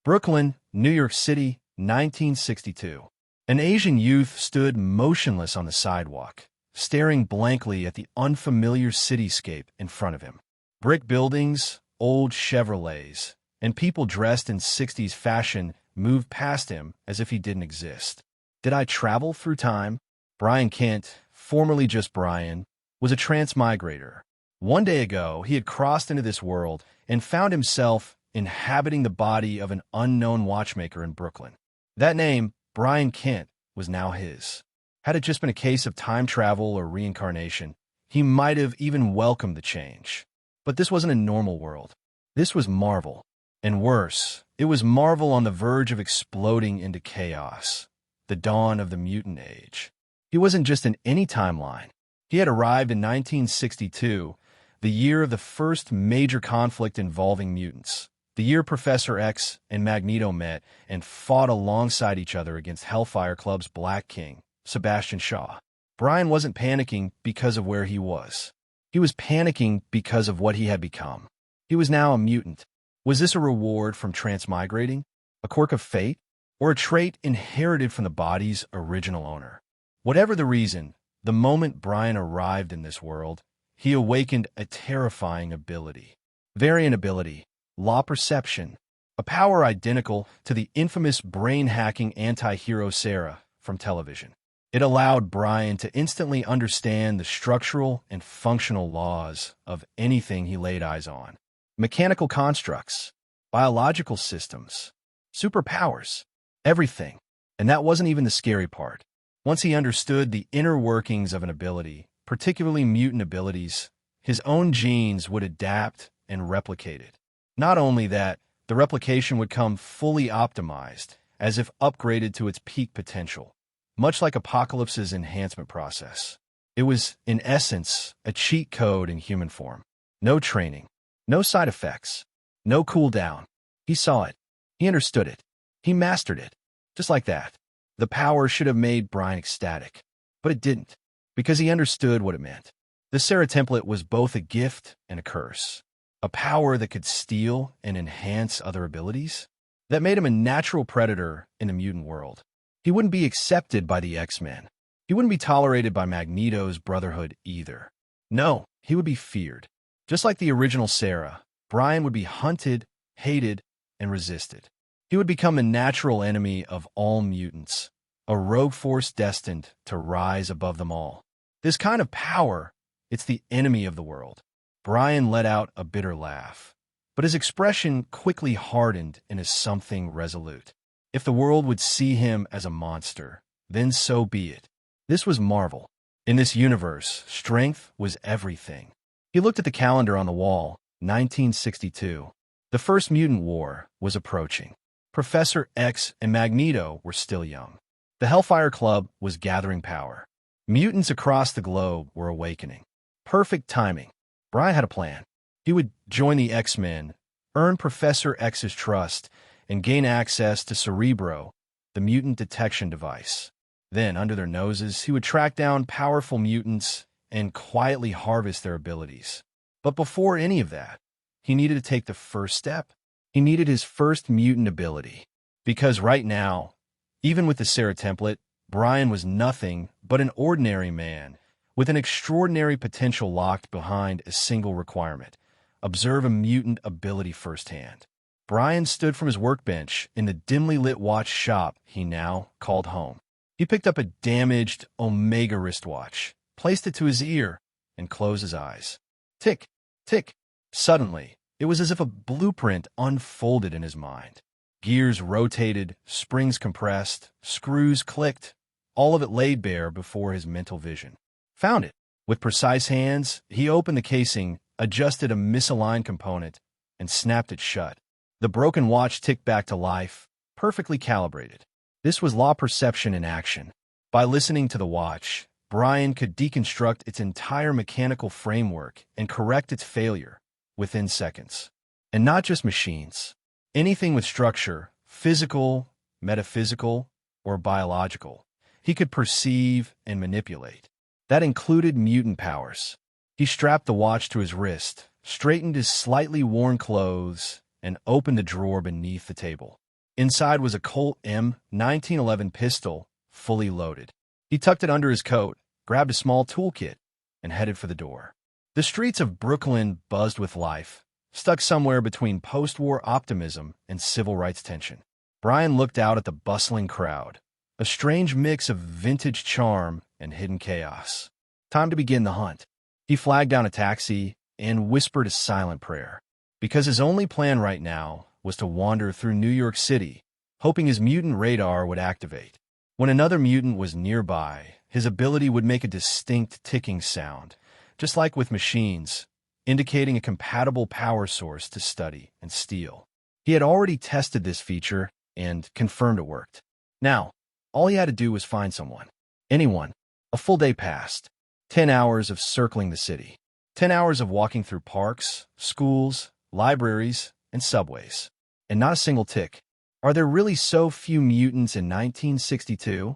Brooklyn, New York City, 1962. An Asian youth stood motionless on the sidewalk, staring blankly at the unfamiliar cityscape in front of him. Brick buildings, old Chevrolets, and people dressed in 60s fashion moved past him as if he didn't exist. Did I travel through time? Brian Kent, formerly just Brian, was a transmigrator. One day ago, he had crossed into this world and found himself inhabiting the body of an unknown watchmaker in Brooklyn. That name, Brian Kent, was now his. Had it just been a case of time travel or reincarnation, he might have even welcomed the change. But this wasn't a normal world. This was Marvel. And worse, it was Marvel on the verge of exploding into chaos. The dawn of the mutant age. He wasn't just in any timeline. He had arrived in 1962, the year of the first major conflict involving mutants. The year Professor X and Magneto met and fought alongside each other against Hellfire Club's Black King, Sebastian Shaw. Brian wasn't panicking because of where he was. He was panicking because of what he had become. He was now a mutant. Was this a reward from transmigrating? A quirk of fate? Or a trait inherited from the body's original owner? Whatever the reason, the moment Brian arrived in this world, he awakened a terrifying ability. Variant ability. Law perception, a power identical to the infamous brain-hacking anti-hero Sera from television. It allowed Brian to instantly understand the structural and functional laws of anything he laid eyes on. Mechanical constructs, biological systems, superpowers, everything. And that wasn't even the scary part. Once he understood the inner workings of an ability, particularly mutant abilities, his own genes would adapt and replicate it. Not only that, the replication would come fully optimized, as if upgraded to its peak potential, much like Apocalypse's enhancement process. It was, in essence, a cheat code in human form. No training, no side effects, no cooldown. He saw it. He understood it. He mastered it. Just like that. The power should have made Brian ecstatic. But it didn't, because he understood what it meant. The Sera template was both a gift and a curse. A power that could steal and enhance other abilities? That made him a natural predator in the mutant world. He wouldn't be accepted by the X-Men. He wouldn't be tolerated by Magneto's Brotherhood either. No, he would be feared. Just like the original Sera, Brian would be hunted, hated, and resisted. He would become a natural enemy of all mutants, a rogue force destined to rise above them all. This kind of power, it's the enemy of the world. Brian let out a bitter laugh, but his expression quickly hardened into something resolute. If the world would see him as a monster, then so be it. This was Marvel. In this universe, strength was everything. He looked at the calendar on the wall, 1962. The First Mutant War was approaching. Professor X and Magneto were still young. The Hellfire Club was gathering power. Mutants across the globe were awakening. Perfect timing. Brian had a plan. He would join the X-Men, earn Professor X's trust, and gain access to Cerebro, the mutant detection device. Then, under their noses, he would track down powerful mutants and quietly harvest their abilities. But before any of that, he needed to take the first step. He needed his first mutant ability. Because right now, even with the Sera template, Brian was nothing but an ordinary man with an extraordinary potential locked behind a single requirement: observe a mutant ability firsthand. Brian stood from his workbench in the dimly lit watch shop he now called home. He picked up a damaged Omega wristwatch, placed it to his ear, and closed his eyes. Tick, tick. Suddenly, it was as if a blueprint unfolded in his mind. Gears rotated, springs compressed, screws clicked, all of it laid bare before his mental vision. Found it. With precise hands, he opened the casing, adjusted a misaligned component, and snapped it shut. The broken watch ticked back to life, perfectly calibrated. This was law perception in action. By listening to the watch, Brian could deconstruct its entire mechanical framework and correct its failure within seconds. And not just machines. Anything with structure, physical, metaphysical, or biological, he could perceive and manipulate. That included mutant powers. He strapped the watch to his wrist, straightened his slightly worn clothes, and opened the drawer beneath the table. Inside was a Colt M1911 pistol, fully loaded. He tucked it under his coat, grabbed a small toolkit, and headed for the door. The streets of Brooklyn buzzed with life, stuck somewhere between post-war optimism and civil rights tension. Brian looked out at the bustling crowd, a strange mix of vintage charm and hidden chaos. Time to begin the hunt. He flagged down a taxi and whispered a silent prayer, because his only plan right now was to wander through New York City, hoping his mutant radar would activate. When another mutant was nearby, his ability would make a distinct ticking sound, just like with machines, indicating a compatible power source to study and steal. He had already tested this feature and confirmed it worked. Now, all he had to do was find someone. Anyone. A full day passed. 10 hours of circling the city. 10 hours of walking through parks, schools, libraries, and subways. And not a single tick. Are there really so few mutants in 1962?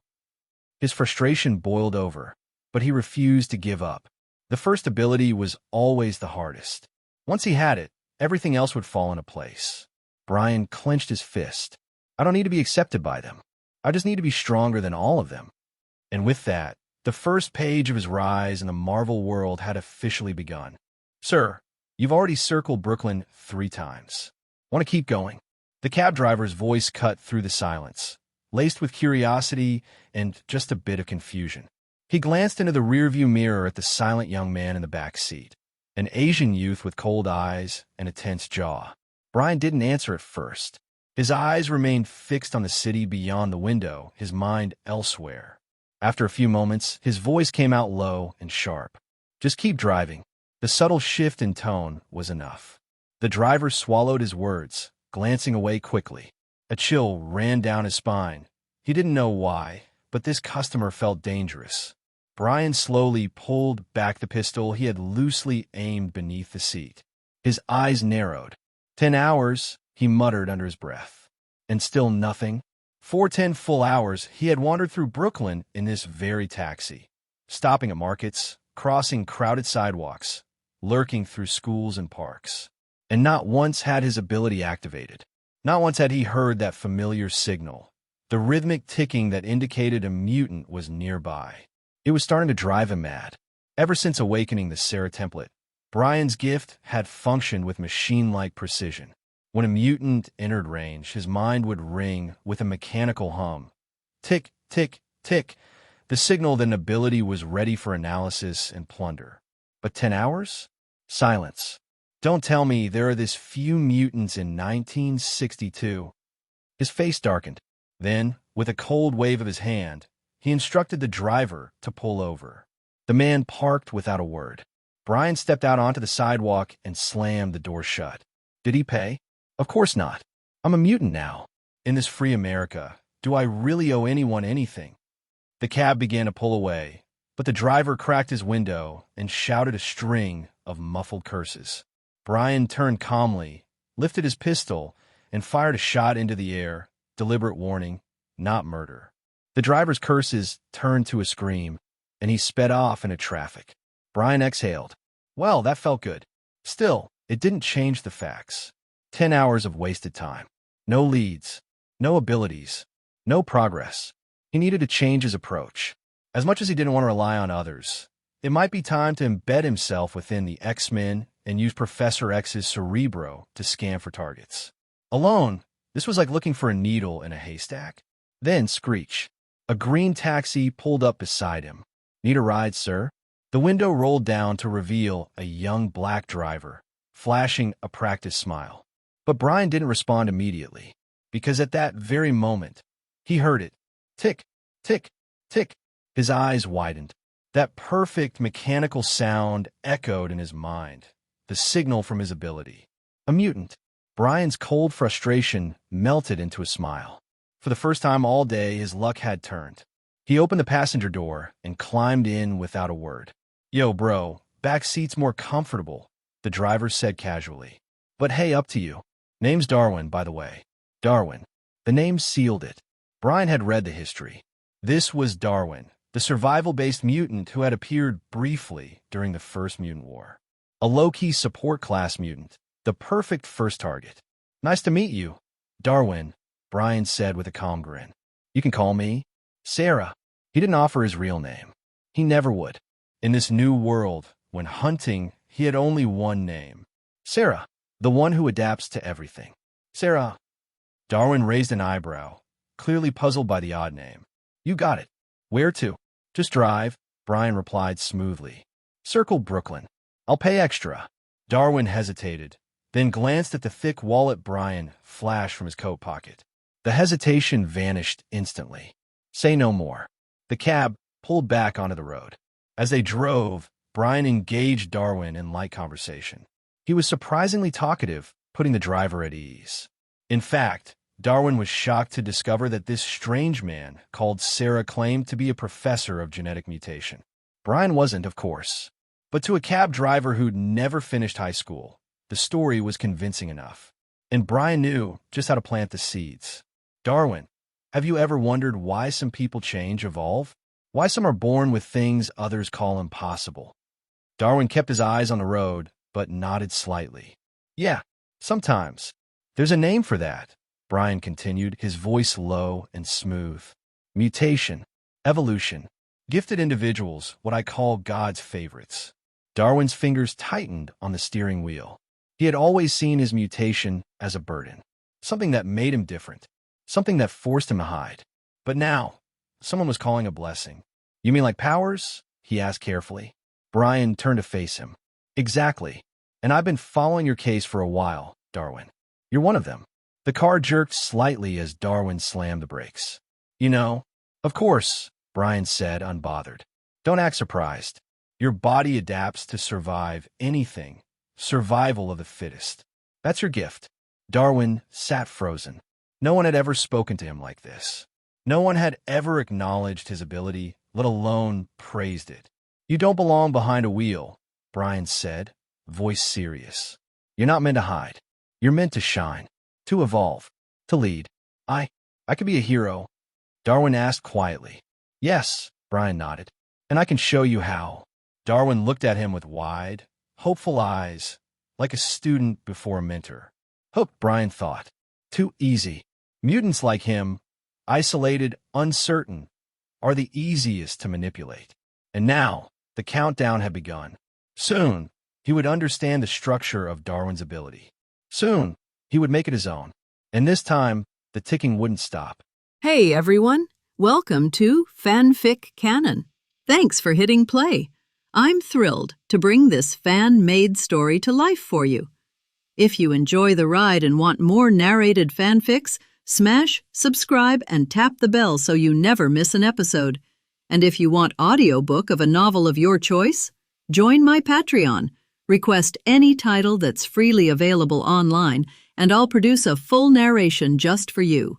His frustration boiled over, but he refused to give up. The first ability was always the hardest. Once he had it, everything else would fall into place. Brian clenched his fist. I don't need to be accepted by them. I just need to be stronger than all of them. And with that, the first page of his rise in the Marvel world had officially begun. Sir, you've already circled Brooklyn 3 times. Want to keep going? The cab driver's voice cut through the silence, laced with curiosity and just a bit of confusion. He glanced into the rearview mirror at the silent young man in the back seat, an Asian youth with cold eyes and a tense jaw. Brian didn't answer at first. His eyes remained fixed on the city beyond the window, his mind elsewhere. After a few moments, his voice came out low and sharp. Just keep driving. The subtle shift in tone was enough. The driver swallowed his words, glancing away quickly. A chill ran down his spine. He didn't know why, but this customer felt dangerous. Brian slowly pulled back the pistol he had loosely aimed beneath the seat. His eyes narrowed. 10 hours, he muttered under his breath. And still nothing. For 10 full hours, he had wandered through Brooklyn in this very taxi, stopping at markets, crossing crowded sidewalks, lurking through schools and parks. And not once had his ability activated. Not once had he heard that familiar signal, the rhythmic ticking that indicated a mutant was nearby. It was starting to drive him mad. Ever since awakening the Sera template, Brian's gift had functioned with machine-like precision. When a mutant entered range, his mind would ring with a mechanical hum. Tick, tick, tick, the signal that an ability was ready for analysis and plunder. But 10 hours? Silence. Don't tell me there are this few mutants in 1962. His face darkened. Then, with a cold wave of his hand, he instructed the driver to pull over. The man parked without a word. Brian stepped out onto the sidewalk and slammed the door shut. Did he pay? Of course not. I'm a mutant now. In this free America, do I really owe anyone anything? The cab began to pull away, but the driver cracked his window and shouted a string of muffled curses. Brian turned calmly, lifted his pistol, and fired a shot into the air, deliberate warning, not murder. The driver's curses turned to a scream, and he sped off into traffic. Brian exhaled. Well, that felt good. Still, it didn't change the facts. 10 hours of wasted time. No leads. No abilities. No progress. He needed to change his approach. As much as he didn't want to rely on others, it might be time to embed himself within the X-Men and use Professor X's Cerebro to scan for targets. Alone, this was like looking for a needle in a haystack. Then, screech. A green taxi pulled up beside him. Need a ride, sir? The window rolled down to reveal a young black driver, flashing a practiced smile. But Brian didn't respond immediately, because at that very moment, he heard it. Tick, tick, tick. His eyes widened. That perfect mechanical sound echoed in his mind, the signal from his ability. A mutant. Brian's cold frustration melted into a smile. For the first time all day, his luck had turned. He opened the passenger door and climbed in without a word. Yo, bro, back seat's more comfortable, the driver said casually. But hey, up to you. Name's Darwin, by the way. Darwin. The name sealed it. Brian had read the history. This was Darwin, the survival-based mutant who had appeared briefly during the First Mutant War. A low-key support class mutant, the perfect first target. Nice to meet you, Darwin, Brian said with a calm grin. You can call me Sera. He didn't offer his real name. He never would. In this new world, when hunting, he had only one name. Sera, the one who adapts to everything. Sera. Darwin raised an eyebrow, clearly puzzled by the odd name. You got it. Where to? Just drive, Brian replied smoothly. Circle Brooklyn. I'll pay extra. Darwin hesitated, then glanced at the thick wallet Brian flashed from his coat pocket. The hesitation vanished instantly. Say no more. The cab pulled back onto the road. As they drove, Brian engaged Darwin in light conversation. He was surprisingly talkative, putting the driver at ease. In fact, Darwin was shocked to discover that this strange man called Sera claimed to be a professor of genetic mutation. Brian wasn't, of course. But to a cab driver who'd never finished high school, the story was convincing enough. And Brian knew just how to plant the seeds. Darwin, have you ever wondered why some people change, evolve? Why some are born with things others call impossible? Darwin kept his eyes on the road, but nodded slightly. Yeah, sometimes. There's a name for that, Brian continued, his voice low and smooth. Mutation, evolution, gifted individuals, what I call God's favorites. Darwin's fingers tightened on the steering wheel. He had always seen his mutation as a burden, something that made him different, something that forced him to hide. But now, someone was calling a blessing. You mean like powers? He asked carefully. Brian turned to face him. Exactly. And I've been following your case for a while, Darwin. You're one of them. The car jerked slightly as Darwin slammed the brakes. You know, of course, Brian said, unbothered. Don't act surprised. Your body adapts to survive anything. Survival of the fittest. That's your gift. Darwin sat frozen. No one had ever spoken to him like this. No one had ever acknowledged his ability, let alone praised it. You don't belong behind a wheel, Brian said, voice serious. You're not meant to hide. You're meant to shine, to evolve, to lead. I could be a hero, Darwin asked quietly. Yes, Brian nodded. And I can show you how. Darwin looked at him with wide, hopeful eyes, like a student before a mentor. Hope, Brian thought. Too easy. Mutants like him, isolated, uncertain, are the easiest to manipulate. And now, the countdown had begun. Soon, he would understand the structure of Darwin's ability. Soon, he would make it his own. And this time, the ticking wouldn't stop. Hey, everyone. Welcome to FanFic Canon. Thanks for hitting play. I'm thrilled to bring this fan-made story to life for you. If you enjoy the ride and want more narrated fanfics, smash, subscribe, and tap the bell so you never miss an episode. And if you want audiobook of a novel of your choice, join my Patreon. Request any title that's freely available online, and I'll produce a full narration just for you.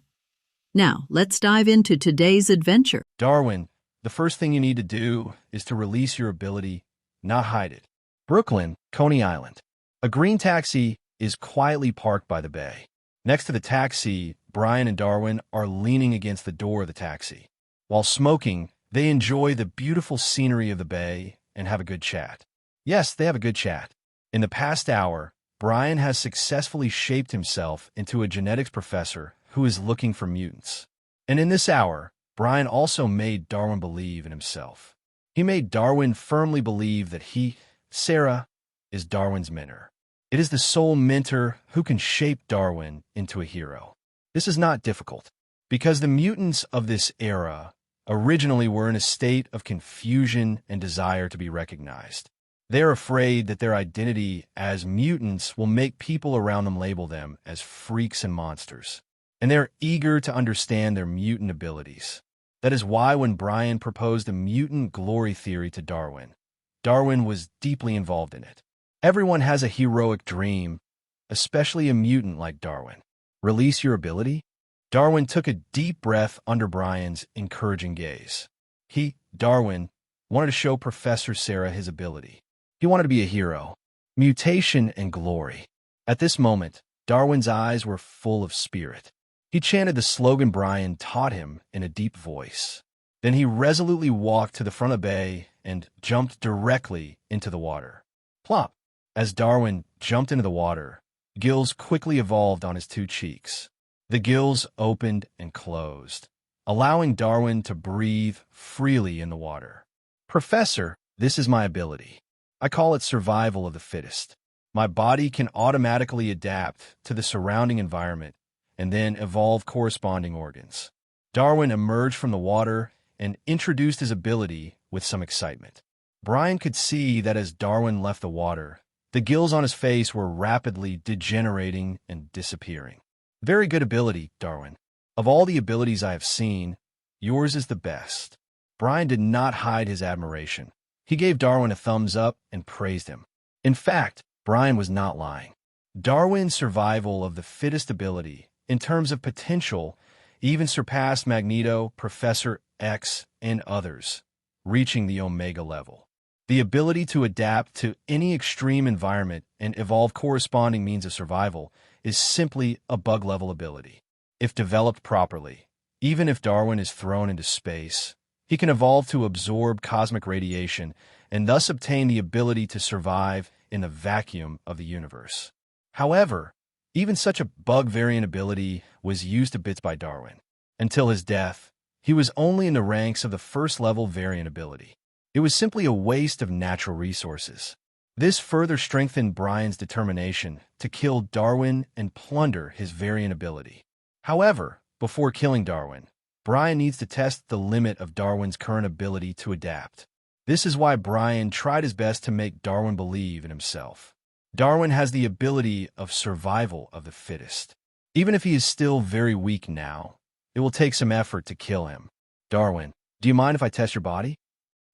Now, let's dive into today's adventure. Darwin, the first thing you need to do is to release your ability, not hide it. Brooklyn, Coney Island. A green taxi is quietly parked by the bay. Next to the taxi, Brian and Darwin are leaning against the door of the taxi. While smoking, they enjoy the beautiful scenery of the bay and have a good chat. Yes, they have a good chat. In the past hour, Brian has successfully shaped himself into a genetics professor who is looking for mutants. And in this hour, Brian also made Darwin believe in himself. He made Darwin firmly believe that he, Sera, is Darwin's mentor. It is the sole mentor who can shape Darwin into a hero. This is not difficult, because the mutants of this era originally were in a state of confusion and desire to be recognized. They are afraid that their identity as mutants will make people around them label them as freaks and monsters. And they're eager to understand their mutant abilities. That is why when Brian proposed a mutant glory theory to Darwin, Darwin was deeply involved in it. Everyone has a heroic dream, especially a mutant like Darwin. Release your ability? Darwin took a deep breath under Brian's encouraging gaze. He, Darwin, wanted to show Professor Sera his ability. He wanted to be a hero. Mutation and glory. At this moment, Darwin's eyes were full of spirit. He chanted the slogan Brian taught him in a deep voice. Then he resolutely walked to the front of the bay and jumped directly into the water. Plop! As Darwin jumped into the water, gills quickly evolved on his two cheeks. The gills opened and closed, allowing Darwin to breathe freely in the water. "Professor, this is my ability. I call it survival of the fittest. My body can automatically adapt to the surrounding environment and then evolve corresponding organs." Darwin emerged from the water and introduced his ability with some excitement. Brian could see that as Darwin left the water, the gills on his face were rapidly degenerating and disappearing. "Very good ability, Darwin. Of all the abilities I have seen, yours is the best." Brian did not hide his admiration. He gave Darwin a thumbs up and praised him. In fact, Brian was not lying. Darwin's survival of the fittest ability, in terms of potential, even surpassed Magneto, Professor X, and others, reaching the Omega level. The ability to adapt to any extreme environment and evolve corresponding means of survival is simply a bug-level ability. If developed properly, even if Darwin is thrown into space, he can evolve to absorb cosmic radiation and thus obtain the ability to survive in the vacuum of the universe. However, even such a bug variant ability was used to bits by Darwin. Until his death, he was only in the ranks of the first-level variant ability. It was simply a waste of natural resources. This further strengthened Brian's determination to kill Darwin and plunder his variant ability. However, before killing Darwin, Brian needs to test the limit of Darwin's current ability to adapt. This is why Brian tried his best to make Darwin believe in himself. Darwin has the ability of survival of the fittest. Even if he is still very weak now, it will take some effort to kill him. "Darwin, do you mind if I test your body?"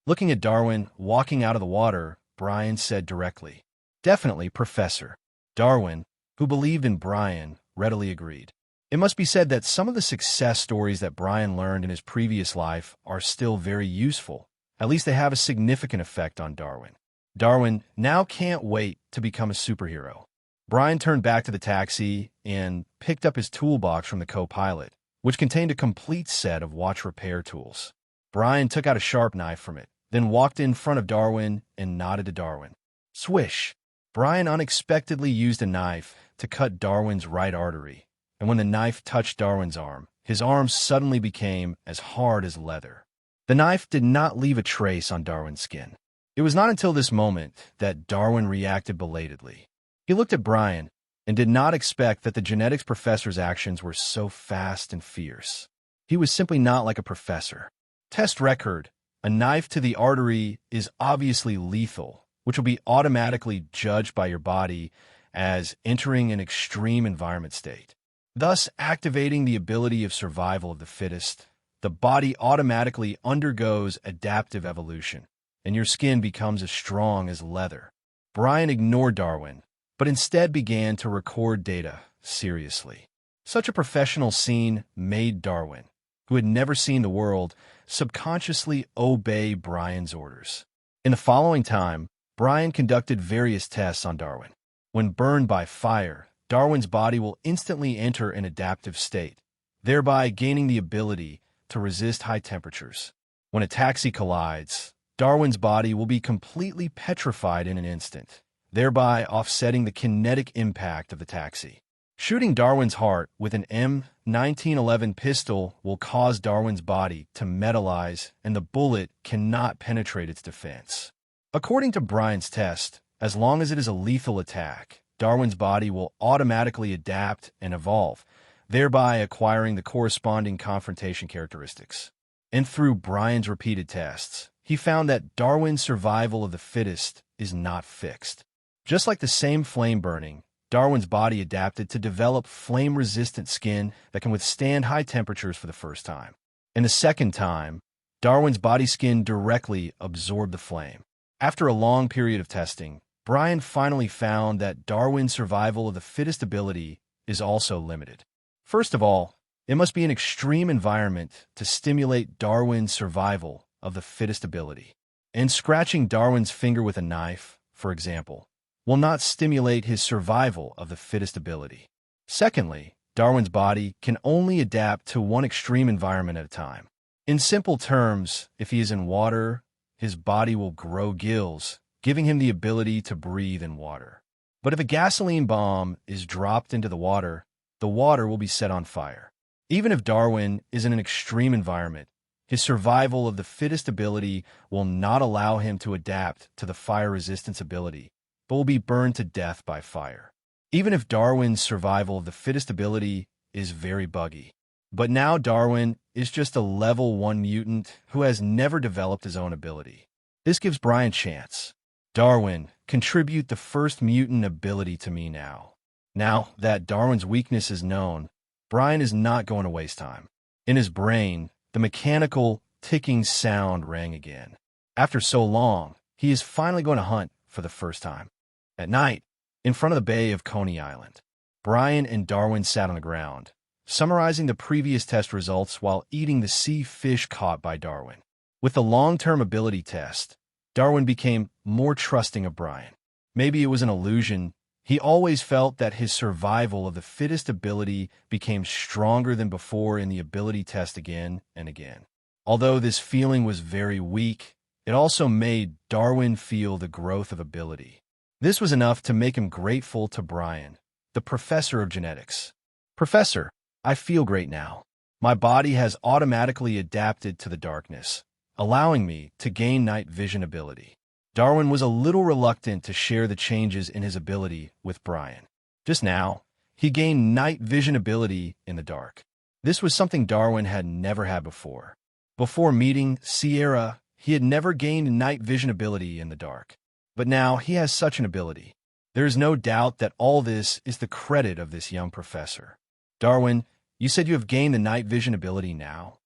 Looking at Darwin walking out of the water, Brian said directly, "Definitely, Professor." Darwin, who believed in Brian, readily agreed. It must be said that some of the success stories that Brian learned in his previous life are still very useful. At least they have a significant effect on Darwin. Darwin now can't wait to become a superhero. Brian turned back to the taxi and picked up his toolbox from the co-pilot, which contained a complete set of watch repair tools. Brian took out a sharp knife from it, then walked in front of Darwin and nodded to Darwin. Swish! Brian unexpectedly used a knife to cut Darwin's right artery, and when the knife touched Darwin's arm, his arm suddenly became as hard as leather. The knife did not leave a trace on Darwin's skin. It was not until this moment that Darwin reacted belatedly. He looked at Brian and did not expect that the genetics professor's actions were so fast and fierce. He was simply not like a professor. Test record: a knife to the artery is obviously lethal, which will be automatically judged by your body as entering an extreme environment state, thus activating the ability of survival of the fittest. The body automatically undergoes adaptive evolution, and your skin becomes as strong as leather. Brian ignored Darwin, but instead began to record data seriously. Such a professional scene made Darwin, who had never seen the world, subconsciously obey Brian's orders. In the following time, Brian conducted various tests on Darwin. When burned by fire, Darwin's body will instantly enter an adaptive state, thereby gaining the ability to resist high temperatures. When a taxi collides, Darwin's body will be completely petrified in an instant, thereby offsetting the kinetic impact of the taxi. Shooting Darwin's heart with an M1911 pistol will cause Darwin's body to metallize, and the bullet cannot penetrate its defense. According to Brian's test, as long as it is a lethal attack, Darwin's body will automatically adapt and evolve, thereby acquiring the corresponding confrontation characteristics. And through Brian's repeated tests, he found that Darwin's survival of the fittest is not fixed. Just like the same flame burning, Darwin's body adapted to develop flame-resistant skin that can withstand high temperatures for the first time. And the second time, Darwin's body skin directly absorbed the flame. After a long period of testing, Brian finally found that Darwin's survival of the fittest ability is also limited. First of all, it must be an extreme environment to stimulate Darwin's survival of the fittest ability. And scratching Darwin's finger with a knife, for example, will not stimulate his survival of the fittest ability. Secondly, Darwin's body can only adapt to one extreme environment at a time. In simple terms, if he is in water, his body will grow gills, giving him the ability to breathe in water. But if a gasoline bomb is dropped into the water, the water will be set on fire. Even if Darwin is in an extreme environment, his survival of the fittest ability will not allow him to adapt to the fire resistance ability, but will be burned to death by fire. Even if Darwin's survival of the fittest ability is very buggy. But now Darwin is just a level 1 mutant who has never developed his own ability. This gives Brian chance. Darwin, contribute the first mutant ability to me now. Now that Darwin's weakness is known, Brian is not going to waste time. In his brain, the mechanical, ticking sound rang again. After so long, he is finally going to hunt for the first time. At night, in front of the bay of Coney Island, Brian and Darwin sat on the ground, summarizing the previous test results while eating the sea fish caught by Darwin. With the long-term ability test, Darwin became more trusting of Brian. Maybe it was an illusion. He always felt that his survival of the fittest ability became stronger than before in the ability test again and again. Although this feeling was very weak, it also made Darwin feel the growth of ability. This was enough to make him grateful to Brian, the professor of genetics. "Professor, I feel great now. My body has automatically adapted to the darkness, allowing me to gain night vision ability." Darwin was a little reluctant to share the changes in his ability with Brian. Just now, he gained night vision ability in the dark. This was something Darwin had never had before. Before meeting Sera, he had never gained night vision ability in the dark. But now he has such an ability. There is no doubt that all this is the credit of this young professor. "Darwin, you said you have gained the night vision ability now?"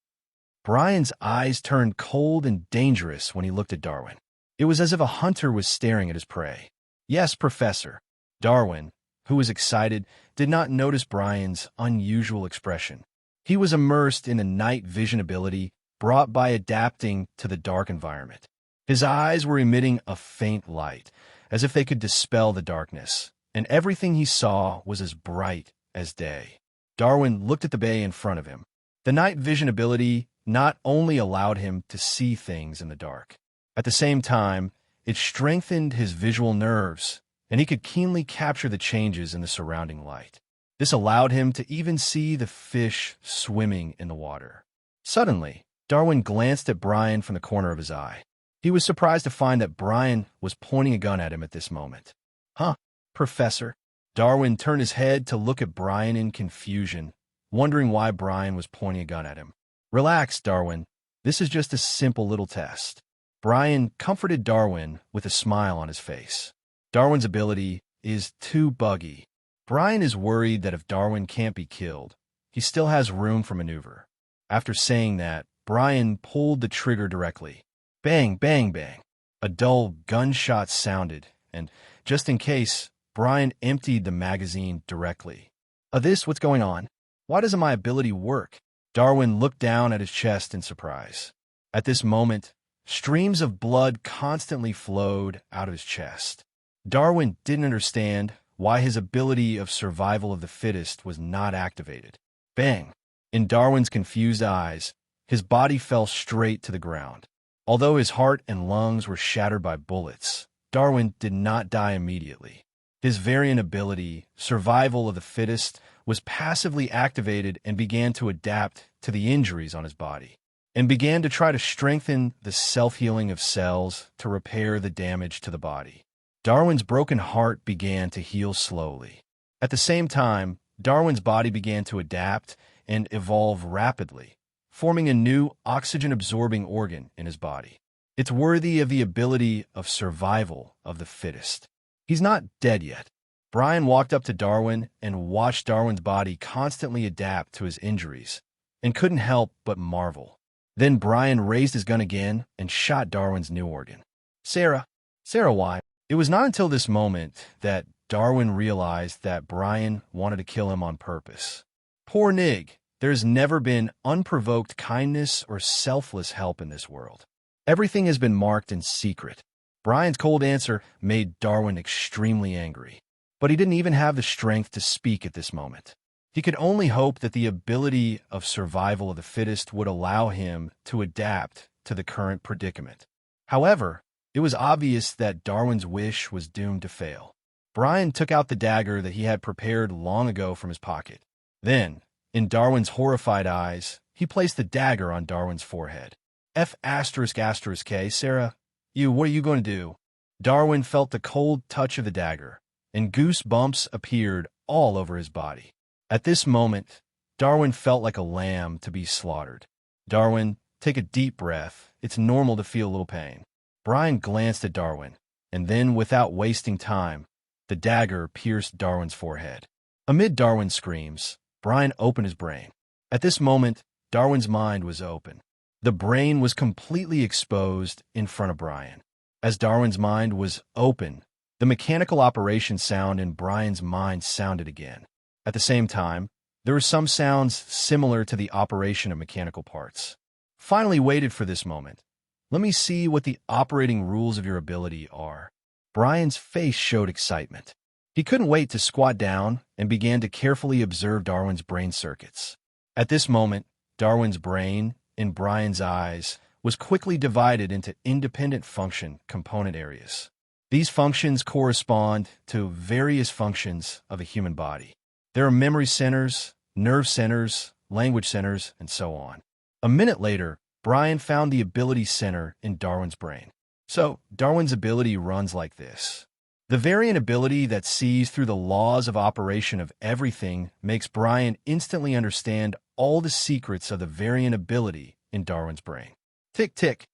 Brian's eyes turned cold and dangerous when he looked at Darwin. It was as if a hunter was staring at his prey. "Yes, Professor." Darwin, who was excited, did not notice Brian's unusual expression. He was immersed in the night vision ability brought by adapting to the dark environment. His eyes were emitting a faint light, as if they could dispel the darkness, and everything he saw was as bright as day. Darwin looked at the bay in front of him. The night vision ability not only allowed him to see things in the dark. At the same time, it strengthened his visual nerves, and he could keenly capture the changes in the surrounding light. This allowed him to even see the fish swimming in the water. Suddenly, Darwin glanced at Brian from the corner of his eye. He was surprised to find that Brian was pointing a gun at him at this moment. "Huh, Professor?" Darwin turned his head to look at Brian in confusion, wondering why Brian was pointing a gun at him. "Relax, Darwin. This is just a simple little test." Brian comforted Darwin with a smile on his face. Darwin's ability is too buggy. Brian is worried that if Darwin can't be killed, he still has room for maneuver. After saying that, Brian pulled the trigger directly. Bang, bang, bang. A dull gunshot sounded, and just in case, Brian emptied the magazine directly. What's going on? Why doesn't my ability work?" Darwin looked down at his chest in surprise. At this moment, streams of blood constantly flowed out of his chest. Darwin didn't understand why his ability of survival of the fittest was not activated. Bang! In Darwin's confused eyes, his body fell straight to the ground. Although his heart and lungs were shattered by bullets, Darwin did not die immediately. His variant ability, survival of the fittest, was passively activated and began to adapt to the injuries on his body, and began to try to strengthen the self-healing of cells to repair the damage to the body. Darwin's broken heart began to heal slowly. At the same time, Darwin's body began to adapt and evolve rapidly, forming a new oxygen-absorbing organ in his body. It's worthy of the ability of survival of the fittest. He's not dead yet. Brian walked up to Darwin and watched Darwin's body constantly adapt to his injuries, and couldn't help but marvel. Then Brian raised his gun again and shot Darwin's new organ. Sera, why? It was not until this moment that Darwin realized that Brian wanted to kill him on purpose. Poor Nig, there's never been unprovoked kindness or selfless help in this world. Everything has been marked in secret. Brian's cold answer made Darwin extremely angry, but he didn't even have the strength to speak at this moment. He could only hope that the ability of survival of the fittest would allow him to adapt to the current predicament. However, it was obvious that Darwin's wish was doomed to fail. Brian took out the dagger that he had prepared long ago from his pocket. Then, in Darwin's horrified eyes, he placed the dagger on Darwin's forehead. F***K, Sera, what are you going to do? Darwin felt the cold touch of the dagger, and goosebumps appeared all over his body. At this moment, Darwin felt like a lamb to be slaughtered. Darwin, take a deep breath. It's normal to feel a little pain. Brian glanced at Darwin, and then, without wasting time, the dagger pierced Darwin's forehead. Amid Darwin's screams, Brian opened his brain. At this moment, Darwin's mind was open. The brain was completely exposed in front of Brian. As Darwin's mind was open, the mechanical operation sound in Brian's mind sounded again. At the same time, there were some sounds similar to the operation of mechanical parts. Finally waited for this moment. Let me see what the operating rules of your ability are. Brian's face showed excitement. He couldn't wait to squat down and began to carefully observe Darwin's brain circuits. At this moment, Darwin's brain, in Brian's eyes, was quickly divided into independent function component areas. These functions correspond to various functions of a human body. There are memory centers, nerve centers, language centers, and so on. A minute later, Brian found the ability center in Darwin's brain. So, Darwin's ability runs like this. The variant ability that sees through the laws of operation of everything makes Brian instantly understand all the secrets of the variant ability in Darwin's brain. Tick, tick.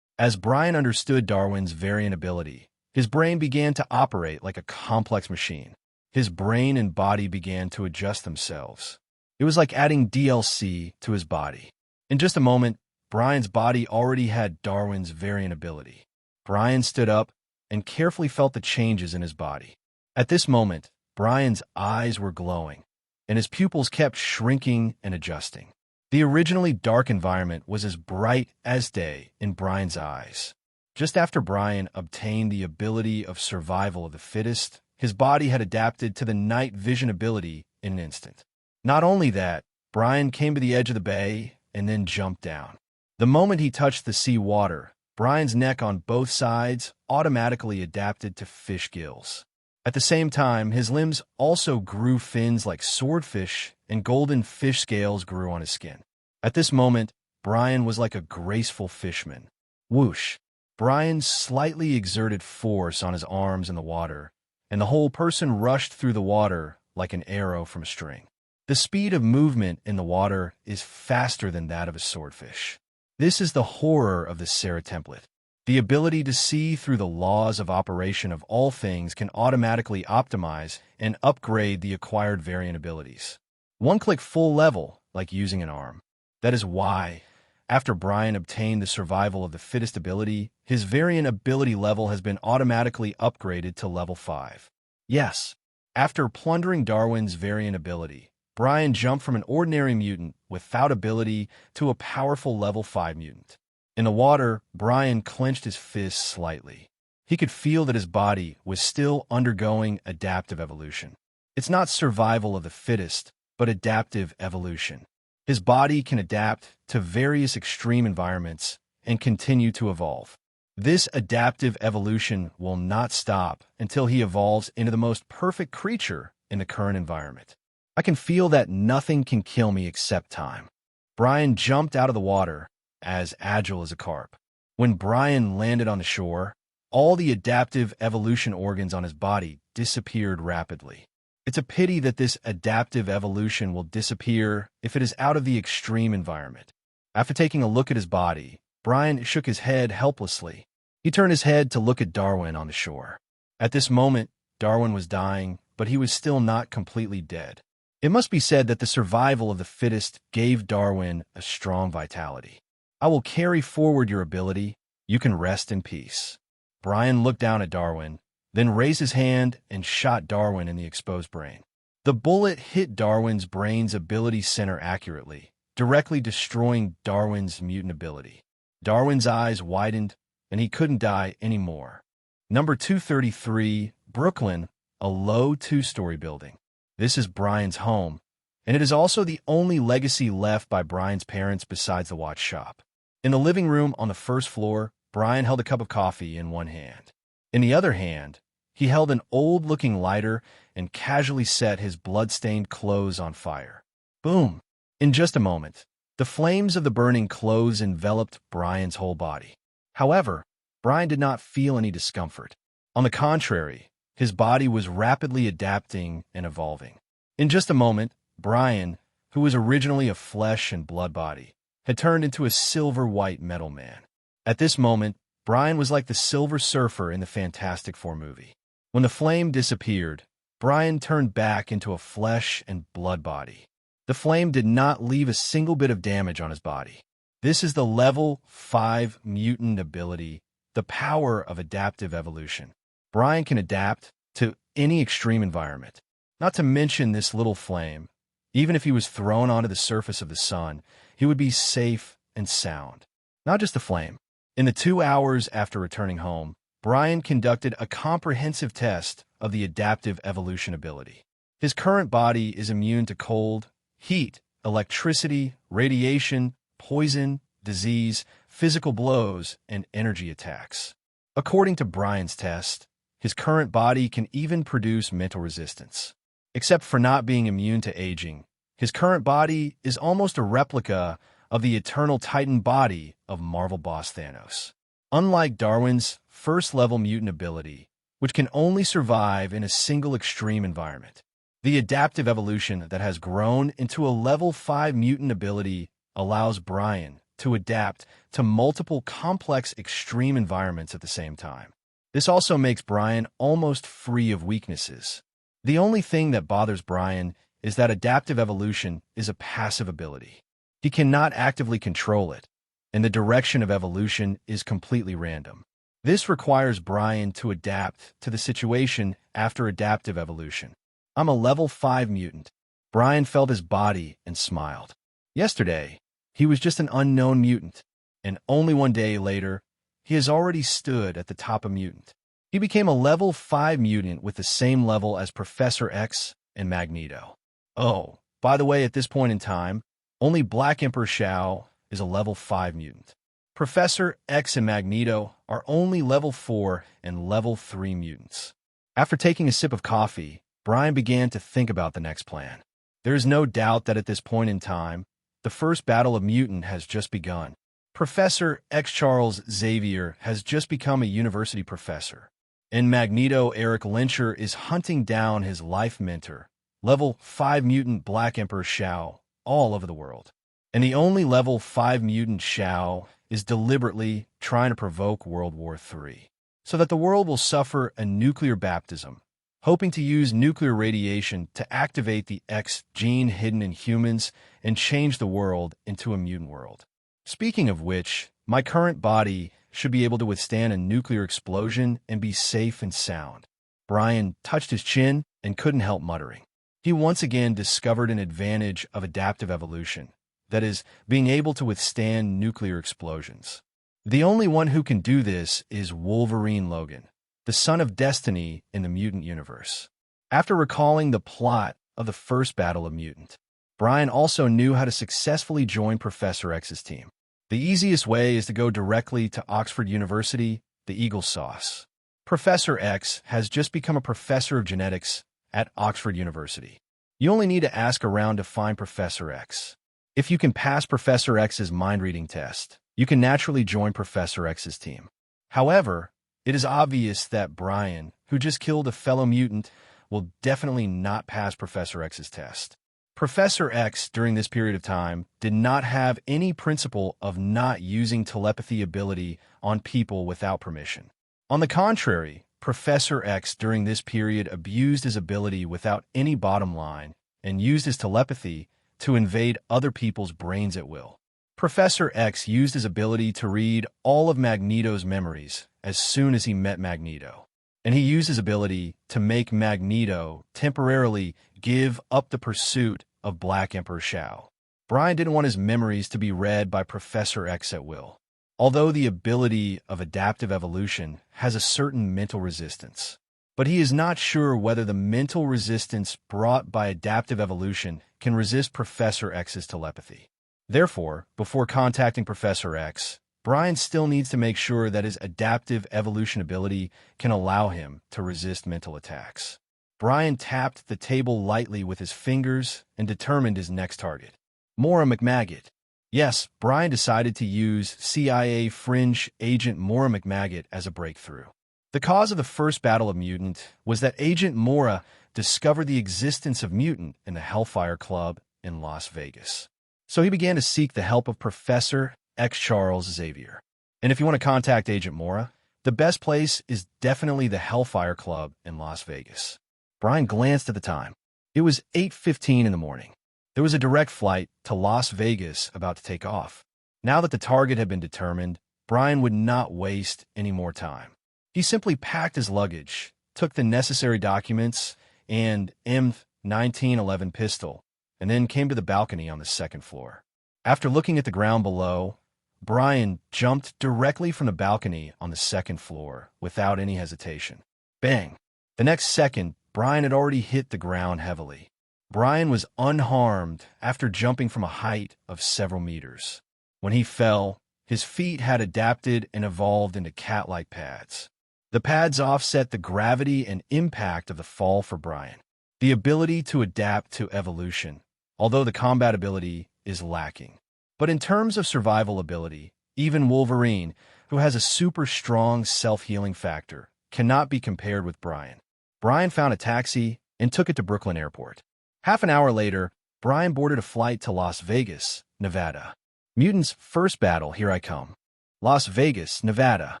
As Brian understood Darwin's variant ability, his brain began to operate like a complex machine. His brain and body began to adjust themselves. It was like adding DLC to his body. In just a moment, Brian's body already had Darwin's variant ability. Brian stood up and carefully felt the changes in his body. At this moment, Brian's eyes were glowing, and his pupils kept shrinking and adjusting. The originally dark environment was as bright as day in Brian's eyes. Just after Brian obtained the ability of survival of the fittest, his body had adapted to the night vision ability in an instant. Not only that, Brian came to the edge of the bay and then jumped down. The moment he touched the sea water, Brian's neck on both sides automatically adapted to fish gills. At the same time, his limbs also grew fins like swordfish, and golden fish scales grew on his skin. At this moment, Brian was like a graceful fishman. Whoosh! Brian slightly exerted force on his arms in the water, and the whole person rushed through the water like an arrow from a string. The speed of movement in the water is faster than that of a swordfish. This is the horror of the Sera template. The ability to see through the laws of operation of all things can automatically optimize and upgrade the acquired variant abilities. One-click full level, like using an arm. That is why, after Brian obtained the survival of the fittest ability, his variant ability level has been automatically upgraded to level 5. Yes, after plundering Darwin's variant ability, Brian jumped from an ordinary mutant without ability to a powerful level 5 mutant. In the water, Brian clenched his fists slightly. He could feel that his body was still undergoing adaptive evolution. It's not survival of the fittest, but adaptive evolution. His body can adapt to various extreme environments and continue to evolve. This adaptive evolution will not stop until he evolves into the most perfect creature in the current environment. I can feel that nothing can kill me except time. Brian jumped out of the water, as agile as a carp. When Brian landed on the shore, all the adaptive evolution organs on his body disappeared rapidly. It's a pity that this adaptive evolution will disappear if it is out of the extreme environment. After taking a look at his body, Brian shook his head helplessly. He turned his head to look at Darwin on the shore. At this moment, Darwin was dying, but he was still not completely dead. It must be said that the survival of the fittest gave Darwin a strong vitality. I will carry forward your ability. You can rest in peace. Brian looked down at Darwin, then raised his hand and shot Darwin in the exposed brain. The bullet hit Darwin's brain's ability center accurately, directly destroying Darwin's mutant ability. Darwin's eyes widened, and he couldn't die anymore. Number 233, Brooklyn, a low 2-story building. This is Brian's home, and it is also the only legacy left by Brian's parents besides the watch shop. In the living room on the first floor, Brian held a cup of coffee in one hand. In the other hand, he held an old-looking lighter and casually set his blood-stained clothes on fire. Boom! In just a moment, the flames of the burning clothes enveloped Brian's whole body. However, Brian did not feel any discomfort. On the contrary, his body was rapidly adapting and evolving. In just a moment, Brian, who was originally a flesh and blood body, had turned into a silver-white metal man. At this moment, Brian was like the Silver Surfer in the Fantastic Four movie. When the flame disappeared, Brian turned back into a flesh and blood body. The flame did not leave a single bit of damage on his body. This is the Level 5 mutant ability, the power of adaptive evolution. Brian can adapt to any extreme environment. Not to mention this little flame. Even if he was thrown onto the surface of the sun, he would be safe and sound. Not just the flame. In the 2 hours after returning home, Brian conducted a comprehensive test of the adaptive evolution ability. His current body is immune to cold, heat, electricity, radiation, poison, disease, physical blows, and energy attacks. According to Brian's test, his current body can even produce mental resistance. Except for not being immune to aging, his current body is almost a replica of the Eternal Titan body of Marvel boss Thanos. Unlike Darwin's first-level mutant ability, which can only survive in a single extreme environment, the adaptive evolution that has grown into a Level 5 mutant ability allows Brian to adapt to multiple complex extreme environments at the same time. This also makes Brian almost free of weaknesses. The only thing that bothers Brian is that adaptive evolution is a passive ability. He cannot actively control it, and the direction of evolution is completely random. This requires Brian to adapt to the situation after adaptive evolution. I'm a Level 5 mutant. Brian felt his body and smiled. Yesterday, he was just an unknown mutant, and only 1 day later, he has already stood at the top of mutant. He became a Level 5 mutant with the same level as Professor X and Magneto. Oh, by the way, at this point in time, only Black Emperor Shao is a Level 5 mutant. Professor X and Magneto are only Level 4 and Level 3 mutants. After taking a sip of coffee, Brian began to think about the next plan. There is no doubt that at this point in time, the first battle of mutant has just begun. Professor X Charles Xavier has just become a university professor, and Magneto Eric Lyncher is hunting down his life mentor, Level 5 mutant Black Emperor Shao, all over the world. And the only Level 5 mutant Shao is deliberately trying to provoke World War III, so that the world will suffer a nuclear baptism, hoping to use nuclear radiation to activate the X gene hidden in humans and change the world into a mutant world. Speaking of which, my current body should be able to withstand a nuclear explosion and be safe and sound. Brian touched his chin and couldn't help muttering. He once again discovered an advantage of adaptive evolution, that is, being able to withstand nuclear explosions. The only one who can do this is Wolverine Logan, the son of Destiny in the mutant universe. After recalling the plot of the first battle of mutant, Brian also knew how to successfully join Professor X's team. The easiest way is to go directly to Oxford University, the Eagle Sauce. Professor X has just become a professor of genetics at Oxford University. You only need to ask around to find Professor X. If you can pass Professor X's mind-reading test, you can naturally join Professor X's team. However, it is obvious that Brian, who just killed a fellow mutant, will definitely not pass Professor X's test. Professor X, during this period of time, did not have any principle of not using telepathy ability on people without permission. On the contrary, Professor X during this period abused his ability without any bottom line and used his telepathy to invade other people's brains at will. Professor X used his ability to read all of Magneto's memories as soon as he met Magneto, and he used his ability to make Magneto temporarily give up the pursuit of Black Emperor Shao. Brian didn't want his memories to be read by Professor X at will. Although the ability of adaptive evolution has a certain mental resistance, but he is not sure whether the mental resistance brought by adaptive evolution can resist Professor X's telepathy. Therefore, before contacting Professor X, Brian still needs to make sure that his adaptive evolution ability can allow him to resist mental attacks. Brian tapped the table lightly with his fingers and determined his next target. Mora McMaggot. Yes, Brian decided to use CIA fringe agent Mora McMaggot as a breakthrough. The cause of the first battle of Mutant was that Agent Mora discovered the existence of Mutant in the Hellfire Club in Las Vegas. So he began to seek the help of Professor X. Charles Xavier. And if you want to contact Agent Mora, the best place is definitely the Hellfire Club in Las Vegas. Brian glanced at the time. It was 8:15 in the morning. There was a direct flight to Las Vegas about to take off. Now that the target had been determined, Brian would not waste any more time. He simply packed his luggage, took the necessary documents and M1911 pistol, and then came to the balcony on the second floor. After looking at the ground below, Brian jumped directly from the balcony on the second floor without any hesitation. Bang! The next second, Brian had already hit the ground heavily. Brian was unharmed after jumping from a height of several meters. When he fell, his feet had adapted and evolved into cat-like pads. The pads offset the gravity and impact of the fall for Brian. The ability to adapt to evolution, although the combat ability is lacking. But in terms of survival ability, even Wolverine, who has a super strong self-healing factor, cannot be compared with Brian. Brian found a taxi and took it to Brooklyn Airport. Half an hour later, Brian boarded a flight to Las Vegas, Nevada. Mutant's first battle, here I come. Las Vegas, Nevada.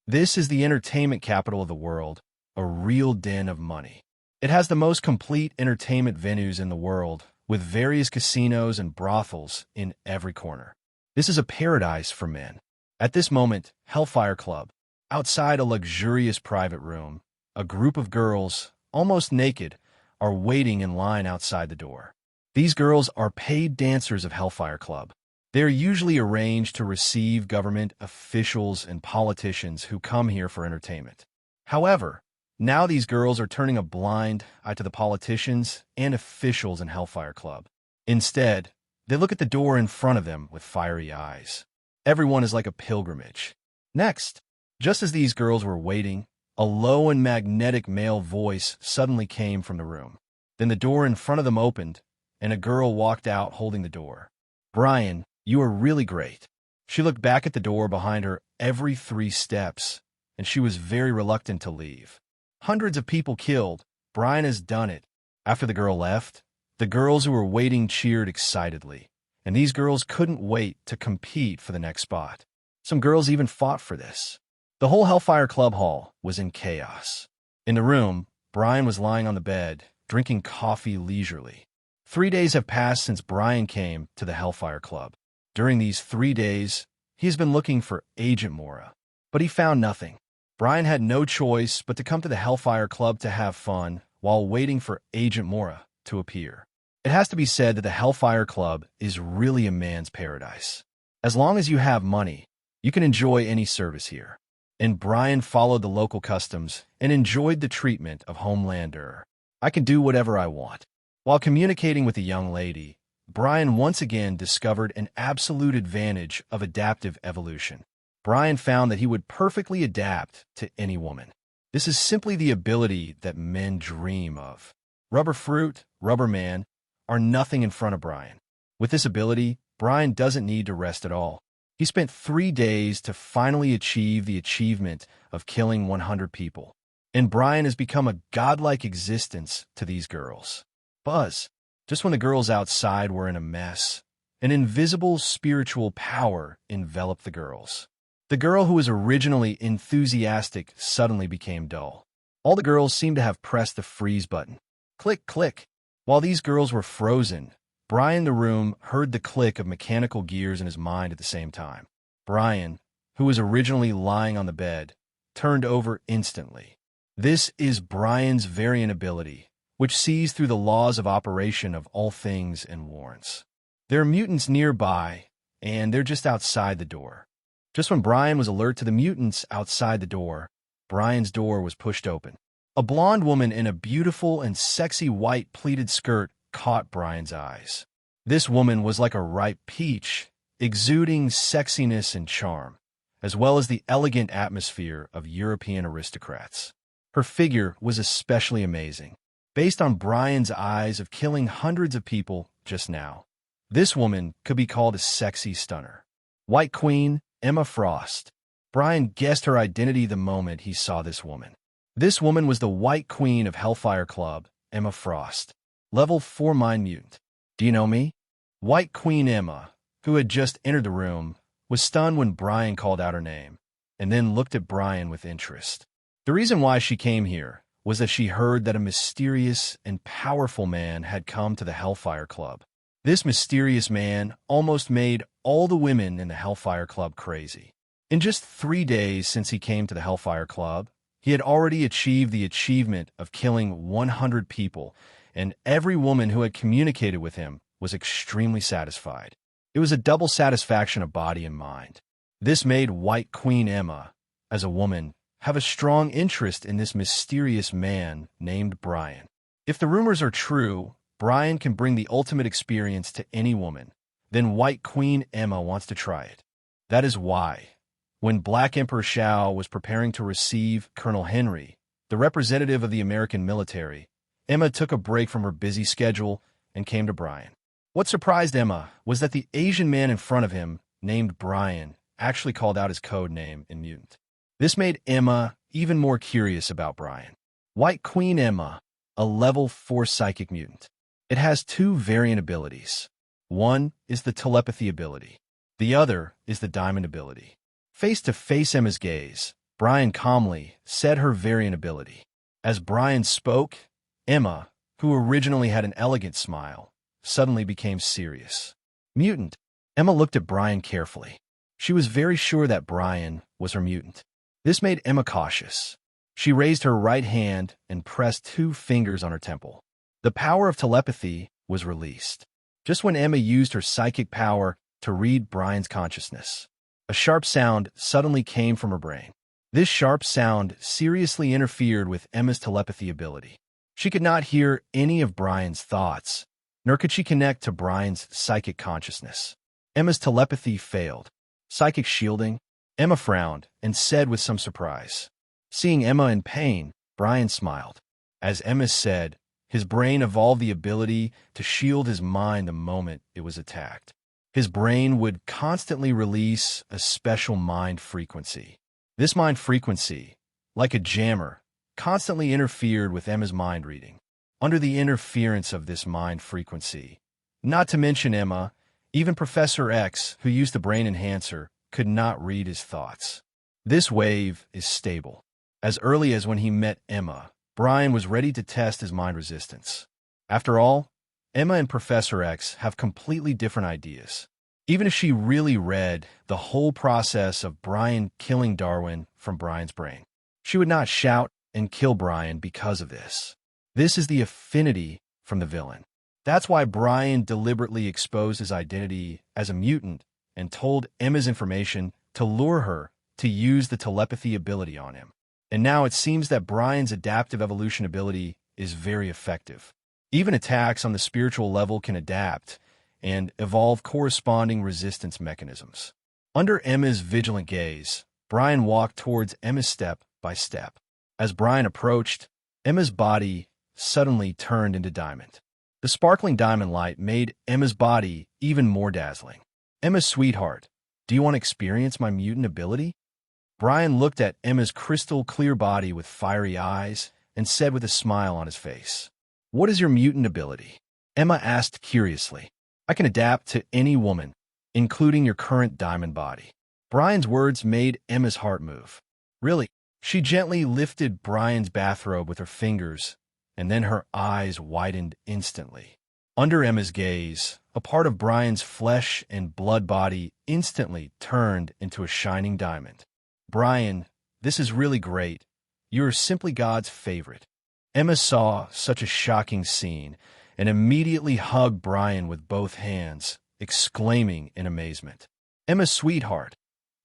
This is the entertainment capital of the world, a real den of money. It has the most complete entertainment venues in the world, with various casinos and brothels in every corner. This is a paradise for men. At this moment, Hellfire Club. Outside a luxurious private room, a group of girls, almost naked, are waiting in line outside the door. These girls are paid dancers of Hellfire Club. They are usually arranged to receive government officials and politicians who come here for entertainment. However, now these girls are turning a blind eye to the politicians and officials in Hellfire Club. Instead, they look at the door in front of them with fiery eyes. Everyone is like a pilgrimage. Next, just as these girls were waiting, a low and magnetic male voice suddenly came from the room. Then the door in front of them opened, and a girl walked out holding the door. Brian, you are really great. She looked back at the door behind her every 3 steps, and she was very reluctant to leave. Hundreds of people killed. Brian has done it. After the girl left, the girls who were waiting cheered excitedly, and these girls couldn't wait to compete for the next spot. Some girls even fought for this. The whole Hellfire Club hall was in chaos. In the room, Brian was lying on the bed, drinking coffee leisurely. 3 days have passed since Brian came to the Hellfire Club. During these 3 days, he has been looking for Agent Mora, but he found nothing. Brian had no choice but to come to the Hellfire Club to have fun while waiting for Agent Mora to appear. It has to be said that the Hellfire Club is really a man's paradise. As long as you have money, you can enjoy any service here. And Brian followed the local customs and enjoyed the treatment of Homelander. I can do whatever I want. While communicating with the young lady, Brian once again discovered an absolute advantage of adaptive evolution. Brian found that he would perfectly adapt to any woman. This is simply the ability that men dream of. Rubber Fruit, Rubber Man are nothing in front of Brian. With this ability, Brian doesn't need to rest at all. He spent 3 days to finally achieve the achievement of killing 100 people. And Brian has become a godlike existence to these girls. Buzz, just when the girls outside were in a mess, an invisible spiritual power enveloped the girls. The girl who was originally enthusiastic suddenly became dull. All the girls seemed to have pressed the freeze button. Click, click. While these girls were frozen, Brian in the room heard the click of mechanical gears in his mind at the same time. Brian, who was originally lying on the bed, turned over instantly. This is Brian's variant ability, which sees through the laws of operation of all things and warrants. There are mutants nearby, and they're just outside the door. Just when Brian was alert to the mutants outside the door, Brian's door was pushed open. A blonde woman in a beautiful and sexy white pleated skirt caught Brian's eyes. This woman was like a ripe peach, exuding sexiness and charm, as well as the elegant atmosphere of European aristocrats. Her figure was especially amazing. based on Brian's eyes of killing hundreds of people just now. This woman could be called a sexy stunner. White Queen, Emma Frost. Brian guessed her identity the moment he saw this woman. This woman was the White Queen of Hellfire Club, Emma Frost. Level 4 Mind Mutant. Do you know me? White Queen Emma, who had just entered the room, was stunned when Brian called out her name, and then looked at Brian with interest. The reason why she came here was that she heard that a mysterious and powerful man had come to the Hellfire Club. This mysterious man almost made all the women in the Hellfire Club crazy. In just 3 days since he came to the Hellfire Club, he had already achieved the achievement of killing 100 people, and every woman who had communicated with him was extremely satisfied. It was a double satisfaction of body and mind. This made White Queen Emma, as a woman, have a strong interest in this mysterious man named Brian. If the rumors are true, Brian can bring the ultimate experience to any woman. Then White Queen Emma wants to try it. That is why, when Black Emperor Shao was preparing to receive Colonel Henry, the representative of the American military, Emma took a break from her busy schedule and came to Brian. What surprised Emma was that the Asian man in front of him, named Brian, actually called out his code name in mutant. This made Emma even more curious about Brian. White Queen Emma, a level 4 psychic mutant. It has 2 variant abilities. One is the telepathy ability. The other is the diamond ability. Face to face Emma's gaze, Brian calmly said her variant ability. As Brian spoke, Emma, who originally had an elegant smile, suddenly became serious. Mutant. Emma looked at Brian carefully. She was very sure that Brian was her mutant. This made Emma cautious. She raised her right hand and pressed 2 fingers on her temple. The power of telepathy was released. Just when Emma used her psychic power to read Brian's consciousness, a sharp sound suddenly came from her brain. This sharp sound seriously interfered with Emma's telepathy ability. She could not hear any of Brian's thoughts, nor could she connect to Brian's psychic consciousness. Emma's telepathy failed. Psychic shielding? Emma frowned and said with some surprise. Seeing Emma in pain, Brian smiled. As Emma said, his brain evolved the ability to shield his mind the moment it was attacked. His brain would constantly release a special mind frequency. This mind frequency, like a jammer, constantly interfered with Emma's mind reading. Under the interference of this mind frequency, not to mention Emma, even Professor X, who used the brain enhancer, could not read his thoughts. This wave is stable. As early as when he met Emma, Brian was ready to test his mind resistance. After all, Emma and Professor X have completely different ideas. Even if she really read the whole process of Brian killing Darwin from Brian's brain, she would not shout and kill Brian because of this. This is the affinity from the villain. That's why Brian deliberately exposed his identity as a mutant and told Emma's information to lure her to use the telepathy ability on him. And now it seems that Brian's adaptive evolution ability is very effective. Even attacks on the spiritual level can adapt and evolve corresponding resistance mechanisms. Under Emma's vigilant gaze, Brian walked towards Emma step by step. As Brian approached, Emma's body suddenly turned into diamond. The sparkling diamond light made Emma's body even more dazzling. Emma's sweetheart, do you want to experience my mutant ability? Brian looked at Emma's crystal clear body with fiery eyes and said with a smile on his face, "What is your mutant ability?" Emma asked curiously. "I can adapt to any woman, including your current diamond body." Brian's words made Emma's heart move. Really? She gently lifted Brian's bathrobe with her fingers, and then her eyes widened instantly. Under Emma's gaze, a part of Brian's flesh and blood body instantly turned into a shining diamond. "Brian, this is really great. You are simply God's favorite." Emma saw such a shocking scene and immediately hugged Brian with both hands, exclaiming in amazement, "Emma's sweetheart,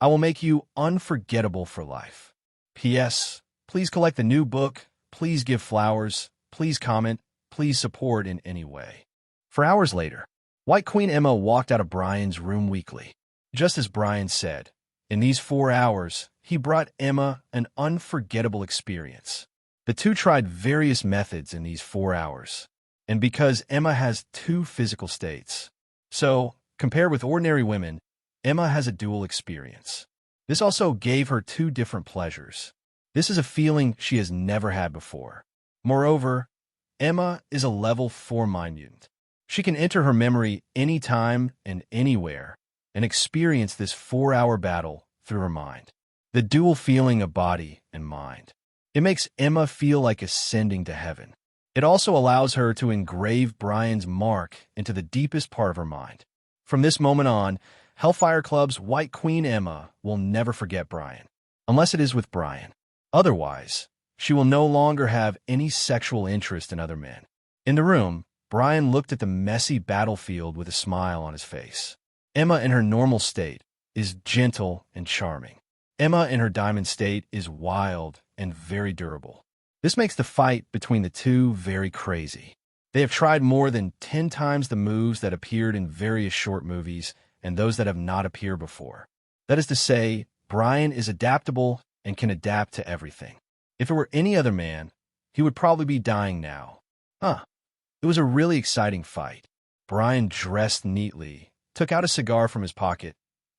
I will make you unforgettable for life. P.S. Please collect the new book, please give flowers, please comment, please support in any way." For hours later, White Queen Emma walked out of Brian's room weekly. Just as Brian said, in these 4 hours, he brought Emma an unforgettable experience. The two tried various methods in these 4 hours, and because Emma has two physical states. So, compared with ordinary women, Emma has a dual experience. This also gave her two different pleasures. This is a feeling she has never had before. Moreover, Emma is a level 4 mind mutant. She can enter her memory anytime and anywhere and experience this 4-hour battle through her mind. The dual feeling of body and mind. It makes Emma feel like ascending to heaven. It also allows her to engrave Brian's mark into the deepest part of her mind. From this moment on, Hellfire Club's White Queen Emma will never forget Brian, unless it is with Brian. Otherwise, she will no longer have any sexual interest in other men. In the room, Brian looked at the messy battlefield with a smile on his face. Emma in her normal state is gentle and charming. Emma in her diamond state is wild and very durable. This makes the fight between the two very crazy. They have tried more than 10 times the moves that appeared in various short movies and those that have not appeared before. That is to say, Brian is adaptable and can adapt to everything. If it were any other man, he would probably be dying now. It was a really exciting fight. Brian dressed neatly, took out a cigar from his pocket,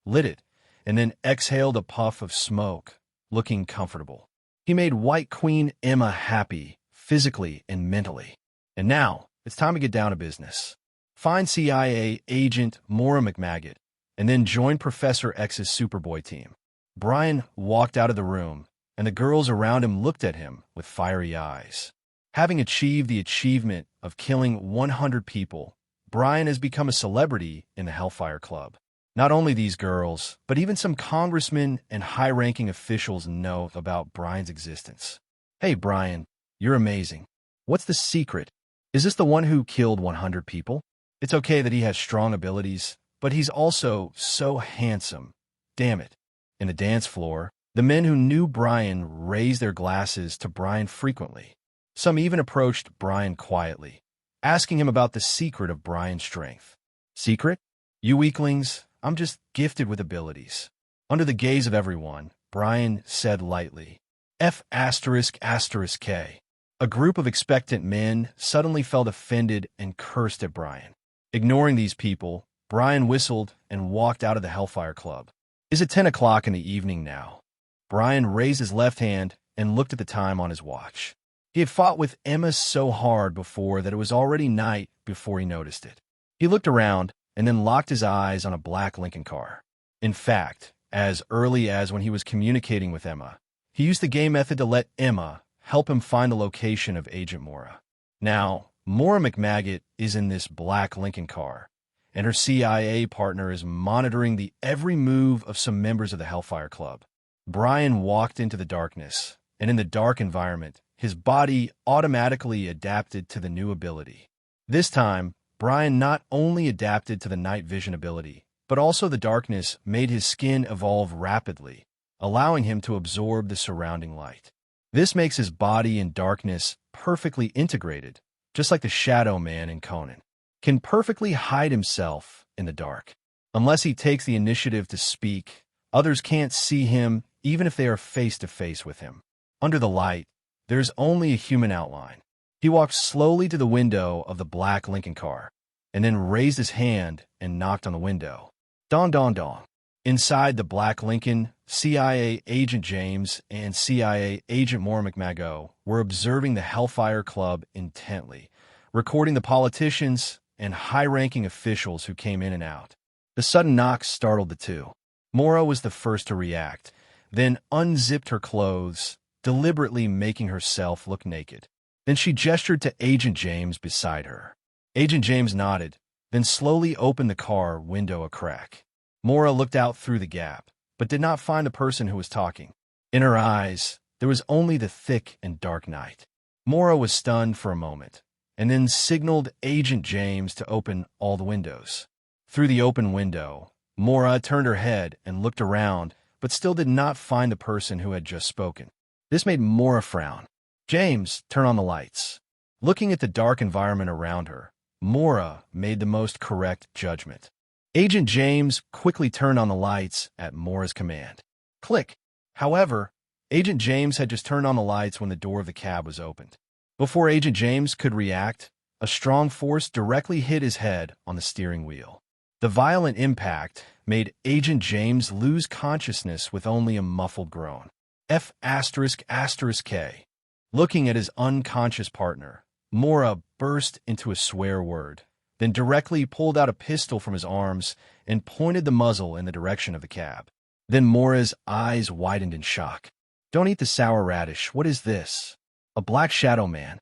lit it, and then exhaled a puff of smoke, looking comfortable. He made White Queen Emma happy, physically and mentally. And now, it's time to get down to business. Find CIA agent Mora McMaggot, and then join Professor X's Superboy team. Brian walked out of the room, and the girls around him looked at him with fiery eyes. Having achieved the achievement of killing 100 people, Brian has become a celebrity in the Hellfire Club. Not only these girls, but even some congressmen and high-ranking officials know about Brian's existence. Hey, Brian, you're amazing. What's the secret? Is this the one who killed 100 people? It's okay that he has strong abilities, but he's also so handsome. Damn it. In the dance floor, the men who knew Brian raised their glasses to Brian frequently. Some even approached Brian quietly, asking him about the secret of Brian's strength. Secret? You weaklings, I'm just gifted with abilities. Under the gaze of everyone, Brian said lightly, F***K. A group of expectant men suddenly felt offended and cursed at Brian. Ignoring these people, Brian whistled and walked out of the Hellfire Club. Is it 10 o'clock in the evening now? Brian raised his left hand and looked at the time on his watch. He had fought with Emma so hard before that it was already night before he noticed it. He looked around and then locked his eyes on a black Lincoln car. In fact, as early as when he was communicating with Emma, he used the game method to let Emma help him find the location of Agent Mora. Now, Mora McMaggot is in this black Lincoln car, and her CIA partner is monitoring the every move of some members of the Hellfire Club. Brian walked into the darkness, and in the dark environment, his body automatically adapted to the new ability. This time, Brian not only adapted to the night vision ability, but also the darkness made his skin evolve rapidly, allowing him to absorb the surrounding light. This makes his body and darkness perfectly integrated, just like the Shadow Man in Conan can perfectly hide himself in the dark. Unless he takes the initiative to speak, others can't see him even if they are face to face with him. Under the light, there's only a human outline. He walked slowly to the window of the black Lincoln car, and then raised his hand and knocked on the window. Dong, dong, dong. Inside the black Lincoln, CIA Agent James and CIA Agent Mora McMaggot were observing the Hellfire Club intently, recording the politicians and high-ranking officials who came in and out. The sudden knock startled the two. Mora was the first to react, then unzipped her clothes, deliberately making herself look naked. Then she gestured to Agent James beside her. Agent James nodded, then slowly opened the car window a crack. Mora looked out through the gap, but did not find the person who was talking. In her eyes, there was only the thick and dark night. Mora was stunned for a moment, and then signaled Agent James to open all the windows. Through the open window, Mora turned her head and looked around, but still did not find the person who had just spoken. This made Mora frown. James, turn on the lights. Looking at the dark environment around her, Mora made the most correct judgment. Agent James quickly turned on the lights at Mora's command. Click. However, Agent James had just turned on the lights when the door of the cab was opened. Before Agent James could react, a strong force directly hit his head on the steering wheel. The violent impact made Agent James lose consciousness with only a muffled groan. F***K. Looking at his unconscious partner, Mora burst into a swear word, then directly pulled out a pistol from his arms and pointed the muzzle in the direction of the cab. Then Mora's eyes widened in shock. "Don't eat the sour radish. What is this? A black shadow man?"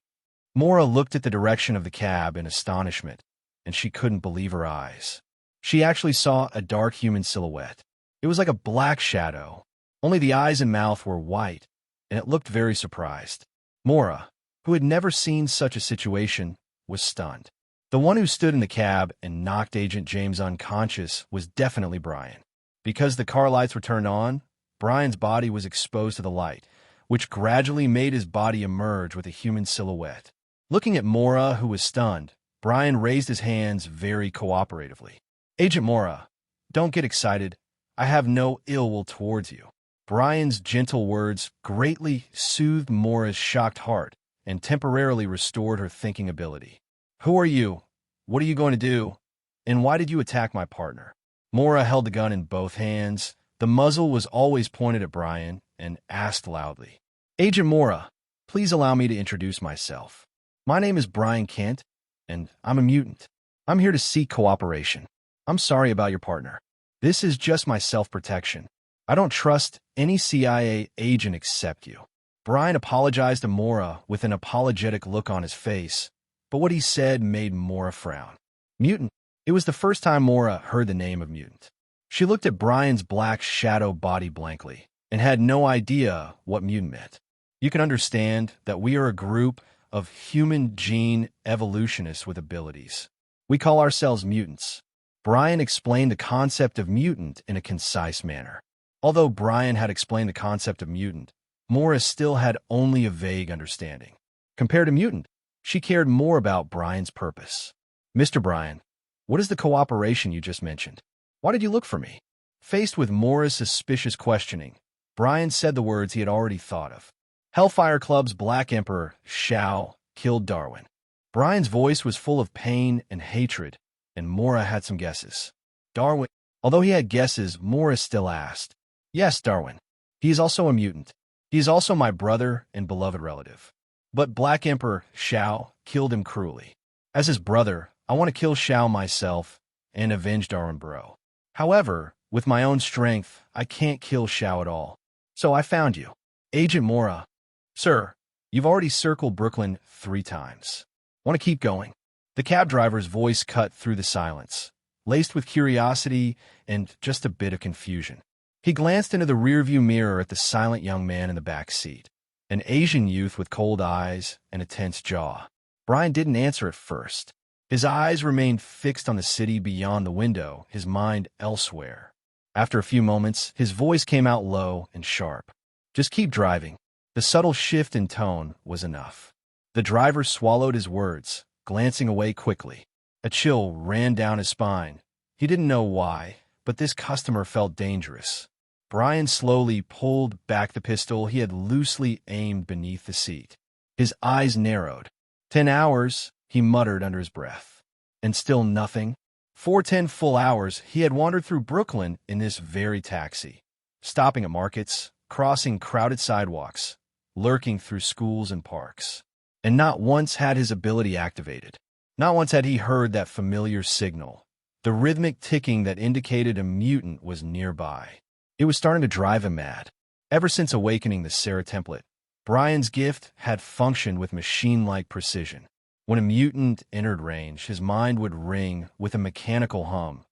Mora looked at the direction of the cab in astonishment, and she couldn't believe her eyes. She actually saw a dark human silhouette. It was like a black shadow, only the eyes and mouth were white, and it looked very surprised. Mora, who had never seen such a situation, was stunned. The one who stood in the cab and knocked Agent James unconscious was definitely Brian. Because the car lights were turned on, Brian's body was exposed to the light, which gradually made his body emerge with a human silhouette. Looking at Mora, who was stunned, Brian raised his hands very cooperatively. "Agent Mora, don't get excited. I have no ill will towards you." Brian's gentle words greatly soothed Mora's shocked heart and temporarily restored her thinking ability. "Who are you? What are you going to do? And why did you attack my partner?" Mora held the gun in both hands. The muzzle was always pointed at Brian and asked loudly, "Agent Mora, please allow me to introduce myself. My name is Brian Kent, and I'm a mutant. I'm here to seek cooperation. I'm sorry about your partner. This is just my self-protection. I don't trust any CIA agent except you." Brian apologized to Mora with an apologetic look on his face, but what he said made Mora frown. Mutant. It was the first time Mora heard the name of mutant. She looked at Brian's black shadow body blankly and had no idea what mutant meant. "You can understand that we are a group of human gene evolutionists with abilities. We call ourselves mutants." Brian explained the concept of mutant in a concise manner. Although Brian had explained the concept of mutant, Mora still had only a vague understanding. Compared to mutant, she cared more about Brian's purpose. "Mr. Brian, what is the cooperation you just mentioned? Why did you look for me?" Faced with Mora's suspicious questioning, Brian said the words he had already thought of. "Hellfire Club's Black Emperor, Shao, killed Darwin." Brian's voice was full of pain and hatred, and Mora had some guesses. "Darwin?" Although he had guesses, Mora still asked. "Yes, Darwin. He is also a mutant. He is also my brother and beloved relative. But Black Emperor Shao killed him cruelly. As his brother, I want to kill Shao myself and avenge Darwin Bro. However, with my own strength, I can't kill Shao at all. So I found you. Agent Mora. Sir, you've already circled Brooklyn 3 times. Want to keep going?" The cab driver's voice cut through the silence, laced with curiosity and just a bit of confusion. He glanced into the rearview mirror at the silent young man in the back seat, an Asian youth with cold eyes and a tense jaw. Brian didn't answer at first. His eyes remained fixed on the city beyond the window, his mind elsewhere. After a few moments, his voice came out low and sharp. "Just keep driving." The subtle shift in tone was enough. The driver swallowed his words, glancing away quickly. A chill ran down his spine. He didn't know why, but this customer felt dangerous. Brian slowly pulled back the pistol he had loosely aimed beneath the seat. His eyes narrowed. 10 hours, he muttered under his breath. And still nothing? For 10 full hours, he had wandered through Brooklyn in this very taxi, stopping at markets, crossing crowded sidewalks, lurking through schools and parks. And not once had his ability activated. Not once had he heard that familiar signal, the rhythmic ticking that indicated a mutant was nearby. It was starting to drive him mad. Ever since awakening the Sera template, Brian's gift had functioned with machine-like precision. When a mutant entered range, his mind would ring with a mechanical hum.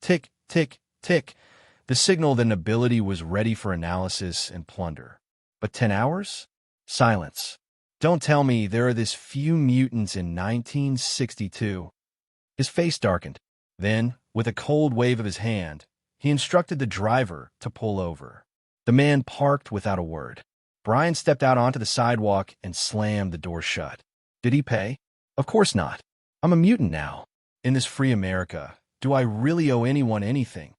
Tick, tick, tick, the signal that an ability was ready for analysis and plunder. But 10 hours? Silence. Don't tell me there are this few mutants in 1962. His face darkened. Then, with a cold wave of his hand, he instructed the driver to pull over. The man parked without a word. Brian stepped out onto the sidewalk and slammed the door shut. Did he pay? Of course not. I'm a mutant now. In this free America, do I really owe anyone anything?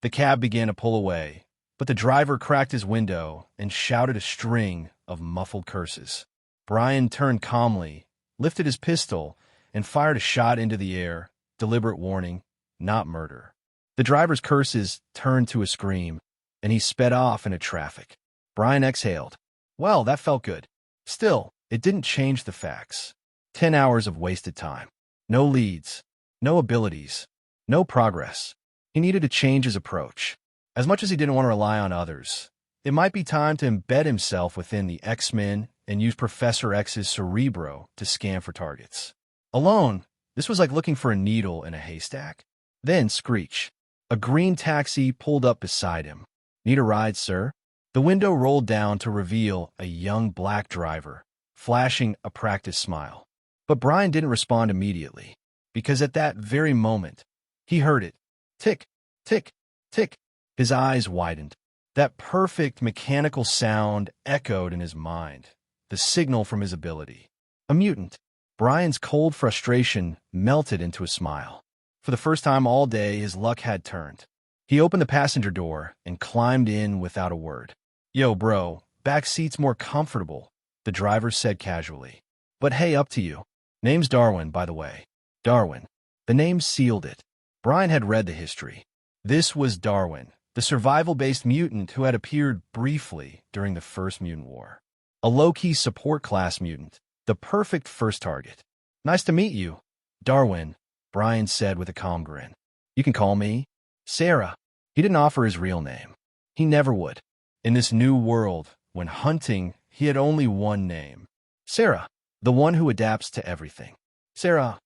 The cab began to pull away, but the driver cracked his window and shouted a string of muffled curses. Brian turned calmly, lifted his pistol, and fired a shot into the air. Deliberate warning, not murder. The driver's curses turned to a scream, and he sped off into traffic. Brian exhaled. Well, that felt good. Still, it didn't change the facts. 10 hours of wasted time. No leads, no abilities, no progress. He needed to change his approach. As much as he didn't want to rely on others, it might be time to embed himself within the X-Men and use Professor X's cerebro to scan for targets. Alone, this was like looking for a needle in a haystack. Then, screech. A green taxi pulled up beside him. Need a ride, sir? The window rolled down to reveal a young black driver, flashing a practiced smile. But Brian didn't respond immediately, because at that very moment, he heard it. Tick, tick, tick. His eyes widened. That perfect mechanical sound echoed in his mind, the signal from his ability. A mutant. Brian's cold frustration melted into a smile. For the first time all day, his luck had turned. He opened the passenger door and climbed in without a word. Yo, bro, back seat's more comfortable, the driver said casually. But hey, up to you. Name's Darwin, by the way. Darwin. The name sealed it. Brian had read the history. This was Darwin, the survival-based mutant who had appeared briefly during the First Mutant War. A low-key support class mutant, the perfect first target. Nice to meet you, Darwin, Brian said with a calm grin. You can call me Sera. He didn't offer his real name. He never would. In this new world, when hunting, he had only one name. Sera, the one who adapts to everything. Sera.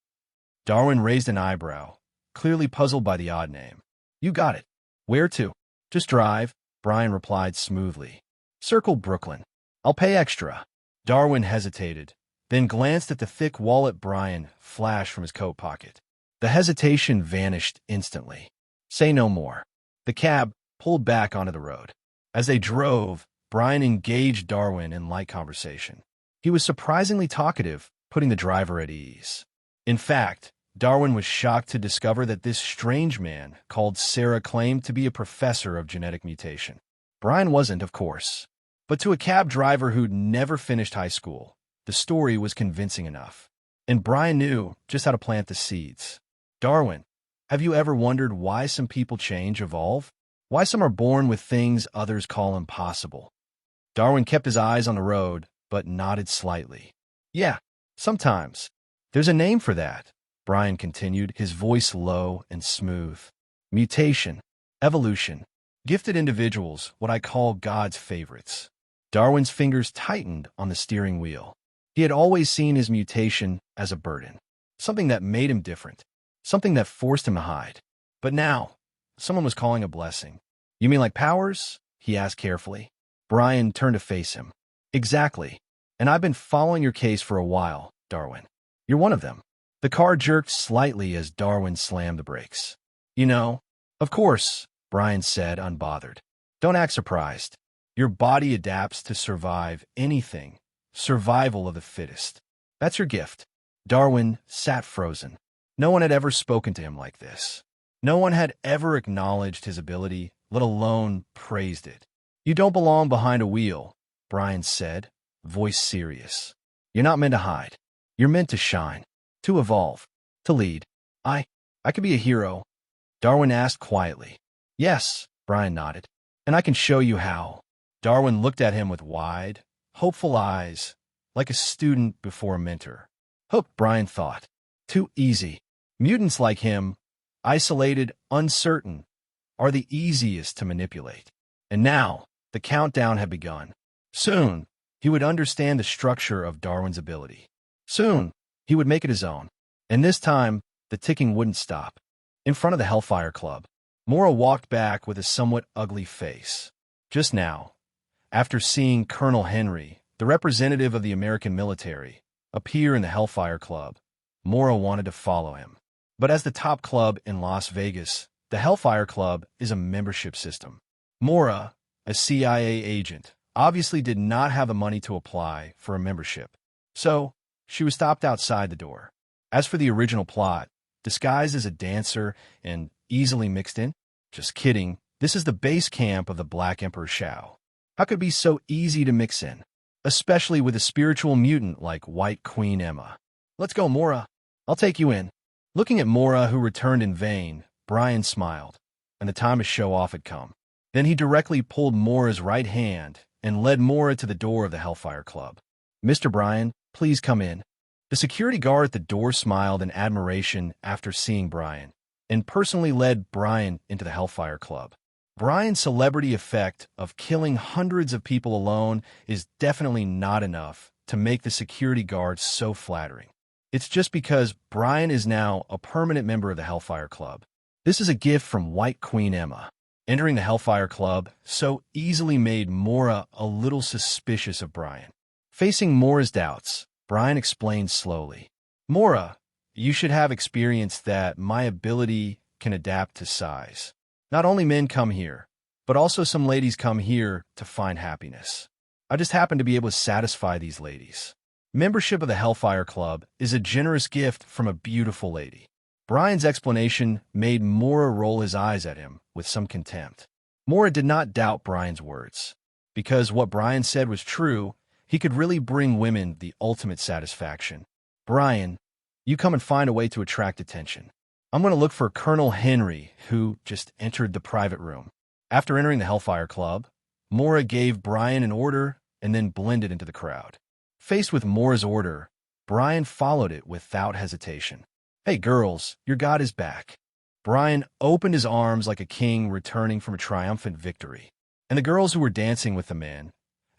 Darwin raised an eyebrow, clearly puzzled by the odd name. You got it. Where to? Just drive, Brian replied smoothly. Circle Brooklyn. I'll pay extra. Darwin hesitated, then glanced at the thick wallet Brian flashed from his coat pocket. The hesitation vanished instantly. Say no more. The cab pulled back onto the road. As they drove, Brian engaged Darwin in light conversation. He was surprisingly talkative, putting the driver at ease. In fact, Darwin was shocked to discover that this strange man called Sera claimed to be a professor of genetic mutation. Brian wasn't, of course. But to a cab driver who'd never finished high school, the story was convincing enough. And Brian knew just how to plant the seeds. Darwin, have you ever wondered why some people change, evolve? Why some are born with things others call impossible? Darwin kept his eyes on the road, but nodded slightly. Yeah, sometimes. There's a name for that, Brian continued, his voice low and smooth. Mutation, evolution, gifted individuals, what I call God's favorites. Darwin's fingers tightened on the steering wheel. He had always seen his mutation as a burden, something that made him different, something that forced him to hide. But now, someone was calling a blessing. You mean like powers? He asked carefully. Brian turned to face him. Exactly. And I've been following your case for a while, Darwin. You're one of them. The car jerked slightly as Darwin slammed the brakes. You know, of course, Brian said, unbothered. Don't act surprised. Your body adapts to survive anything. Survival of the fittest. That's your gift. Darwin sat frozen. No one had ever spoken to him like this. No one had ever acknowledged his ability, let alone praised it. You don't belong behind a wheel, Brian said, voice serious. You're not meant to hide. You're meant to shine, to evolve, to lead. I could be a hero, Darwin asked quietly. Yes, Brian nodded. And I can show you how. Darwin looked at him with wide, hopeful eyes, like a student before a mentor. Hooked, Brian thought. Too easy. Mutants like him, isolated, uncertain, are the easiest to manipulate. And now, the countdown had begun. Soon, he would understand the structure of Darwin's ability. Soon, he would make it his own. And this time, the ticking wouldn't stop. In front of the Hellfire Club, Mora walked back with a somewhat ugly face. Just now, after seeing Colonel Henry, the representative of the American military, appear in the Hellfire Club, Mora wanted to follow him. But as the top club in Las Vegas, the Hellfire Club is a membership system. Mora, a CIA agent, obviously did not have the money to apply for a membership. So, she was stopped outside the door. As for the original plot, disguised as a dancer and easily mixed in, just kidding, This is the base camp of the Black Emperor Shao. How could it be so easy to mix in? Especially with a spiritual mutant like White Queen Emma. Let's go, Mora. I'll take you in. Looking at Mora, who returned in vain, Brian smiled, and the time to show off had come. Then he directly pulled Mora's right hand and led Mora to the door of the Hellfire Club. Mr. Brian, please come in. The security guard at the door smiled in admiration after seeing Brian, and personally led Brian into the Hellfire Club. Brian's celebrity effect of killing hundreds of people alone is definitely not enough to make the security guard so flattering. It's just because Brian is now a permanent member of the Hellfire Club. This is a gift from White Queen Emma. Entering the Hellfire Club so easily made Mora a little suspicious of Brian. Facing Mora's doubts, Brian explained slowly. Mora, you should have experienced that my ability can adapt to size. Not only men come here, but also some ladies come here to find happiness. I just happen to be able to satisfy these ladies. Membership of the Hellfire Club is a generous gift from a beautiful lady. Brian's explanation made Mora roll his eyes at him with some contempt. Mora did not doubt Brian's words. Because what Brian said was true, he could really bring women the ultimate satisfaction. Brian, you come and find a way to attract attention. I'm going to look for Colonel Henry, who just entered the private room. After entering the Hellfire Club, Mora gave Brian an order and then blended into the crowd. Faced with Mora's order, Brian followed it without hesitation. Hey girls, your god is back. Brian opened his arms like a king returning from a triumphant victory. And the girls who were dancing with the men,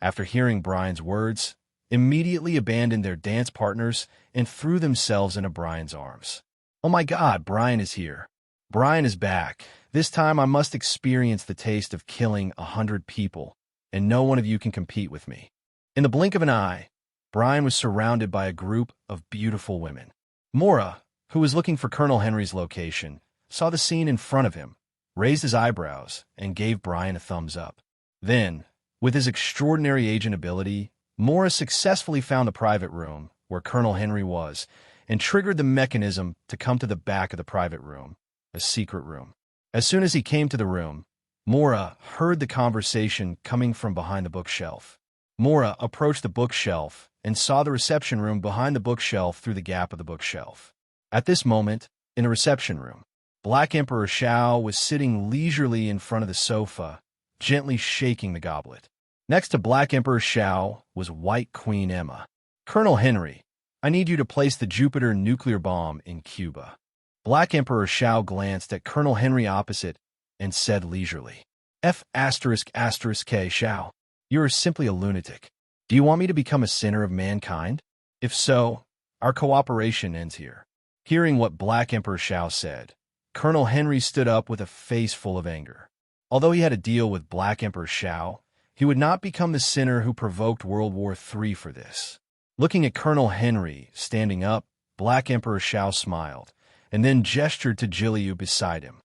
after hearing Brian's words, immediately abandoned their dance partners and threw themselves into Brian's arms. Oh my God, Brian is here. Brian is back. This time I must experience the taste of killing 100 people, and no one of you can compete with me. In the blink of an eye, Brian was surrounded by a group of beautiful women. Mora, who was looking for Colonel Henry's location, saw the scene in front of him, raised his eyebrows, and gave Brian a thumbs up. Then, with his extraordinary agent ability, Mora successfully found the private room where Colonel Henry was, and triggered the mechanism to come to the back of the private room, a secret room. As soon as he came to the room, Mora heard the conversation coming from behind the bookshelf. Mora approached the bookshelf and saw the reception room behind the bookshelf through the gap of the bookshelf. At this moment, in the reception room, Black Emperor Shao was sitting leisurely in front of the sofa, gently shaking the goblet. Next to Black Emperor Shao was White Queen Emma. Colonel Henry, I need you to place the Jupiter nuclear bomb in Cuba. Black Emperor Shao glanced at Colonel Henry opposite and said leisurely, F***K Shao, you are simply a lunatic. Do you want me to become a sinner of mankind? If so, our cooperation ends here. Hearing what Black Emperor Shao said, Colonel Henry stood up with a face full of anger. Although he had a deal with Black Emperor Shao, he would not become the sinner who provoked World War III for this. Looking at Colonel Henry standing up, Black Emperor Shao smiled, and then gestured to Jiliu beside him.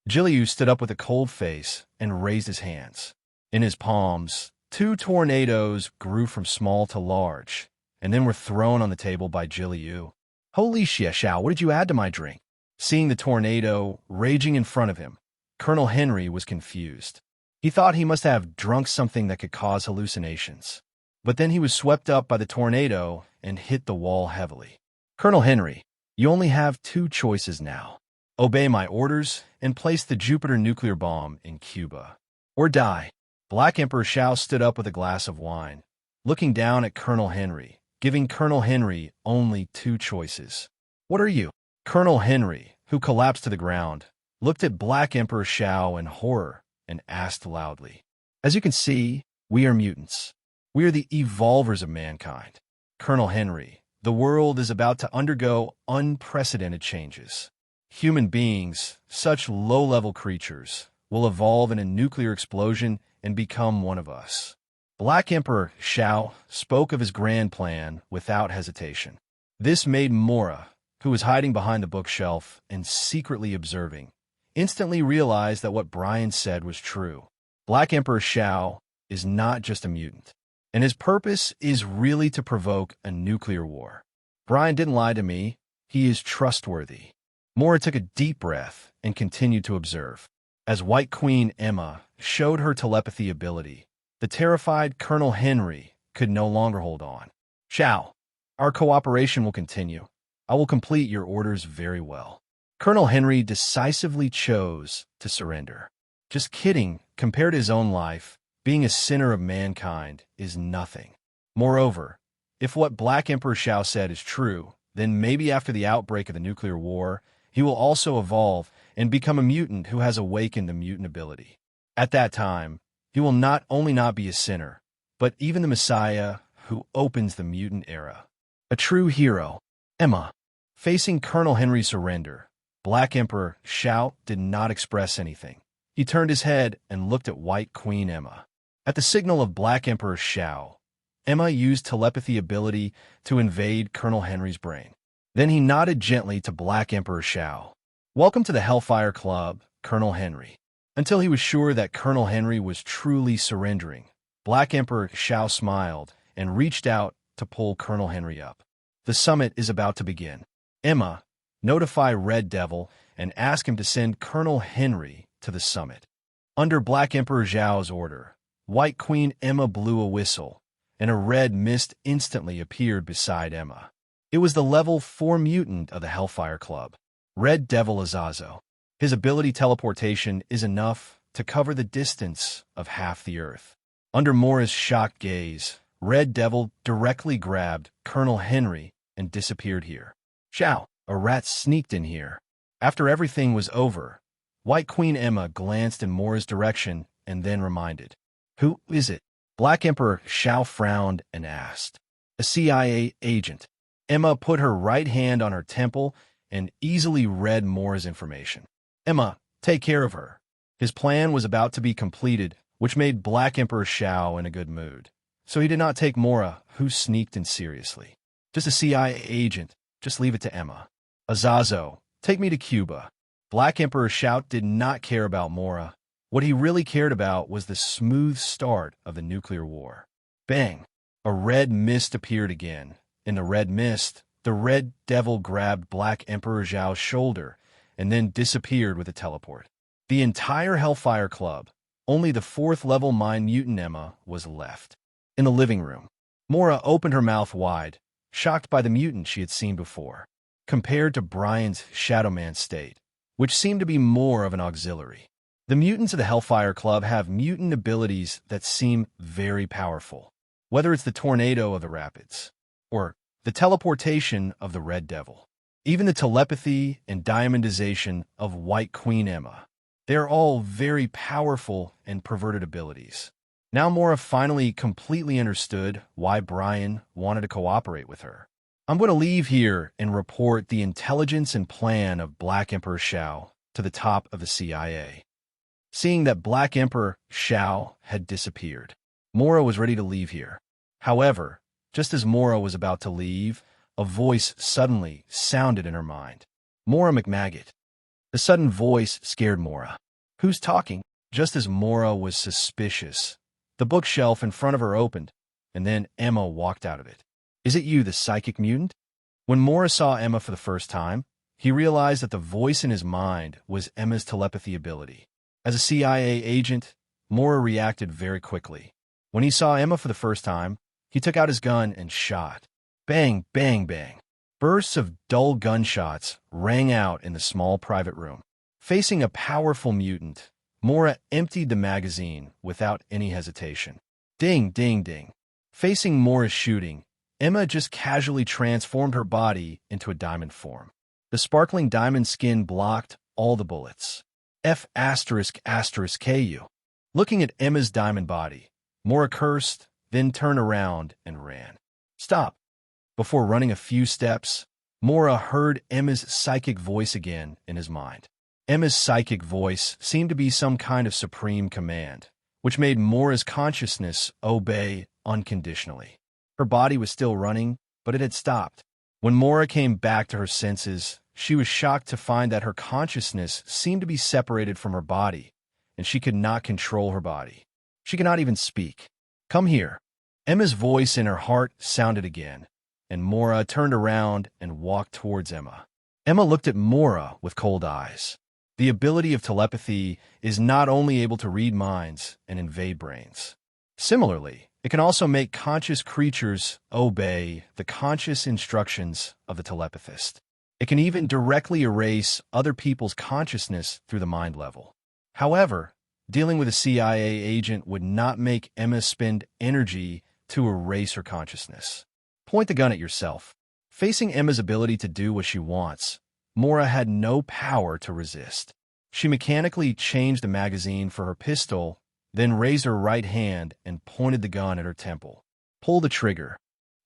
Jiliu stood up with a cold face and raised his hands. In his palms, 2 tornadoes grew from small to large, and then were thrown on the table by Jiliu. Holy shit, Shao, what did you add to my drink? Seeing the tornado raging in front of him, Colonel Henry was confused. He thought he must have drunk something that could cause hallucinations. But then he was swept up by the tornado and hit the wall heavily. Colonel Henry, you only have 2 choices now. Obey my orders and place the Jupiter nuclear bomb in Cuba. Or die. Black Emperor Shao stood up with a glass of wine, looking down at Colonel Henry, giving Colonel Henry only 2 choices. What are you? Colonel Henry, who collapsed to the ground, looked at Black Emperor Shao in horror and asked loudly, As you can see, we are mutants. We are the evolvers of mankind. Colonel Henry, the world is about to undergo unprecedented changes. Human beings, such low-level creatures, will evolve in a nuclear explosion and become one of us. Black Emperor Shao spoke of his grand plan without hesitation. This made Mora, who was hiding behind the bookshelf and secretly observing, instantly realize that what Brian said was true. Black Emperor Shao is not just a mutant, and his purpose is really to provoke a nuclear war. Brian didn't lie to me. He is trustworthy. Mora took a deep breath and continued to observe. As White Queen Emma showed her telepathy ability, the terrified Colonel Henry could no longer hold on. "Shao, our cooperation will continue. I will complete your orders very well." Colonel Henry decisively chose to surrender. Just kidding, compared to his own life, being a sinner of mankind is nothing. Moreover, if what Black Emperor Shao said is true, then maybe after the outbreak of the nuclear war, he will also evolve and become a mutant who has awakened the mutant ability. At that time, he will not only not be a sinner, but even the Messiah who opens the mutant era. A true hero. Emma. Facing Colonel Henry's surrender, Black Emperor Shao did not express anything. He turned his head and looked at White Queen Emma. At the signal of Black Emperor Shao, Emma used telepathy ability to invade Colonel Henry's brain. Then he nodded gently to Black Emperor Shao. "Welcome to the Hellfire Club, Colonel Henry." Until he was sure that Colonel Henry was truly surrendering, Black Emperor Shao smiled and reached out to pull Colonel Henry up. "The summit is about to begin. Emma, notify Red Devil and ask him to send Colonel Henry to the summit." Under Black Emperor Zhao's order, White Queen Emma blew a whistle, and a red mist instantly appeared beside Emma. It was the level 4 mutant of the Hellfire Club, Red Devil Azazo. His ability teleportation is enough to cover the distance of half the Earth. Under Mora's shocked gaze, Red Devil directly grabbed Colonel Henry and disappeared here. "Shao, a rat sneaked in here." After everything was over, White Queen Emma glanced in Mora's direction and then reminded, "Who is it?" Black Emperor Shao frowned and asked, "A CIA agent." Emma put her right hand on her temple and easily read Mora's information. "Emma, take care of her." His plan was about to be completed, which made Black Emperor Shao in a good mood. So he did not take Mora, who sneaked in, seriously. "Just a CIA agent. Just leave it to Emma." "Azazo, take me to Cuba." Black Emperor Shao did not care about Mora. What he really cared about was the smooth start of the nuclear war. Bang! A red mist appeared again. In the red mist, the Red Devil grabbed Black Emperor Zhao's shoulder and then disappeared with a teleport. The entire Hellfire Club, only the 4th level Mind Mutant Emma, was left. In the living room, Mora opened her mouth wide, shocked by the mutant she had seen before, compared to Brian's Shadow Man state, which seemed to be more of an auxiliary. The mutants of the Hellfire Club have mutant abilities that seem very powerful, whether it's the tornado of the rapids, or the teleportation of the Red Devil, even the telepathy and diamondization of White Queen Emma. They are all very powerful and perverted abilities. Now Mora finally completely understood why Brian wanted to cooperate with her. "I'm going to leave here and report the intelligence and plan of Black Emperor Shao to the top of the CIA." Seeing that Black Emperor Shao had disappeared, Mora was ready to leave here. However, just as Mora was about to leave, a voice suddenly sounded in her mind. "Mora McMaggot." The sudden voice scared Mora. "Who's talking?" Just as Mora was suspicious, the bookshelf in front of her opened, and then Emma walked out of it. "Is it you, the psychic mutant?" When Mora saw Emma for the first time, he realized that the voice in his mind was Emma's telepathy ability. As a CIA agent, Mora reacted very quickly. When he saw Emma for the first time, he took out his gun and shot. Bang, bang, bang. Bursts of dull gunshots rang out in the small private room. Facing a powerful mutant, Mora emptied the magazine without any hesitation. Ding, ding, ding. Facing Mora's shooting, Emma just casually transformed her body into a diamond form. The sparkling diamond skin blocked all the bullets. F***KU. Looking at Emma's diamond body, Mora cursed, then turned around and ran. "Stop." Before running a few steps, Mora heard Emma's psychic voice again in his mind. Emma's psychic voice seemed to be some kind of supreme command, which made Mora's consciousness obey unconditionally. Her body was still running, but it had stopped. When Mora came back to her senses, she was shocked to find that her consciousness seemed to be separated from her body, and she could not control her body. She could not even speak. "Come here." Emma's voice in her heart sounded again, and Mora turned around and walked towards Emma. Emma looked at Mora with cold eyes. The ability of telepathy is not only able to read minds and invade brains. Similarly, it can also make conscious creatures obey the conscious instructions of the telepathist. It can even directly erase other people's consciousness through the mind level. However, dealing with a CIA agent would not make Emma spend energy to erase her consciousness. Point the gun at yourself. Facing Emma's ability to do what she wants, Mora had no power to resist. She mechanically changed the magazine for her pistol, then raised her right hand and pointed the gun at her temple. Pull the trigger.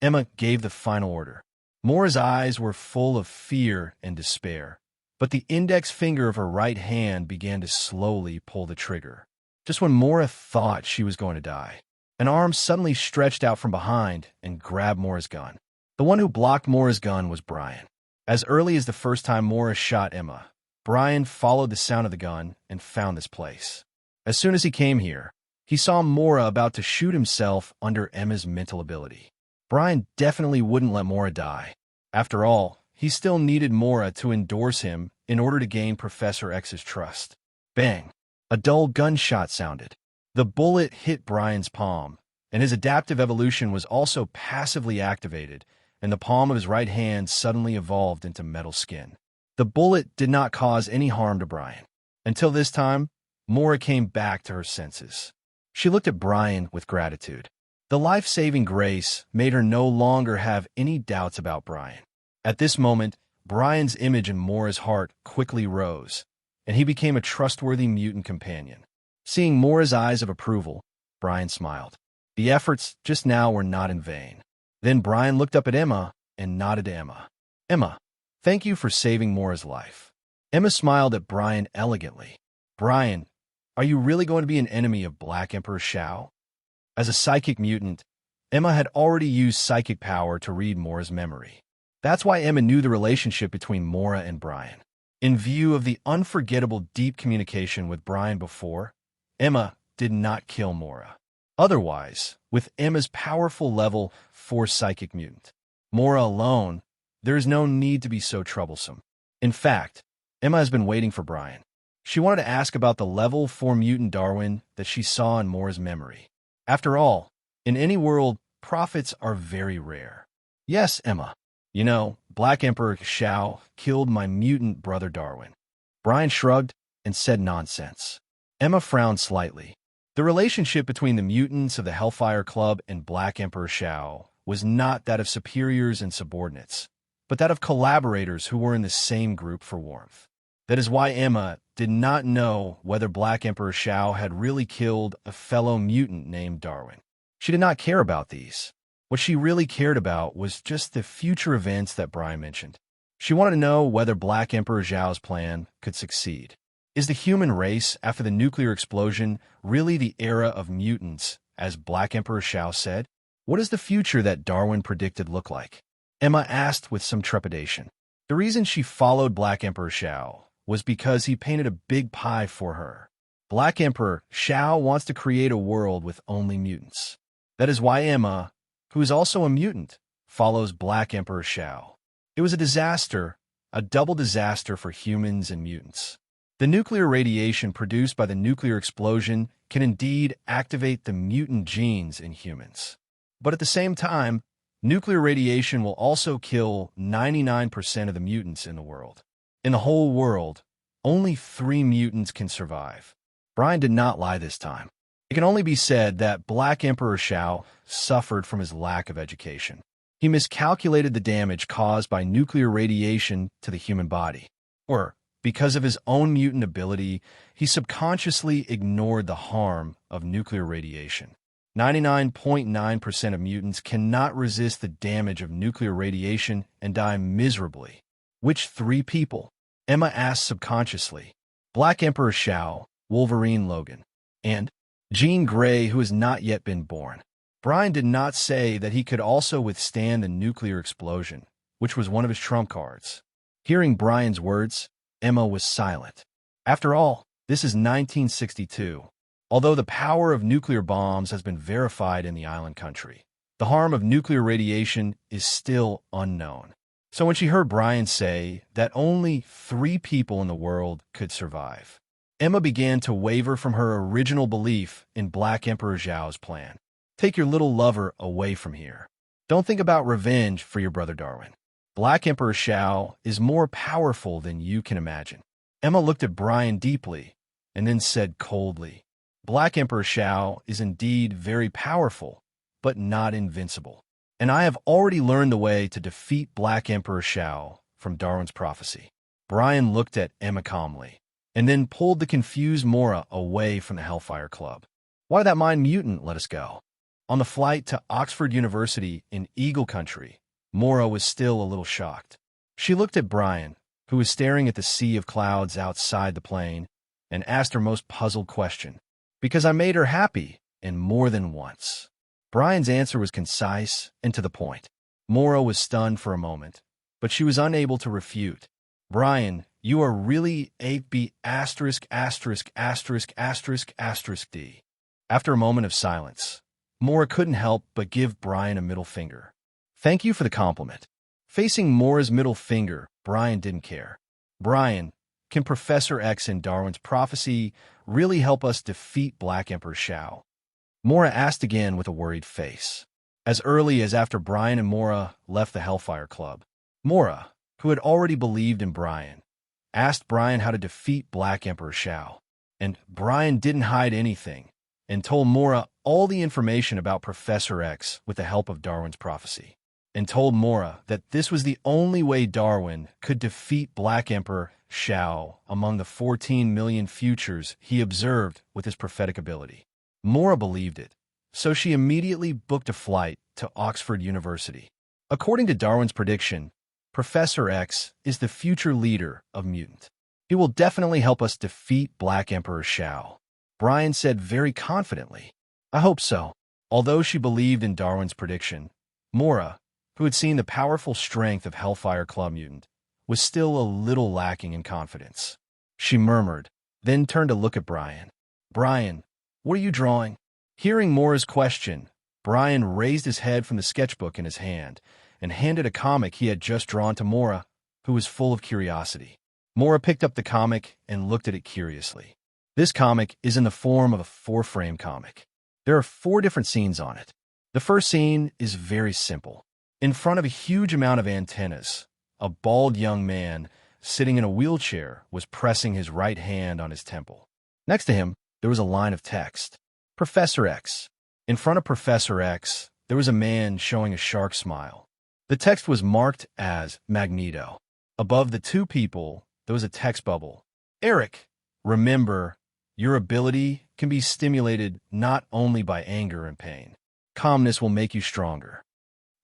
Emma gave the final order. Mora's eyes were full of fear and despair, but the index finger of her right hand began to slowly pull the trigger. Just when Mora thought she was going to die, an arm suddenly stretched out from behind and grabbed Mora's gun. The one who blocked Mora's gun was Brian. As early as the first time Mora shot Emma, Brian followed the sound of the gun and found this place. As soon as he came here, he saw Mora about to shoot himself under Emma's mental ability. Brian definitely wouldn't let Mora die. After all, he still needed Mora to endorse him in order to gain Professor X's trust. Bang! A dull gunshot sounded. The bullet hit Brian's palm, and his adaptive evolution was also passively activated, and the palm of his right hand suddenly evolved into metal skin. The bullet did not cause any harm to Brian. Until this time, Mora came back to her senses. She looked at Brian with gratitude. The life-saving grace made her no longer have any doubts about Brian. At this moment, Brian's image in Mora's heart quickly rose, and he became a trustworthy mutant companion. Seeing Mora's eyes of approval, Brian smiled. The efforts just now were not in vain. Then Brian looked up at Emma and nodded to Emma. Emma, thank you for saving Mora's life. Emma smiled at Brian elegantly. Brian, are you really going to be an enemy of Black Emperor Shao? As a psychic mutant, Emma had already used psychic power to read Mora's memory. That's why Emma knew the relationship between Mora and Brian. In view of the unforgettable deep communication with Brian before, Emma did not kill Mora. Otherwise, with Emma's powerful level 4 psychic mutant, Mora alone, there is no need to be so troublesome. In fact, Emma has been waiting for Brian. She wanted to ask about the level 4 mutant Darwin that she saw in Mora's memory. After all, in any world, prophets are very rare. Yes, Emma. You know, Black Emperor Shao killed my mutant brother Darwin. Brian shrugged and said nonsense. Emma frowned slightly. The relationship between the mutants of the Hellfire Club and Black Emperor Shao was not that of superiors and subordinates, but that of collaborators who were in the same group for warmth. That is why Emma did not know whether Black Emperor Shao had really killed a fellow mutant named Darwin. She did not care about these. What she really cared about was just the future events that Brian mentioned. She wanted to know whether Black Emperor Zhao's plan could succeed. Is the human race, after the nuclear explosion, really the era of mutants, as Black Emperor Shao said? What does the future that Darwin predicted look like? Emma asked with some trepidation. The reason she followed Black Emperor Shao was because he painted a big pie for her. Black Emperor Shao wants to create a world with only mutants. That is why Emma, who is also a mutant, follows Black Emperor Shao. It was a disaster, a double disaster for humans and mutants. The nuclear radiation produced by the nuclear explosion can indeed activate the mutant genes in humans. But at the same time, nuclear radiation will also kill 99% of the mutants in the world. In the whole world, only 3 mutants can survive. Brian did not lie this time. It can only be said that Black Emperor Shao suffered from his lack of education. He miscalculated the damage caused by nuclear radiation to the human body. Or, because of his own mutant ability, he subconsciously ignored the harm of nuclear radiation. 99.9% of mutants cannot resist the damage of nuclear radiation and die miserably. Which 3 people? Emma asked subconsciously. Black Emperor Shao, Wolverine Logan, and Jean Grey, who has not yet been born. Brian did not say that he could also withstand the nuclear explosion, which was one of his trump cards. Hearing Brian's words, Emma was silent. After all, this is 1962. Although the power of nuclear bombs has been verified in the island country, the harm of nuclear radiation is still unknown. So when she heard Brian say that only 3 people in the world could survive, Emma began to waver from her original belief in Black Emperor Zhao's plan. Take your little lover away from here. Don't think about revenge for your brother Darwin. Black Emperor Zhao is more powerful than you can imagine. Emma looked at Brian deeply and then said coldly, Black Emperor Zhao is indeed very powerful, but not invincible. And I have already learned the way to defeat Black Emperor Zhao from Darwin's prophecy. Brian looked at Emma calmly, and then pulled the confused Mora away from the Hellfire Club. Why did that mind mutant let us go? On the flight to Oxford University in Eagle Country, Mora was still a little shocked. She looked at Brian, who was staring at the sea of clouds outside the plane, and asked her most puzzled question. Because I made her happy, and more than once. Brian's answer was concise and to the point. Mora was stunned for a moment, but she was unable to refute. Brian, you are really A-B******************. After a moment of silence, Mora couldn't help but give Brian a middle finger. Thank you for the compliment. Facing Mora's middle finger, Brian didn't care. Brian, can Professor X in Darwin's prophecy really help us defeat Black Emperor Zhao? Mora asked again with a worried face. As early as after Brian and Mora left the Hellfire Club, Mora, who had already believed in Brian, asked Brian how to defeat Black Emperor Zhao. And Brian didn't hide anything and told Mora all the information about Professor X with the help of Darwin's prophecy, and told Mora that this was the only way Darwin could defeat Black Emperor Zhao among the 14 million futures he observed with his prophetic ability. Mora believed it, so she immediately booked a flight to Oxford University. According to Darwin's prediction, Professor X is the future leader of mutant. He will definitely help us defeat Black Emperor Zhao, Brian said very confidently. I hope so. Although she believed in Darwin's prediction, Mora, who had seen the powerful strength of Hellfire Club mutant, was still a little lacking in confidence. She murmured, then turned to look at Brian. Brian, what are you drawing? Hearing Mora's question, Brian raised his head from the sketchbook in his hand and handed a comic he had just drawn to Mora, who was full of curiosity. Mora picked up the comic and looked at it curiously. This comic is in the form of a 4-frame comic. There are 4 different scenes on it. The first scene is very simple. In front of a huge amount of antennas, a bald young man sitting in a wheelchair was pressing his right hand on his temple. Next to him, there was a line of text. Professor X. In front of Professor X, there was a man showing a shark smile. The text was marked as Magneto. Above the 2 people, there was a text bubble. Eric, remember, your ability can be stimulated not only by anger and pain. Calmness will make you stronger.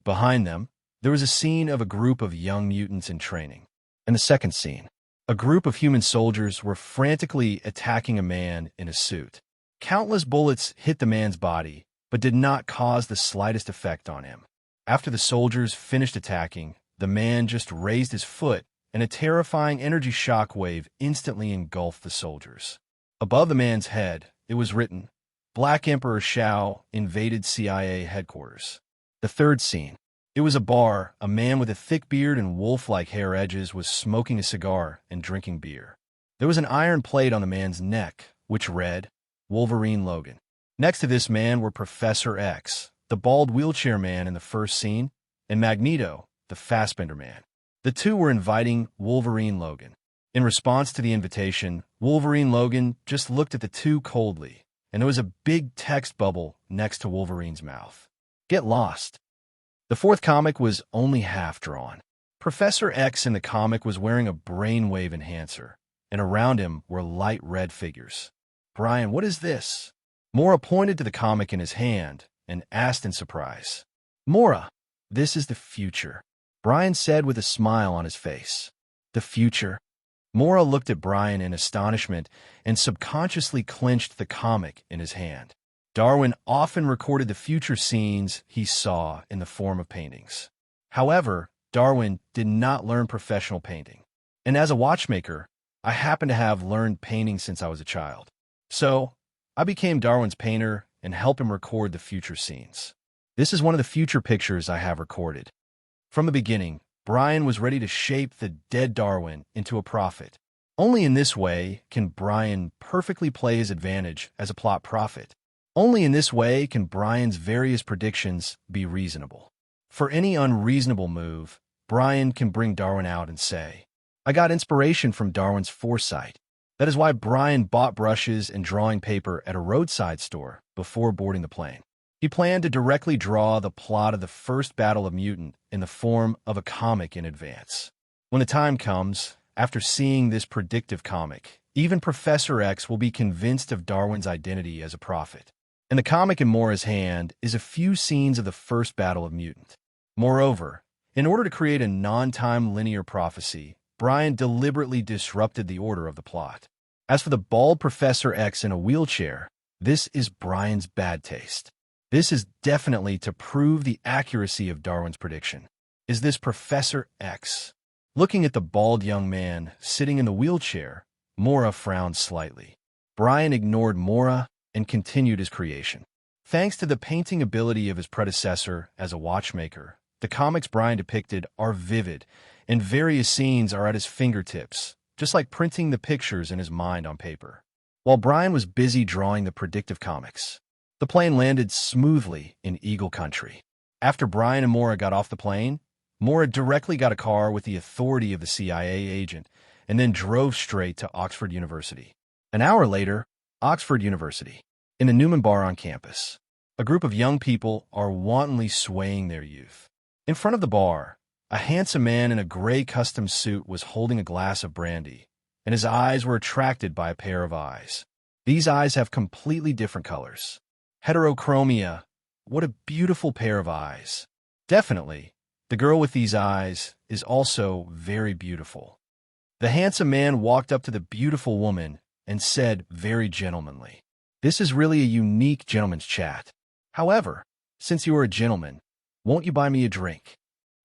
Behind them, there was a scene of a group of young mutants in training. And the second scene, a group of human soldiers were frantically attacking a man in a suit. Countless bullets hit the man's body, but did not cause the slightest effect on him. After the soldiers finished attacking, the man just raised his foot, and a terrifying energy shock wave instantly engulfed the soldiers. Above the man's head, it was written, Black Emperor Zhao invaded CIA headquarters. The third scene. It was a bar. A man with a thick beard and wolf-like hair edges was smoking a cigar and drinking beer. There was an iron plate on the man's neck, which read, Wolverine Logan. Next to this man were Professor X, the bald wheelchair man in the first scene, and Magneto, the Fassbender man. The 2 were inviting Wolverine Logan. In response to the invitation, Wolverine Logan just looked at the 2 coldly, and there was a big text bubble next to Wolverine's mouth. Get lost. The 4th comic was only half drawn. Professor X in the comic was wearing a brainwave enhancer, and around him were light red figures. Brian, what is this? Mora pointed to the comic in his hand and asked in surprise. Mora, this is the future, Brian said with a smile on his face. The future? Mora looked at Brian in astonishment and subconsciously clenched the comic in his hand. Darwin often recorded the future scenes he saw in the form of paintings. However, Darwin did not learn professional painting. And as a watchmaker, I happen to have learned painting since I was a child. So, I became Darwin's painter and helped him record the future scenes. This is one of the future pictures I have recorded. From the beginning, Brian was ready to shape the dead Darwin into a prophet. Only in this way can Brian perfectly play his advantage as a plot prophet. Only in this way can Brian's various predictions be reasonable. For any unreasonable move, Brian can bring Darwin out and say, "I got inspiration from Darwin's foresight." That is why Brian bought brushes and drawing paper at a roadside store before boarding the plane. He planned to directly draw the plot of the first Battle of Mutant in the form of a comic in advance. When the time comes, after seeing this predictive comic, even Professor X will be convinced of Darwin's identity as a prophet. And the comic in Mora's hand is a few scenes of the first Battle of Mutant. Moreover, in order to create a non-time linear prophecy, Brian deliberately disrupted the order of the plot. As for the bald Professor X in a wheelchair, this is Brian's bad taste. This is definitely to prove the accuracy of Darwin's prediction. Is this Professor X? Looking at the bald young man sitting in the wheelchair, Mora frowned slightly. Brian ignored Mora and continued his creation. Thanks to the painting ability of his predecessor as a watchmaker, the comics Brian depicted are vivid, and various scenes are at his fingertips, just like printing the pictures in his mind on paper. While Brian was busy drawing the predictive comics, the plane landed smoothly in Eagle Country. After Brian and Mora got off the plane, Mora directly got a car with the authority of the CIA agent and then drove straight to Oxford University. An hour later, Oxford University. In the Newman bar on campus, a group of young people are wantonly swaying their youth. In front of the bar, a handsome man in a gray custom suit was holding a glass of brandy, and his eyes were attracted by a pair of eyes. These eyes have completely different colors. Heterochromia. What a beautiful pair of eyes. Definitely, the girl with these eyes is also very beautiful. The handsome man walked up to the beautiful woman and said very gentlemanly, "This is really a unique gentleman's chat. However, since you are a gentleman, won't you buy me a drink?"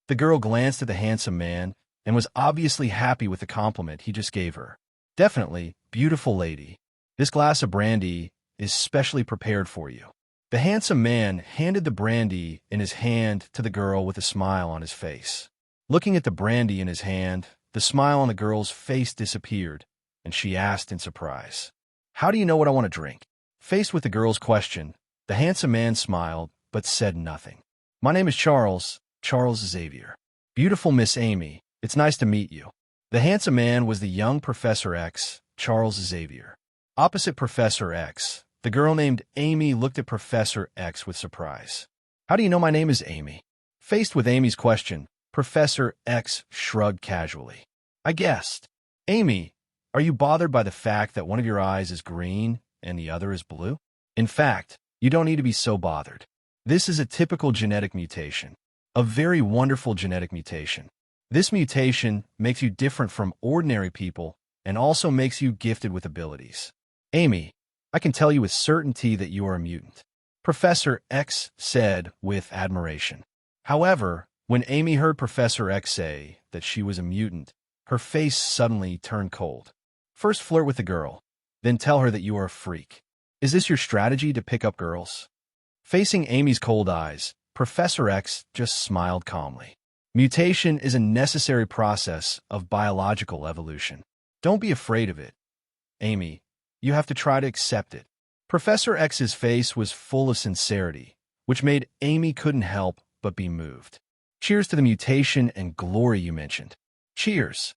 The girl glanced at the handsome man and was obviously happy with the compliment he just gave her. "Definitely, beautiful lady. This glass of brandy is specially prepared for you." The handsome man handed the brandy in his hand to the girl with a smile on his face. Looking at the brandy in his hand, the smile on the girl's face disappeared, and she asked in surprise, "How do you know what I want to drink?" Faced with the girl's question, the handsome man smiled but said nothing. "My name is Charles Xavier. Beautiful Miss Amy, it's nice to meet you." The handsome man was the young Professor X, Charles Xavier. Opposite Professor X, the girl named Amy looked at Professor X with surprise. "How do you know my name is Amy?" Faced with Amy's question, Professor X shrugged casually. "I guessed. Amy, are you bothered by the fact that one of your eyes is green and the other is blue? In fact, you don't need to be so bothered. This is a typical genetic mutation. A very wonderful genetic mutation. This mutation makes you different from ordinary people and also makes you gifted with abilities. Amy, I can tell you with certainty that you are a mutant," Professor X said with admiration. However, when Amy heard Professor X say that she was a mutant, her face suddenly turned cold. First flirt with the girl, then tell her that you are a freak. Is this your strategy to pick up girls? Facing Amy's cold eyes, Professor X just smiled calmly. Mutation is a necessary process of biological evolution. Don't be afraid of it. Amy, you have to try to accept it. Professor X's face was full of sincerity, which made Amy couldn't help but be moved. Cheers to the mutation and glory you mentioned. Cheers.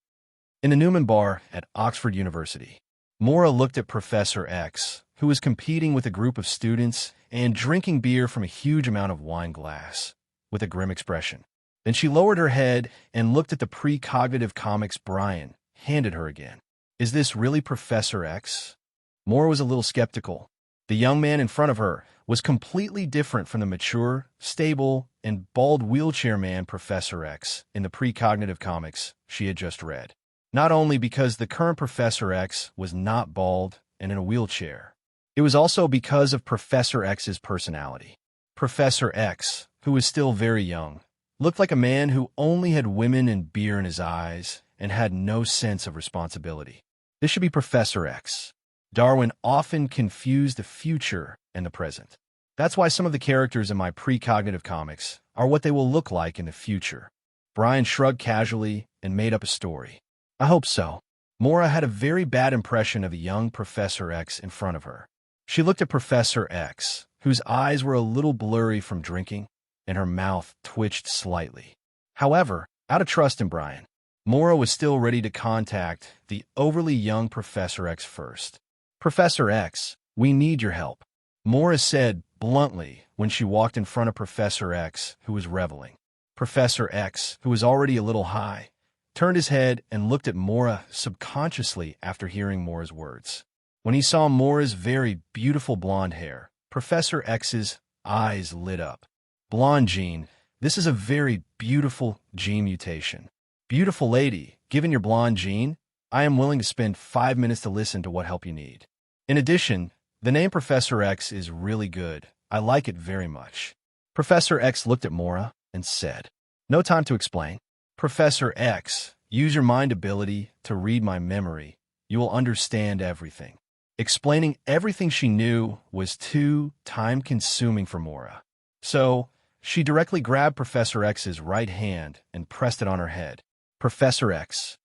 In the Newman bar at Oxford University, Mora looked at Professor X, who was competing with a group of students and drinking beer from a huge amount of wine glass, with a grim expression. Then she lowered her head and looked at the precognitive comics Brian handed her again. Is this really Professor X? Mora was a little skeptical. The young man in front of her was completely different from the mature, stable, and bald wheelchair man Professor X in the precognitive comics she had just read. Not only because the current Professor X was not bald and in a wheelchair, it was also because of Professor X's personality. Professor X, who was still very young, looked like a man who only had women and beer in his eyes and had no sense of responsibility. This should be Professor X. Darwin often confused the future and the present. That's why some of the characters in my precognitive comics are what they will look like in the future. Brian shrugged casually and made up a story. I hope so. Mora had a very bad impression of a young Professor X in front of her. She looked at Professor X, whose eyes were a little blurry from drinking, and her mouth twitched slightly. However, out of trust in Brian, Mora was still ready to contact the overly young Professor X first. Professor X, we need your help, Mora said bluntly when she walked in front of Professor X, who was reveling. Professor X, who was already a little high, turned his head and looked at Mora subconsciously after hearing Mora's words. When he saw Mora's very beautiful blonde hair, Professor X's eyes lit up. Blonde gene, this is a very beautiful gene mutation. Beautiful lady, given your blonde gene, I am willing to spend 5 minutes to listen to what help you need. In addition, the name Professor X is really good. I like it very much. Professor X looked at Mora and said, no time to explain. Professor X, use your mind ability to read my memory. You will understand everything. Explaining everything she knew was too time-consuming for Mora. So, she directly grabbed Professor X's right hand and pressed it on her head. Professor X.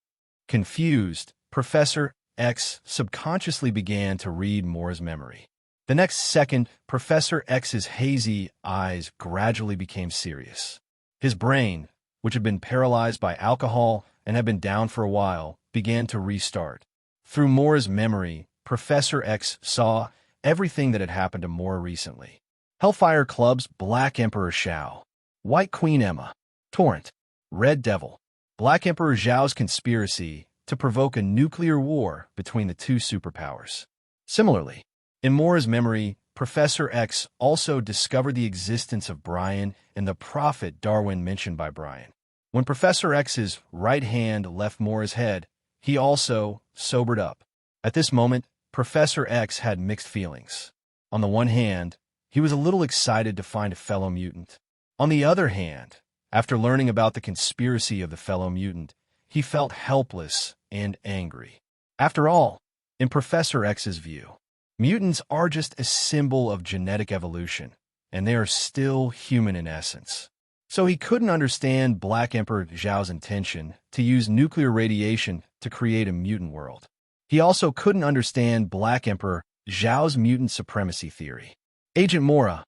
Confused, Professor X subconsciously began to read Mora's memory. The next second, Professor X's hazy eyes gradually became serious. His brain, which had been paralyzed by alcohol and had been down for a while, began to restart. Through Mora's memory, Professor X saw everything that had happened to Mora recently. Hellfire Club's Black Emperor Xiao, White Queen Emma, Torrent, Red Devil, Black Emperor Zhao's conspiracy to provoke a nuclear war between the two superpowers. Similarly, in Mora's memory, Professor X also discovered the existence of Brian and the prophet Darwin mentioned by Brian. When Professor X's right hand left Mora's head, he also sobered up. At this moment, Professor X had mixed feelings. On the one hand, he was a little excited to find a fellow mutant. On the other hand, after learning about the conspiracy of the fellow mutant, he felt helpless and angry. After all, in Professor X's view, mutants are just a symbol of genetic evolution, and they are still human in essence. So he couldn't understand Black Emperor Zhao's intention to use nuclear radiation to create a mutant world. He also couldn't understand Black Emperor Zhao's mutant supremacy theory. Agent Mora,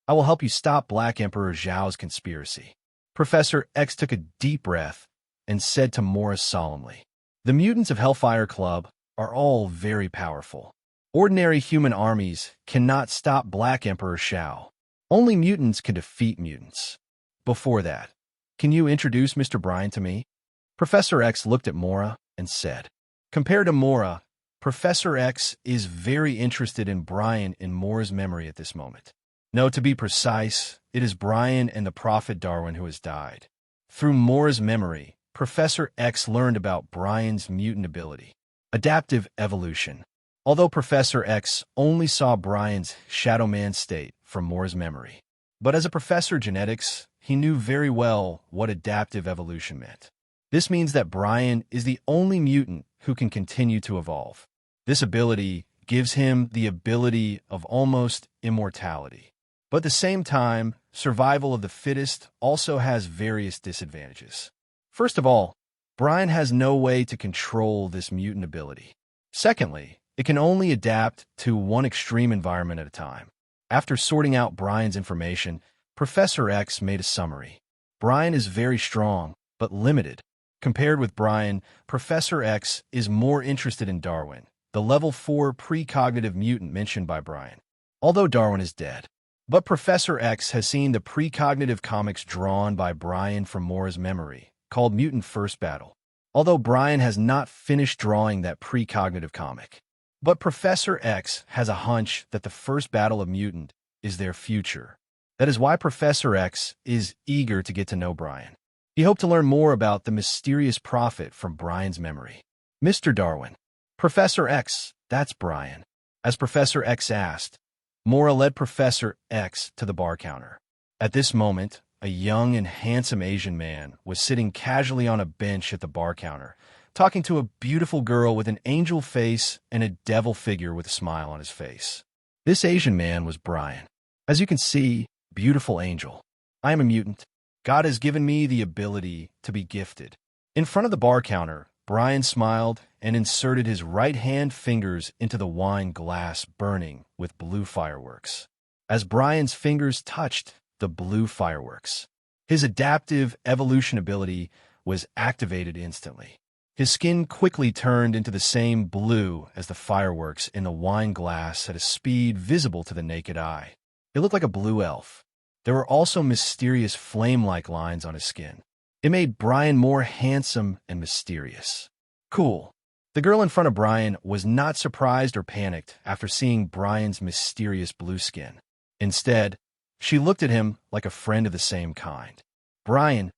I will help you stop Black Emperor Zhao's conspiracy. Professor X took a deep breath and said to Mora solemnly, the mutants of Hellfire Club are all very powerful. Ordinary human armies cannot stop Black Emperor Xiao. Only mutants can defeat mutants. Before that, can you introduce Mr. Brian to me? Professor X looked at Mora and said, compared to Mora, Professor X is very interested in Brian in Mora's memory at this moment. No, to be precise, it is Brian and the prophet Darwin who has died. Through Mora's memory, Professor X learned about Brian's mutant ability, adaptive evolution. Although Professor X only saw Brian's Shadow Man state from Mora's memory. But as a professor of genetics, he knew very well what adaptive evolution meant. This means that Brian is the only mutant who can continue to evolve. This ability gives him the ability of almost immortality. But at the same time, survival of the fittest also has various disadvantages. First of all, Brian has no way to control this mutant ability. Secondly, it can only adapt to one extreme environment at a time. After sorting out Brian's information, Professor X made a summary. Brian is very strong, but limited. Compared with Brian, Professor X is more interested in Darwin, the level 4 precognitive mutant mentioned by Brian, although Darwin is dead. But Professor X has seen the precognitive comics drawn by Brian from Mora's memory, called Mutant First Battle, although Brian has not finished drawing that precognitive comic. But Professor X has a hunch that the first battle of mutant is their future. That is why Professor X is eager to get to know Brian. He hoped to learn more about the mysterious prophet from Brian's memory. Mr. Darwin. Professor X, that's Brian. As Professor X asked, Mora led Professor X to the bar counter. At this moment, a young and handsome Asian man was sitting casually on a bench at the bar counter, talking to a beautiful girl with an angel face and a devil figure with a smile on his face. This Asian man was Brian. As you can see, beautiful angel. I am a mutant. God has given me the ability to be gifted. In front of the bar counter, Brian smiled and inserted his right-hand fingers into the wine glass burning with blue fireworks. As Brian's fingers touched the blue fireworks, his adaptive evolution ability was activated instantly. His skin quickly turned into the same blue as the fireworks in the wine glass at a speed visible to the naked eye. It looked like a blue elf. There were also mysterious flame-like lines on his skin. It made Brian more handsome and mysterious. Cool. The girl in front of Brian was not surprised or panicked after seeing Brian's mysterious blue skin. Instead, she looked at him like a friend of the same kind. Brian,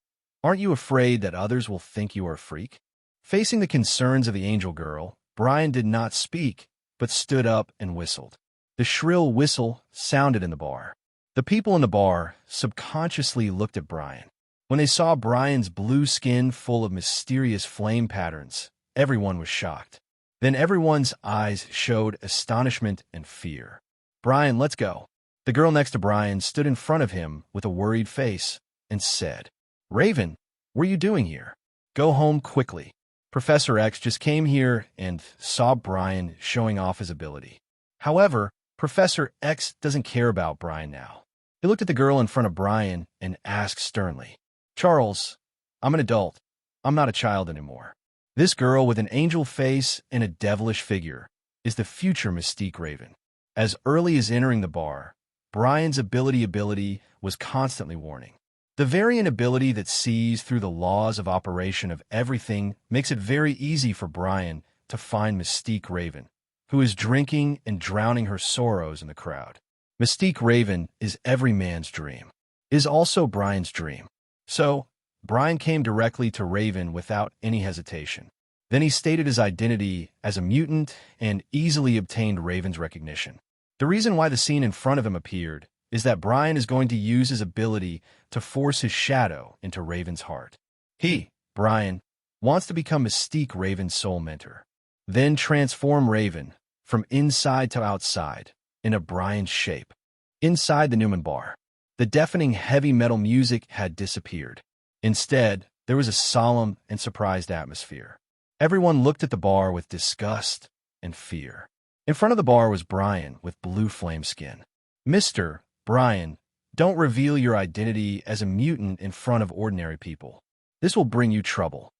aren't you afraid that others will think you are a freak? Facing the concerns of the angel girl, Brian did not speak, but stood up and whistled. The shrill whistle sounded in the bar. The people in the bar subconsciously looked at Brian. When they saw Brian's blue skin full of mysterious flame patterns, everyone was shocked. Then everyone's eyes showed astonishment and fear. Brian, let's go. The girl next to Brian stood in front of him with a worried face and said, Raven, what are you doing here? Go home quickly. Professor X just came here and saw Brian showing off his ability. However, Professor X doesn't care about Brian now. He looked at the girl in front of Brian and asked sternly, Charles, I'm an adult. I'm not a child anymore. This girl with an angel face and a devilish figure is the future Mystique Raven. As early as entering the bar, Brian's ability was constantly warning. The variant ability that sees through the laws of operation of everything makes it very easy for Brian to find Mystique Raven, who is drinking and drowning her sorrows in the crowd. Mystique Raven is every man's dream, is also Brian's dream. So, Brian came directly to Raven without any hesitation. Then he stated his identity as a mutant and easily obtained Raven's recognition. The reason why the scene in front of him appeared is that Brian is going to use his ability to force his shadow into Raven's heart. He, Brian, wants to become Mystique Raven's soul mentor, then transform Raven from inside to outside into Brian's shape. Inside the Newman bar, the deafening heavy metal music had disappeared. Instead, there was a solemn and surprised atmosphere. Everyone looked at the bar with disgust and fear. In front of the bar was Brian with blue flame skin. Mr. Brian, don't reveal your identity as a mutant in front of ordinary people. This will bring you trouble.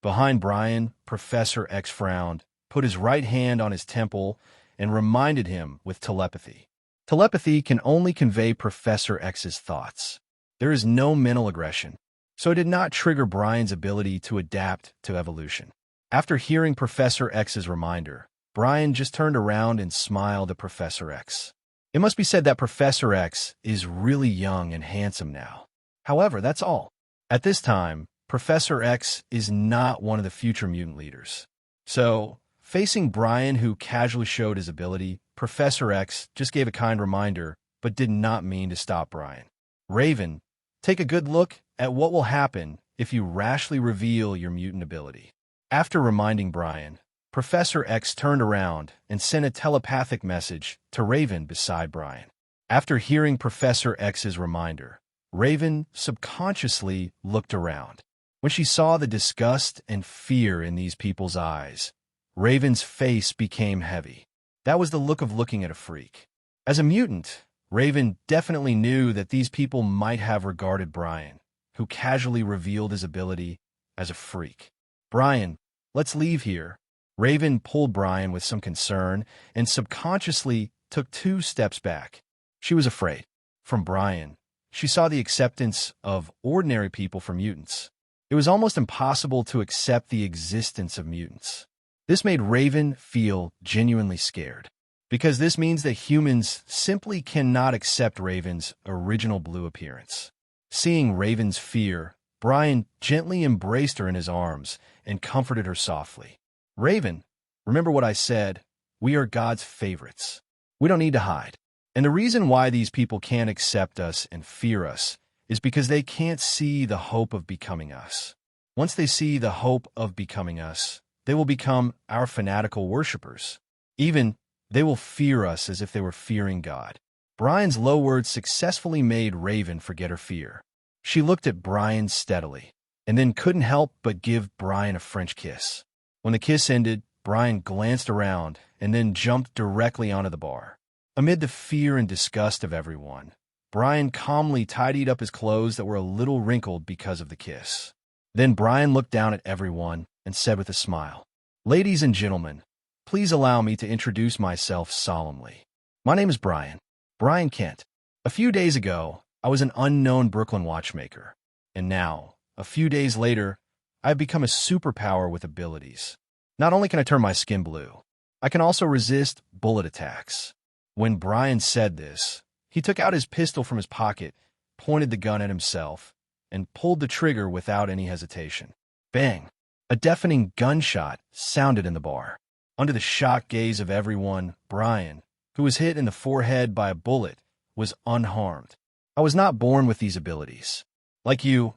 Behind Brian, Professor X frowned, put his right hand on his temple, and reminded him with telepathy. Telepathy can only convey Professor X's thoughts. There is no mental aggression, so it did not trigger Brian's ability to adapt to evolution. After hearing Professor X's reminder, Brian just turned around and smiled at Professor X. It must be said that Professor X is really young and handsome now. However, that's all. At this time, Professor X is not one of the future mutant leaders. So, facing Brian, who casually showed his ability, Professor X just gave a kind reminder, but did not mean to stop Brian. Raven, take a good look at what will happen if you rashly reveal your mutant ability. After reminding Brian, Professor X turned around and sent a telepathic message to Raven beside Brian. After hearing Professor X's reminder, Raven subconsciously looked around. When she saw the disgust and fear in these people's eyes, Raven's face became heavy. That was the look of looking at a freak. As a mutant, Raven definitely knew that these people might have regarded Brian, who casually revealed his ability, as a freak. Brian, let's leave here. Raven pulled Brian with some concern and subconsciously took 2 steps back. She was afraid. From Brian, she saw the acceptance of ordinary people for mutants. It was almost impossible to accept the existence of mutants. This made Raven feel genuinely scared, because this means that humans simply cannot accept Raven's original blue appearance. Seeing Raven's fear, Brian gently embraced her in his arms and comforted her softly. Raven, remember what I said, we are God's favorites. We don't need to hide. And the reason why these people can't accept us and fear us is because they can't see the hope of becoming us. Once they see the hope of becoming us, they will become our fanatical worshipers. Even, they will fear us as if they were fearing God. Brian's low words successfully made Raven forget her fear. She looked at Brian steadily, and then couldn't help but give Brian a French kiss. When the kiss ended, Brian glanced around and then jumped directly onto the bar. Amid the fear and disgust of everyone, Brian calmly tidied up his clothes that were a little wrinkled because of the kiss. Then Brian looked down at everyone and said with a smile, "Ladies and gentlemen, please allow me to introduce myself solemnly. My name is Brian Kent. A few days ago, I was an unknown Brooklyn watchmaker, and now, a few days later, I have become a superpower with abilities. Not only can I turn my skin blue, I can also resist bullet attacks." When Brian said this, he took out his pistol from his pocket, pointed the gun at himself, and pulled the trigger without any hesitation. Bang! A deafening gunshot sounded in the bar. Under the shocked gaze of everyone, Brian, who was hit in the forehead by a bullet, was unharmed. "I was not born with these abilities. Like you,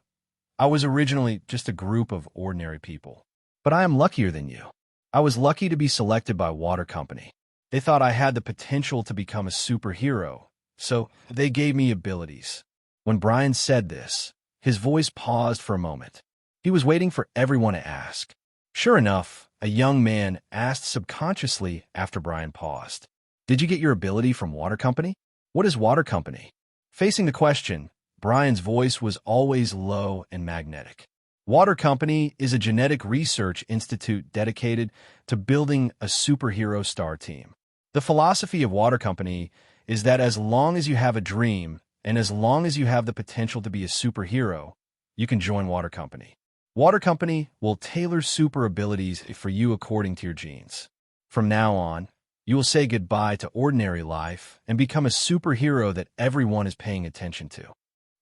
I was originally just a group of ordinary people. But I am luckier than you. I was lucky to be selected by Water Company. They thought I had the potential to become a superhero, so they gave me abilities." When Brian said this, his voice paused for a moment. He was waiting for everyone to ask. Sure enough, a young man asked subconsciously after Brian paused, "Did you get your ability from Water Company? What is Water Company?" Facing the question, Brian's voice was always low and magnetic. Water Company is a genetic research institute dedicated to building a superhero star team. The philosophy of Water Company is that as long as you have a dream and as long as you have the potential to be a superhero, you can join Water Company. Water Company will tailor super abilities for you according to your genes. From now on, you will say goodbye to ordinary life and become a superhero that everyone is paying attention to.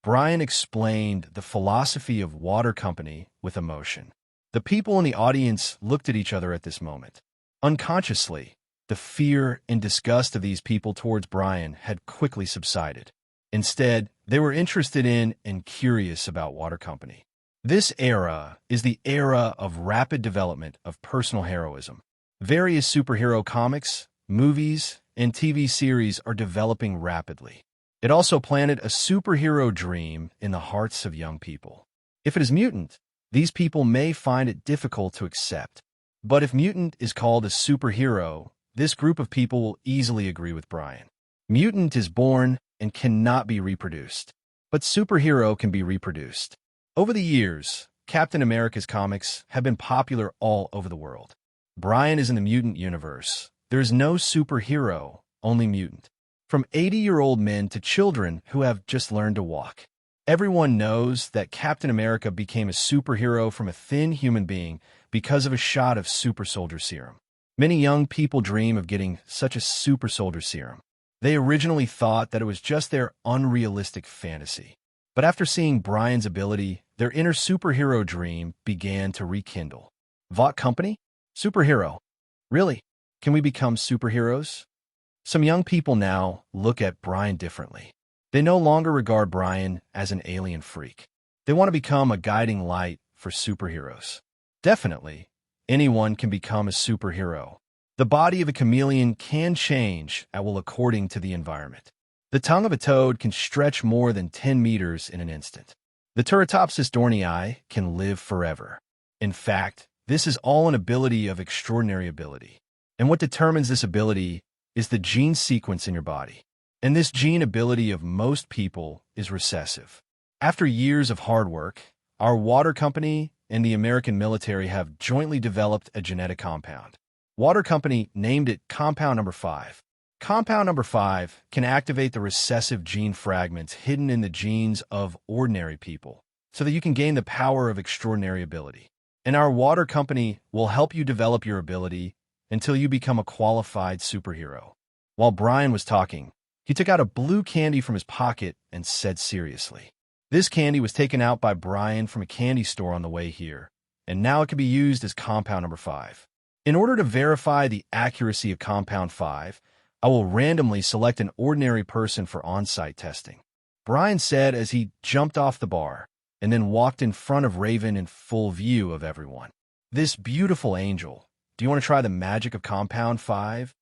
Brian explained the philosophy of Water Company with emotion. The people in the audience looked at each other at this moment. Unconsciously, the fear and disgust of these people towards Brian had quickly subsided. Instead, they were interested in and curious about Water Company. This era is the era of rapid development of personal heroism. Various superhero comics, movies, and TV series are developing rapidly. It also planted a superhero dream in the hearts of young people. If it is mutant, these people may find it difficult to accept. But if mutant is called a superhero, this group of people will easily agree with Brian. Mutant is born and cannot be reproduced, but superhero can be reproduced. Over the years, Captain America's comics have been popular all over the world. Brian is in the mutant universe. There is no superhero, only mutant. From 80-year-old men to children who have just learned to walk. Everyone knows that Captain America became a superhero from a thin human being because of a shot of super soldier serum. Many young people dream of getting such a super soldier serum. They originally thought that it was just their unrealistic fantasy. But after seeing Brian's ability, their inner superhero dream began to rekindle. Vought Company? Superhero. Really? Can we become superheroes? Some young people now look at Brian differently. They no longer regard Brian as an alien freak. They want to become a guiding light for superheroes. Definitely, anyone can become a superhero. The body of a chameleon can change at will according to the environment. The tongue of a toad can stretch more than 10 meters in an instant. The Turritopsis dohrnii can live forever. In fact, this is all an ability of extraordinary ability. And what determines this ability is the gene sequence in your body. And this gene ability of most people is recessive. After years of hard work, our Water Company and the American military have jointly developed a genetic compound. Water Company named it Compound Number 5. Compound Number 5 can activate the recessive gene fragments hidden in the genes of ordinary people so that you can gain the power of extraordinary ability. And our Water Company will help you develop your ability until you become a qualified superhero. While Brian was talking, he took out a blue candy from his pocket and said seriously, "This candy was taken out by Brian from a candy store on the way here, and now it can be used as Compound Number 5. In order to verify the accuracy of Compound 5, I will randomly select an ordinary person for on-site testing," Brian said as he jumped off the bar and then walked in front of Raven in full view of everyone. "This beautiful angel, do you want to try the magic of Compound 5?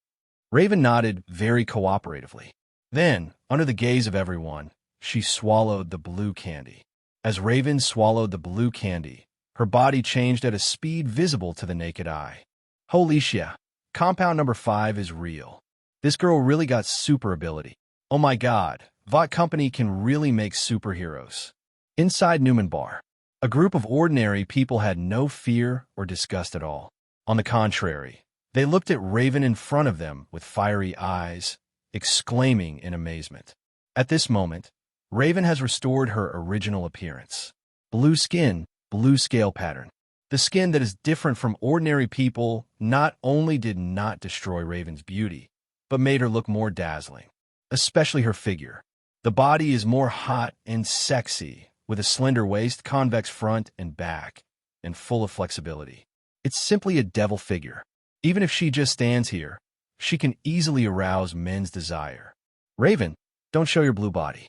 Raven nodded very cooperatively. Then, under the gaze of everyone, she swallowed the blue candy. As Raven swallowed the blue candy, her body changed at a speed visible to the naked eye. Holy shit, compound number 5 is real. This girl really got super ability. Oh my god, Vought Company can really make superheroes. Inside Newman Bar, a group of ordinary people had no fear or disgust at all. On the contrary, they looked at Raven in front of them with fiery eyes, exclaiming in amazement. At this moment, Raven has restored her original appearance. Blue skin, blue scale pattern. The skin that is different from ordinary people not only did not destroy Raven's beauty, but made her look more dazzling, especially her figure. The body is more hot and sexy, with a slender waist, convex front and back, and full of flexibility. It's simply a devil figure. Even if she just stands here, she can easily arouse men's desire. Raven, don't show your blue body.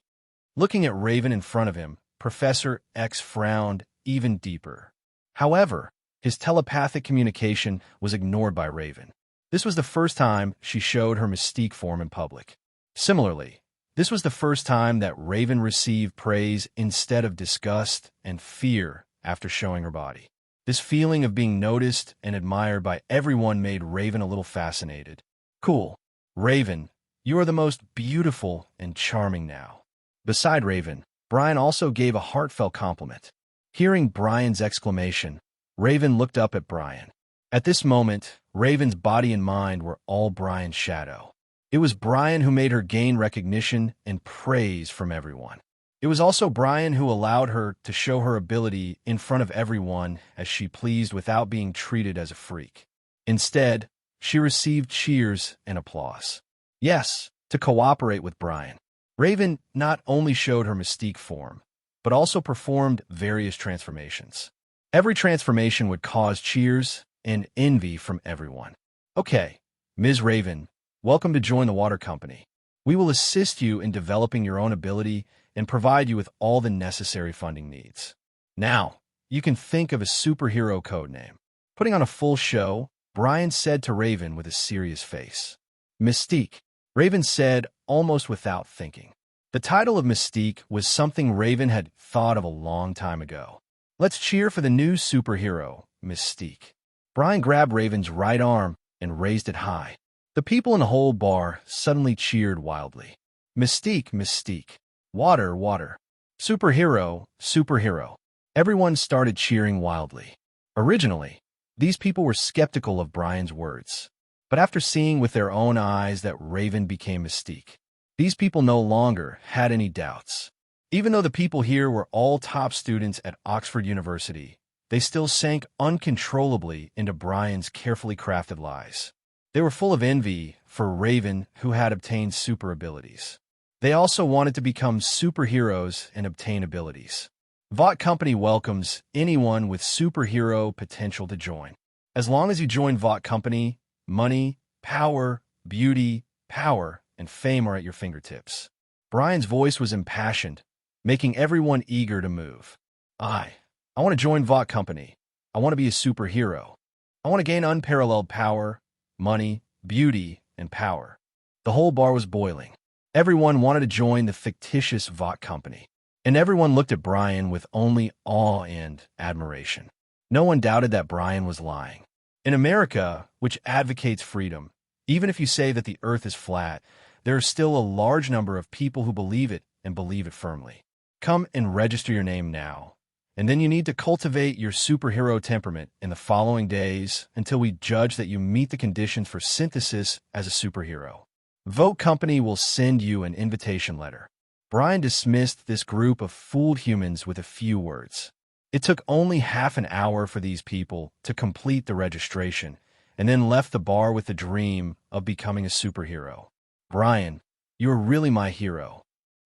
Looking at Raven in front of him, Professor X frowned even deeper. However, his telepathic communication was ignored by Raven. This was the first time she showed her Mystique form in public. Similarly, this was the first time that Raven received praise instead of disgust and fear after showing her body. This feeling of being noticed and admired by everyone made Raven a little fascinated. Cool. Raven, you are the most beautiful and charming now. Beside Raven, Brian also gave a heartfelt compliment. Hearing Brian's exclamation, Raven looked up at Brian. At this moment, Raven's body and mind were all Brian's shadow. It was Brian who made her gain recognition and praise from everyone. It was also Brian who allowed her to show her ability in front of everyone as she pleased without being treated as a freak. Instead, she received cheers and applause. Yes, to cooperate with Brian. Raven not only showed her Mystique form, but also performed various transformations. Every transformation would cause cheers and envy from everyone. Okay, Ms. Raven, welcome to join the Water Company. We will assist you in developing your own ability and provide you with all the necessary funding needs. Now, you can think of a superhero codename. Putting on a full show, Brian said to Raven with a serious face. Mystique, Raven said almost without thinking. The title of Mystique was something Raven had thought of a long time ago. Let's cheer for the new superhero, Mystique. Brian grabbed Raven's right arm and raised it high. The people in the whole bar suddenly cheered wildly. Mystique, Mystique. Water, water. Superhero, superhero. Everyone started cheering wildly. Originally, these people were skeptical of Brian's words. But after seeing with their own eyes that Raven became Mystique, these people no longer had any doubts. Even though the people here were all top students at Oxford University, they still sank uncontrollably into Brian's carefully crafted lies. They were full of envy for Raven, who had obtained super abilities. They also wanted to become superheroes and obtain abilities. Vought Company welcomes anyone with superhero potential to join. As long as you join Vought Company, money, power, beauty, power, and fame are at your fingertips. Brian's voice was impassioned, making everyone eager to move. I want to join Vought Company. I want to be a superhero. I want to gain unparalleled power, money, beauty, and power. The whole bar was boiling. Everyone wanted to join the fictitious Vought Company, and everyone looked at Brian with only awe and admiration. No one doubted that Brian was lying. In America, which advocates freedom, even if you say that the earth is flat, there are still a large number of people who believe it and believe it firmly. Come and register your name now, and then you need to cultivate your superhero temperament in the following days until we judge that you meet the conditions for synthesis as a superhero. Vought Company will send you an invitation letter. Brian dismissed this group of fooled humans with a few words. It took only half an hour for these people to complete the registration, and then left the bar with the dream of becoming a superhero. Brian, you are really my hero.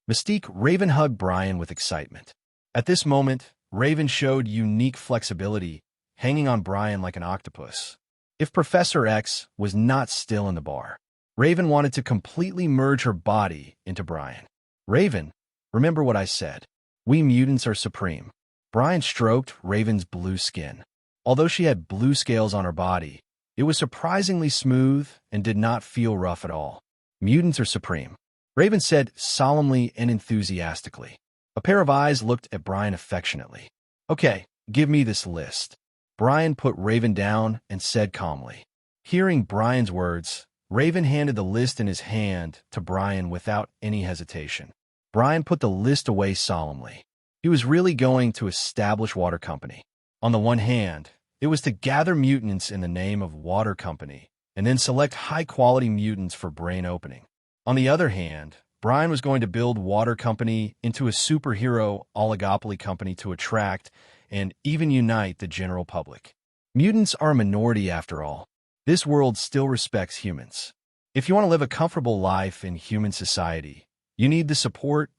Mystique, Raven hugged Brian with excitement. At this moment, Raven showed unique flexibility, hanging on Brian like an octopus. If Professor X was not still in the bar, Raven wanted to completely merge her body into Brian. Raven, remember what I said. We mutants are supreme. Brian stroked Raven's blue skin. Although she had blue scales on her body, it was surprisingly smooth and did not feel rough at all. Mutants are supreme, Raven said solemnly and enthusiastically. A pair of eyes looked at Brian affectionately. Okay, give me this list. Brian put Raven down and said calmly. Hearing Brian's words, Raven handed the list in his hand to Brian without any hesitation. Brian put the list away solemnly. He was really going to establish Water Company. On the one hand, it was to gather mutants in the name of Water Company, and then select high-quality mutants for brain opening. On the other hand, Brian was going to build Water Company into a superhero oligopoly company to attract and even unite the general public. Mutants are a minority after all. This world still respects humans. If you want to live a comfortable life in human society, you need the support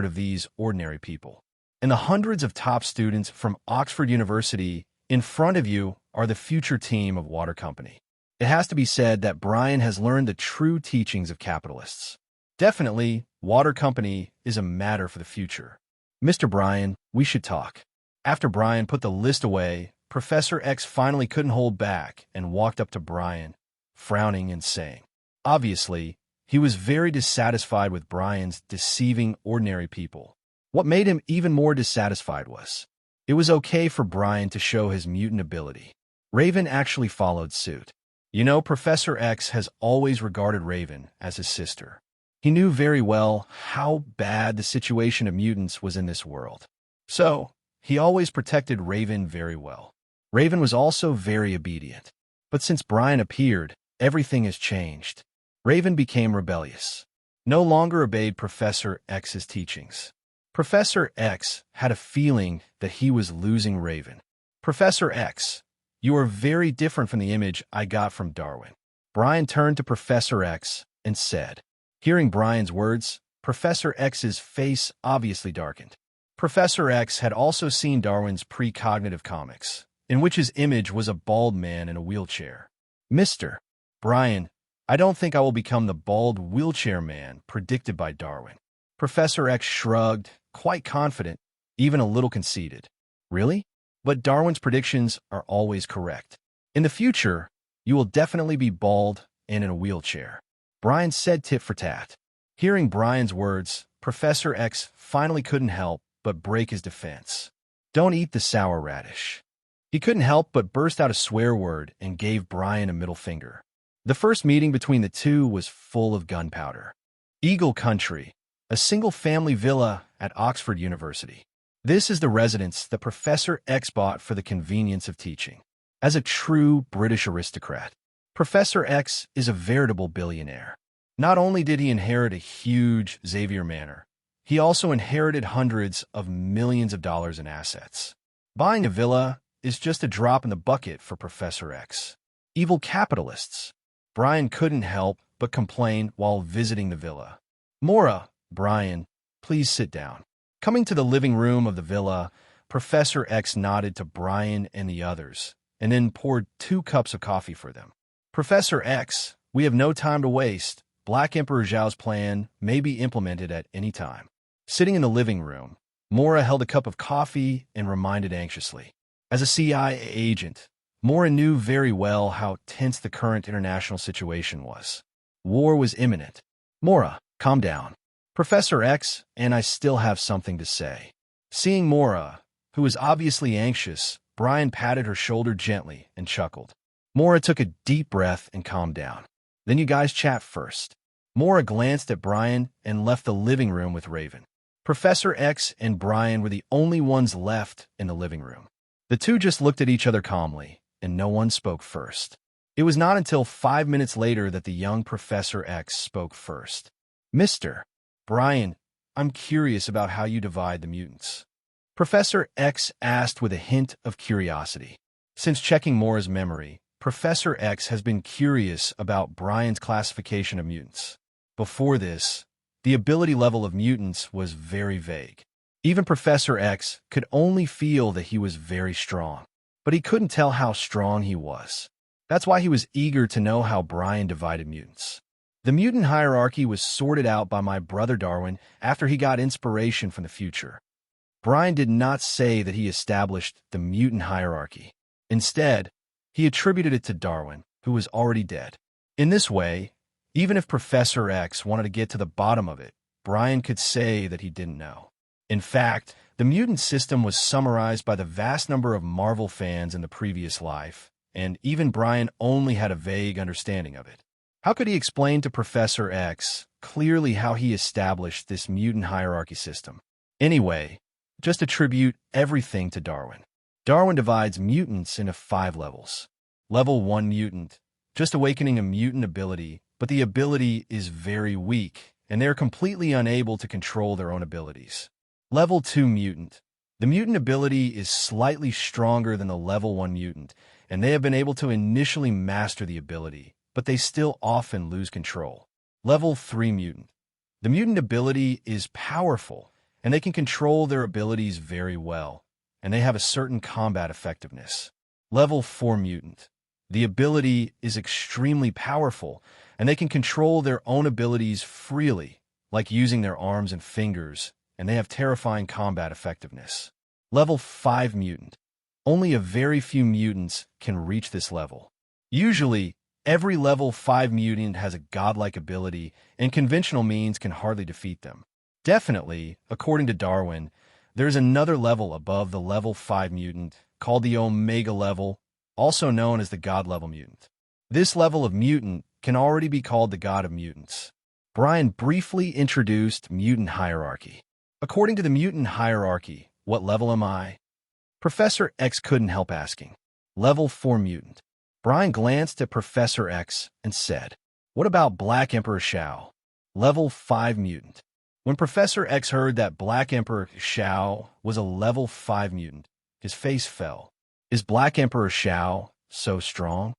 of these ordinary people. And the hundreds of top students from Oxford University in front of you are the future team of Water Company. It has to be said that Brian has learned the true teachings of capitalists. Definitely, Water Company is a matter for the future. Mr. Brian, we should talk. After Brian put the list away, Professor X finally couldn't hold back and walked up to Brian, frowning and saying. Obviously, he was very dissatisfied with Brian's deceiving ordinary people. What made him even more dissatisfied was, it was okay for Brian to show his mutant ability. Raven actually followed suit. You know, Professor X has always regarded Raven as his sister. He knew very well how bad the situation of mutants was in this world. So, he always protected Raven very well. Raven was also very obedient. But since Brian appeared, everything has changed. Raven became rebellious. No longer obeyed Professor X's teachings. Professor X had a feeling that he was losing Raven. Professor X, you are very different from the image I got from Darwin. Brian turned to Professor X and said. Hearing Brian's words, Professor X's face obviously darkened. Professor X had also seen Darwin's precognitive comics, in which his image was a bald man in a wheelchair. Mr. Brian, I don't think I will become the bald wheelchair man predicted by Darwin. Professor X shrugged, quite confident, even a little conceited. Really? But Darwin's predictions are always correct. In the future, you will definitely be bald and in a wheelchair. Brian said tit for tat. Hearing Brian's words, Professor X finally couldn't help but break his defense. Don't eat the sour radish. He couldn't help but burst out a swear word and gave Brian a middle finger. The first meeting between the two was full of gunpowder. Eagle Country, a single-family villa at Oxford University. This is the residence that Professor X bought for the convenience of teaching. As a true British aristocrat, Professor X is a veritable billionaire. Not only did he inherit a huge Xavier Manor, he also inherited hundreds of millions of dollars in assets. Buying a villa is just a drop in the bucket for Professor X. Evil capitalists. Brian couldn't help but complain while visiting the villa. Mora, Brian, please sit down. Coming to the living room of the villa, Professor X nodded to Brian and the others, and then poured 2 cups of coffee for them. Professor X, we have no time to waste. Black Emperor Zhao's plan may be implemented at any time. Sitting in the living room, Mora held a cup of coffee and reminded anxiously. As a CIA agent, Mora knew very well how tense the current international situation was. War was imminent. Mora, calm down. Professor X and I still have something to say. Seeing Mora, who was obviously anxious, Brian patted her shoulder gently and chuckled. Mora took a deep breath and calmed down. Then you guys chat first. Mora glanced at Brian and left the living room with Raven. Professor X and Brian were the only ones left in the living room. The two just looked at each other calmly, and no one spoke first. It was not until 5 minutes later that the young Professor X spoke first. Mr. Brian, I'm curious about how you divide the mutants. Professor X asked with a hint of curiosity. Since checking Mora's memory, Professor X has been curious about Brian's classification of mutants. Before this, the ability level of mutants was very vague. Even Professor X could only feel that he was very strong, but he couldn't tell how strong he was. That's why he was eager to know how Brian divided mutants. The mutant hierarchy was sorted out by my brother Darwin after he got inspiration from the future. Brian did not say that he established the mutant hierarchy. Instead, he attributed it to Darwin, who was already dead. In this way, even if Professor X wanted to get to the bottom of it, Brian could say that he didn't know. In fact, the mutant system was summarized by the vast number of Marvel fans in the previous life, and even Brian only had a vague understanding of it. How could he explain to Professor X clearly how he established this mutant hierarchy system? Anyway, just attribute everything to Darwin. Darwin divides mutants into 5 levels. Level 1 mutant, just awakening a mutant ability, but the ability is very weak, and they are completely unable to control their own abilities. Level 2 mutant. The mutant ability is slightly stronger than the level 1 mutant, and they have been able to initially master the ability, but they still often lose control. Level 3 mutant. The mutant ability is powerful, and they can control their abilities very well, and they have a certain combat effectiveness. Level 4 mutant. The ability is extremely powerful, and they can control their own abilities freely, like using their arms and fingers, and they have terrifying combat effectiveness. Level 5 mutant. Only a very few mutants can reach this level. Usually, every level 5 mutant has a godlike ability, and conventional means can hardly defeat them. Definitely, according to Darwin, there's another level above the level 5 mutant called the Omega level, also known as the God level mutant. This level of mutant can already be called the God of Mutants. Brian briefly introduced mutant hierarchy. According to the mutant hierarchy, what level am I? Professor X couldn't help asking. Level 4 mutant. Brian glanced at Professor X and said, "What about Black Emperor Shao?" Level 5 mutant. When Professor X heard that Black Emperor Shao was a level 5 mutant, his face fell. Is Black Emperor Shao so strong?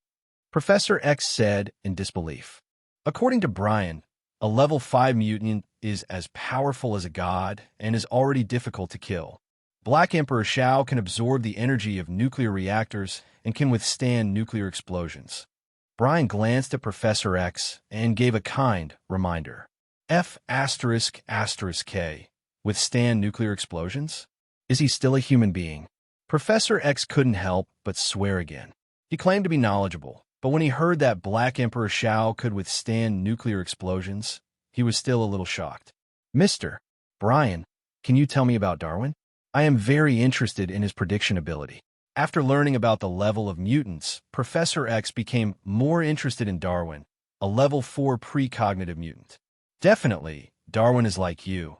Professor X said in disbelief. According to Brian, a level 5 mutant is as powerful as a god and is already difficult to kill. Black Emperor Shao can absorb the energy of nuclear reactors and can withstand nuclear explosions. Brian glanced at Professor X and gave a kind reminder. F***K, withstand nuclear explosions? Is he still a human being? Professor X couldn't help but swear again. He claimed to be knowledgeable, but when he heard that Black Emperor Shao could withstand nuclear explosions, he was still a little shocked. Mr. Brian, can you tell me about Darwin? I am very interested in his prediction ability. After learning about the level of mutants, Professor X became more interested in Darwin, a level 4 precognitive mutant. Definitely, Darwin is like you,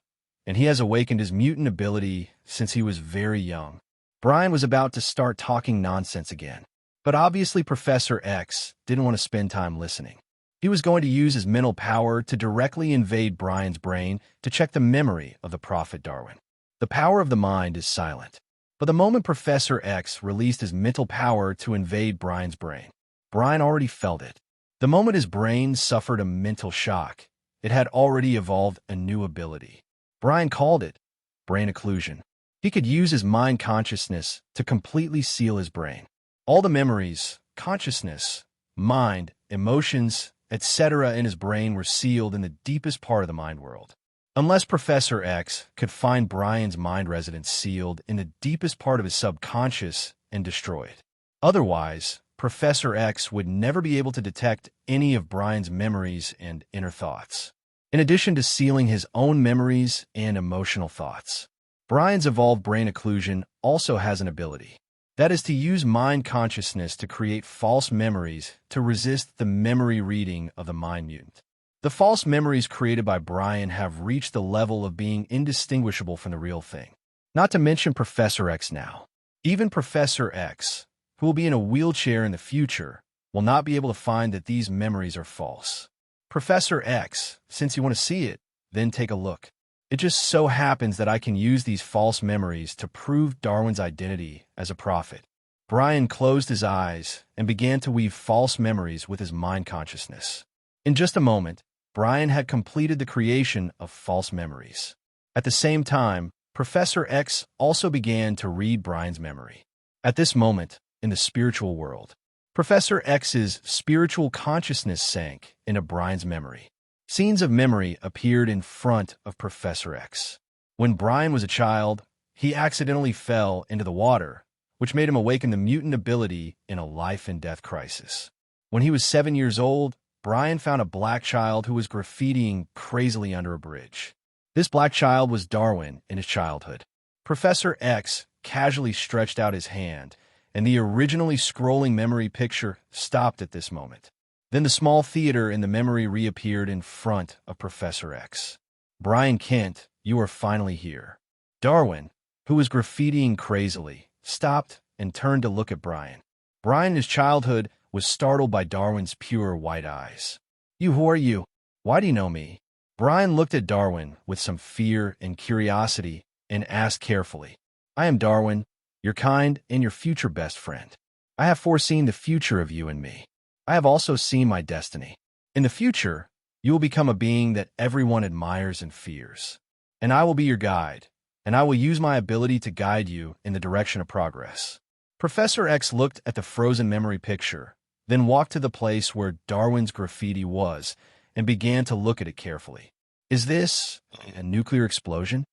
and he has awakened his mutant ability since he was very young. Brian was about to start talking nonsense again, but obviously Professor X didn't want to spend time listening. He was going to use his mental power to directly invade Brian's brain to check the memory of the Prophet Darwin. The power of the mind is silent, but the moment Professor X released his mental power to invade Brian's brain, Brian already felt it. The moment his brain suffered a mental shock, it had already evolved a new ability. Brian called it brain occlusion. He could use his mind consciousness to completely seal his brain. All the memories, consciousness, mind, emotions, etc. in his brain were sealed in the deepest part of the mind world. Unless Professor X could find Brian's mind residence sealed in the deepest part of his subconscious and destroy it. Otherwise, Professor X would never be able to detect any of Brian's memories and inner thoughts. In addition to sealing his own memories and emotional thoughts, Brian's evolved brain occlusion also has an ability. That is to use mind consciousness to create false memories to resist the memory reading of the mind mutant. The false memories created by Brian have reached the level of being indistinguishable from the real thing. Not to mention Professor X now. Even Professor X, who will be in a wheelchair in the future, will not be able to find that these memories are false. Professor X, since you want to see it, then take a look. It just so happens that I can use these false memories to prove Darwin's identity as a prophet. Brian closed his eyes and began to weave false memories with his mind consciousness. In just a moment, Brian had completed the creation of false memories. At the same time, Professor X also began to read Brian's memory. At this moment, in the spiritual world, Professor X's spiritual consciousness sank into Brian's memory. Scenes of memory appeared in front of Professor X. When Brian was a child, he accidentally fell into the water, which made him awaken the mutant ability in a life-and-death crisis. When he was 7 years old, Brian found a black child who was graffitiing crazily under a bridge. This black child was Darwin in his childhood. Professor X casually stretched out his hand, and the originally scrolling memory picture stopped at this moment. Then the small theater in the memory reappeared in front of Professor X. "Brian Kent, you are finally here." Darwin, who was graffitiing crazily, stopped and turned to look at Brian. Brian in his childhood was startled by Darwin's pure white eyes. Who are you? Why do you know me?" Brian looked at Darwin with some fear and curiosity and asked carefully, "I am Darwin, your kind and your future best friend. I have foreseen the future of you and me. I have also seen my destiny. In the future, you will become a being that everyone admires and fears. And I will be your guide, and I will use my ability to guide you in the direction of progress." Professor X looked at the frozen memory picture, then walked to the place where Darwin's graffiti was and began to look at it carefully. Is this a nuclear explosion?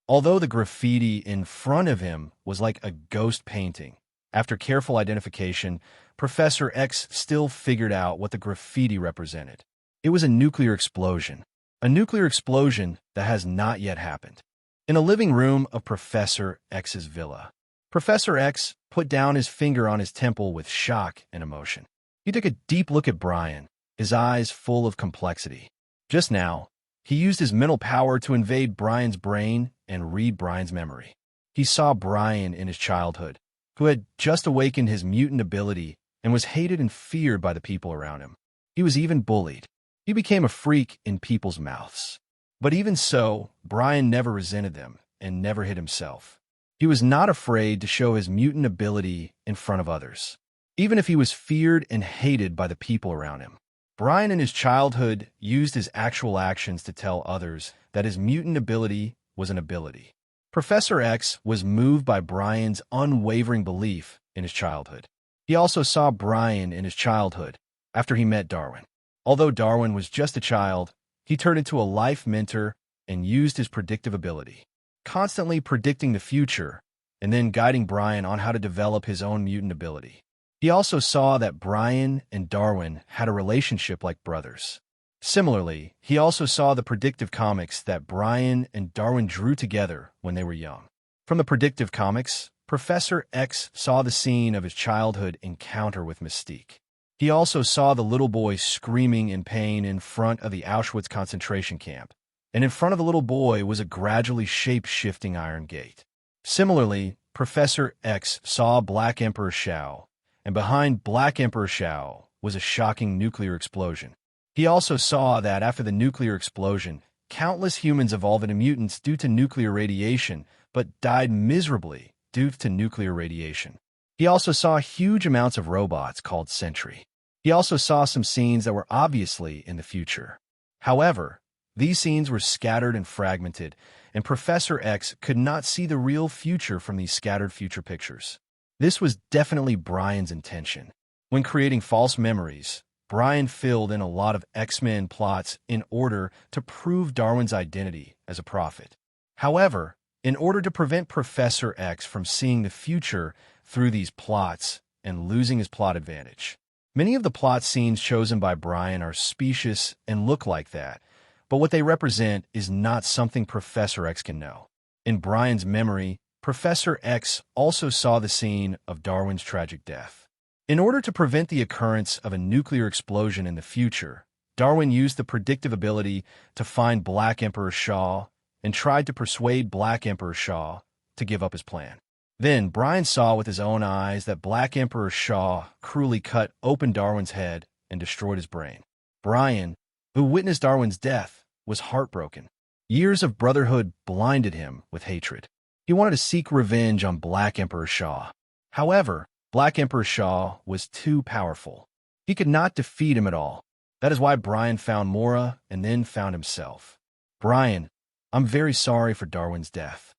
Although the graffiti in front of him was like a ghost painting, after careful identification, Professor X still figured out what the graffiti represented. It was a nuclear explosion that has not yet happened. In a living room of Professor X's villa, Professor X put down his finger on his temple with shock and emotion. He took a deep look at Brian, his eyes full of complexity. Just now, he used his mental power to invade Brian's brain and read Brian's memory. He saw Brian in his childhood, who had just awakened his mutant ability and was hated and feared by the people around him. He was even bullied. He became a freak in people's mouths. But even so, Brian never resented them and never hid himself. He was not afraid to show his mutant ability in front of others, even if he was feared and hated by the people around him. Brian in his childhood used his actual actions to tell others that his mutant ability was an ability. Professor X was moved by Brian's unwavering belief in his childhood. He also saw Brian in his childhood after he met Darwin. Although Darwin was just a child, he turned into a life mentor and used his predictive ability, constantly predicting the future and then guiding Brian on how to develop his own mutant ability. He also saw that Brian and Darwin had a relationship like brothers. Similarly, he also saw the predictive comics that Brian and Darwin drew together when they were young. From the predictive comics, Professor X saw the scene of his childhood encounter with Mystique. He also saw the little boy screaming in pain in front of the Auschwitz concentration camp, and in front of the little boy was a gradually shape-shifting iron gate. Similarly, Professor X saw Black Emperor Shao, and behind Black Emperor Shao was a shocking nuclear explosion. He also saw that after the nuclear explosion, countless humans evolved into mutants due to nuclear radiation, but died miserably due to nuclear radiation. He also saw huge amounts of robots called Sentry. He also saw some scenes that were obviously in the future. However, these scenes were scattered and fragmented, and Professor X could not see the real future from these scattered future pictures. This was definitely Brian's intention. When creating false memories, Brian filled in a lot of X-Men plots in order to prove Darwin's identity as a prophet. However, in order to prevent Professor X from seeing the future through these plots and losing his plot advantage, many of the plot scenes chosen by Brian are specious and look like that, but what they represent is not something Professor X can know. In Brian's memory, Professor X also saw the scene of Darwin's tragic death. In order to prevent the occurrence of a nuclear explosion in the future, Darwin used the predictive ability to find Black Emperor Shao and tried to persuade Black Emperor Shao to give up his plan. Then Brian saw with his own eyes that Black Emperor Shao cruelly cut open Darwin's head and destroyed his brain. Brian, who witnessed Darwin's death, was heartbroken. Years of brotherhood blinded him with hatred. He wanted to seek revenge on Black Emperor Shao. However, Black Emperor Shao was too powerful. He could not defeat him at all. That is why Brian found Mora and then found himself. "Brian, I'm very sorry for Darwin's death."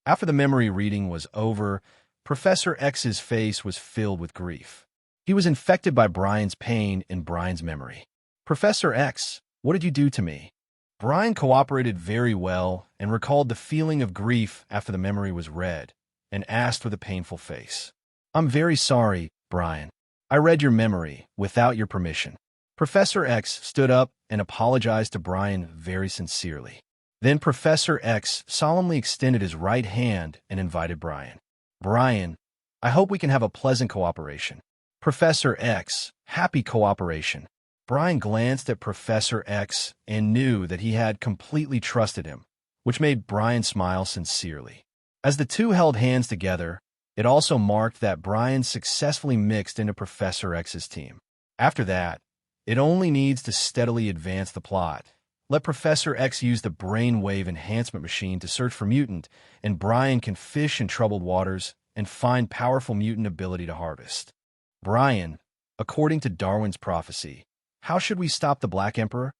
After the memory reading was over, Professor X's face was filled with grief. He was infected by Brian's pain in Brian's memory. "Professor X, what did you do to me?" Brian cooperated very well and recalled the feeling of grief after the memory was read, and asked with a painful face, "I'm very sorry, Brian. I read your memory without your permission." Professor X stood up and apologized to Brian very sincerely. Then Professor X solemnly extended his right hand and invited Brian. Brian, I hope we can have a pleasant cooperation. Professor X, happy cooperation. Brian glanced at Professor X and knew that he had completely trusted him, which made Brian smile sincerely. As the two held hands together, it also marked that Brian successfully mixed into Professor X's team. After that, it only needs to steadily advance the plot. Let Professor X use the brainwave enhancement machine to search for mutant, and Brian can fish in troubled waters and find powerful mutant ability to harvest. Brian, according to Darwin's prophecy, how should we stop the Black Emperor?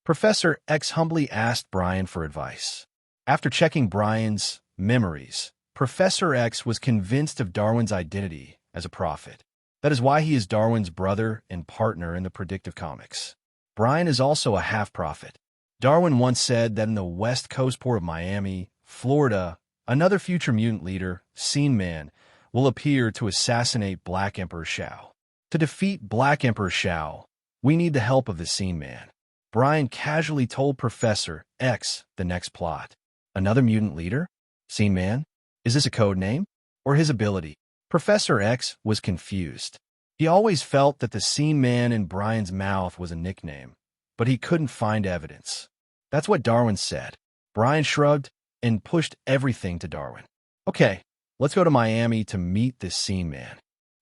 Professor X humbly asked Brian for advice. After checking Brian's memories, Professor X was convinced of Darwin's identity as a prophet. That is why he is Darwin's brother and partner in the predictive comics. Brian is also a half-prophet. Darwin once said that in the west coast port of Miami, Florida, another future mutant leader, Scene Man, will appear to assassinate Black Emperor Shao. To defeat Black Emperor Shao, we need the help of the Scene Man. Brian casually told Professor X the next plot. Another mutant leader? Scene Man? Is this a code name? Or his ability? Professor X was confused. He always felt that the Scene Man in Brian's mouth was a nickname, but he couldn't find evidence. That's what Darwin said. Brian shrugged and pushed everything to Darwin. Okay, let's go to Miami to meet this Scene Man.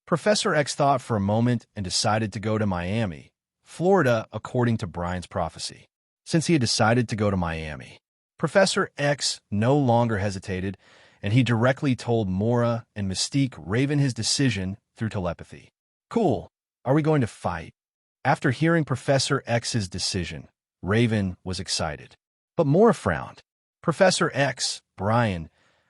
Professor X thought for a moment and decided to go to Miami, Florida, according to Brian's prophecy. Since he had decided to go to Miami, Professor X no longer hesitated, and he directly told Mora and Mystique Raven his decision through telepathy. Cool. Are we going to fight? After hearing Professor X's decision, Raven was excited. But Mora frowned. Professor X, Brian,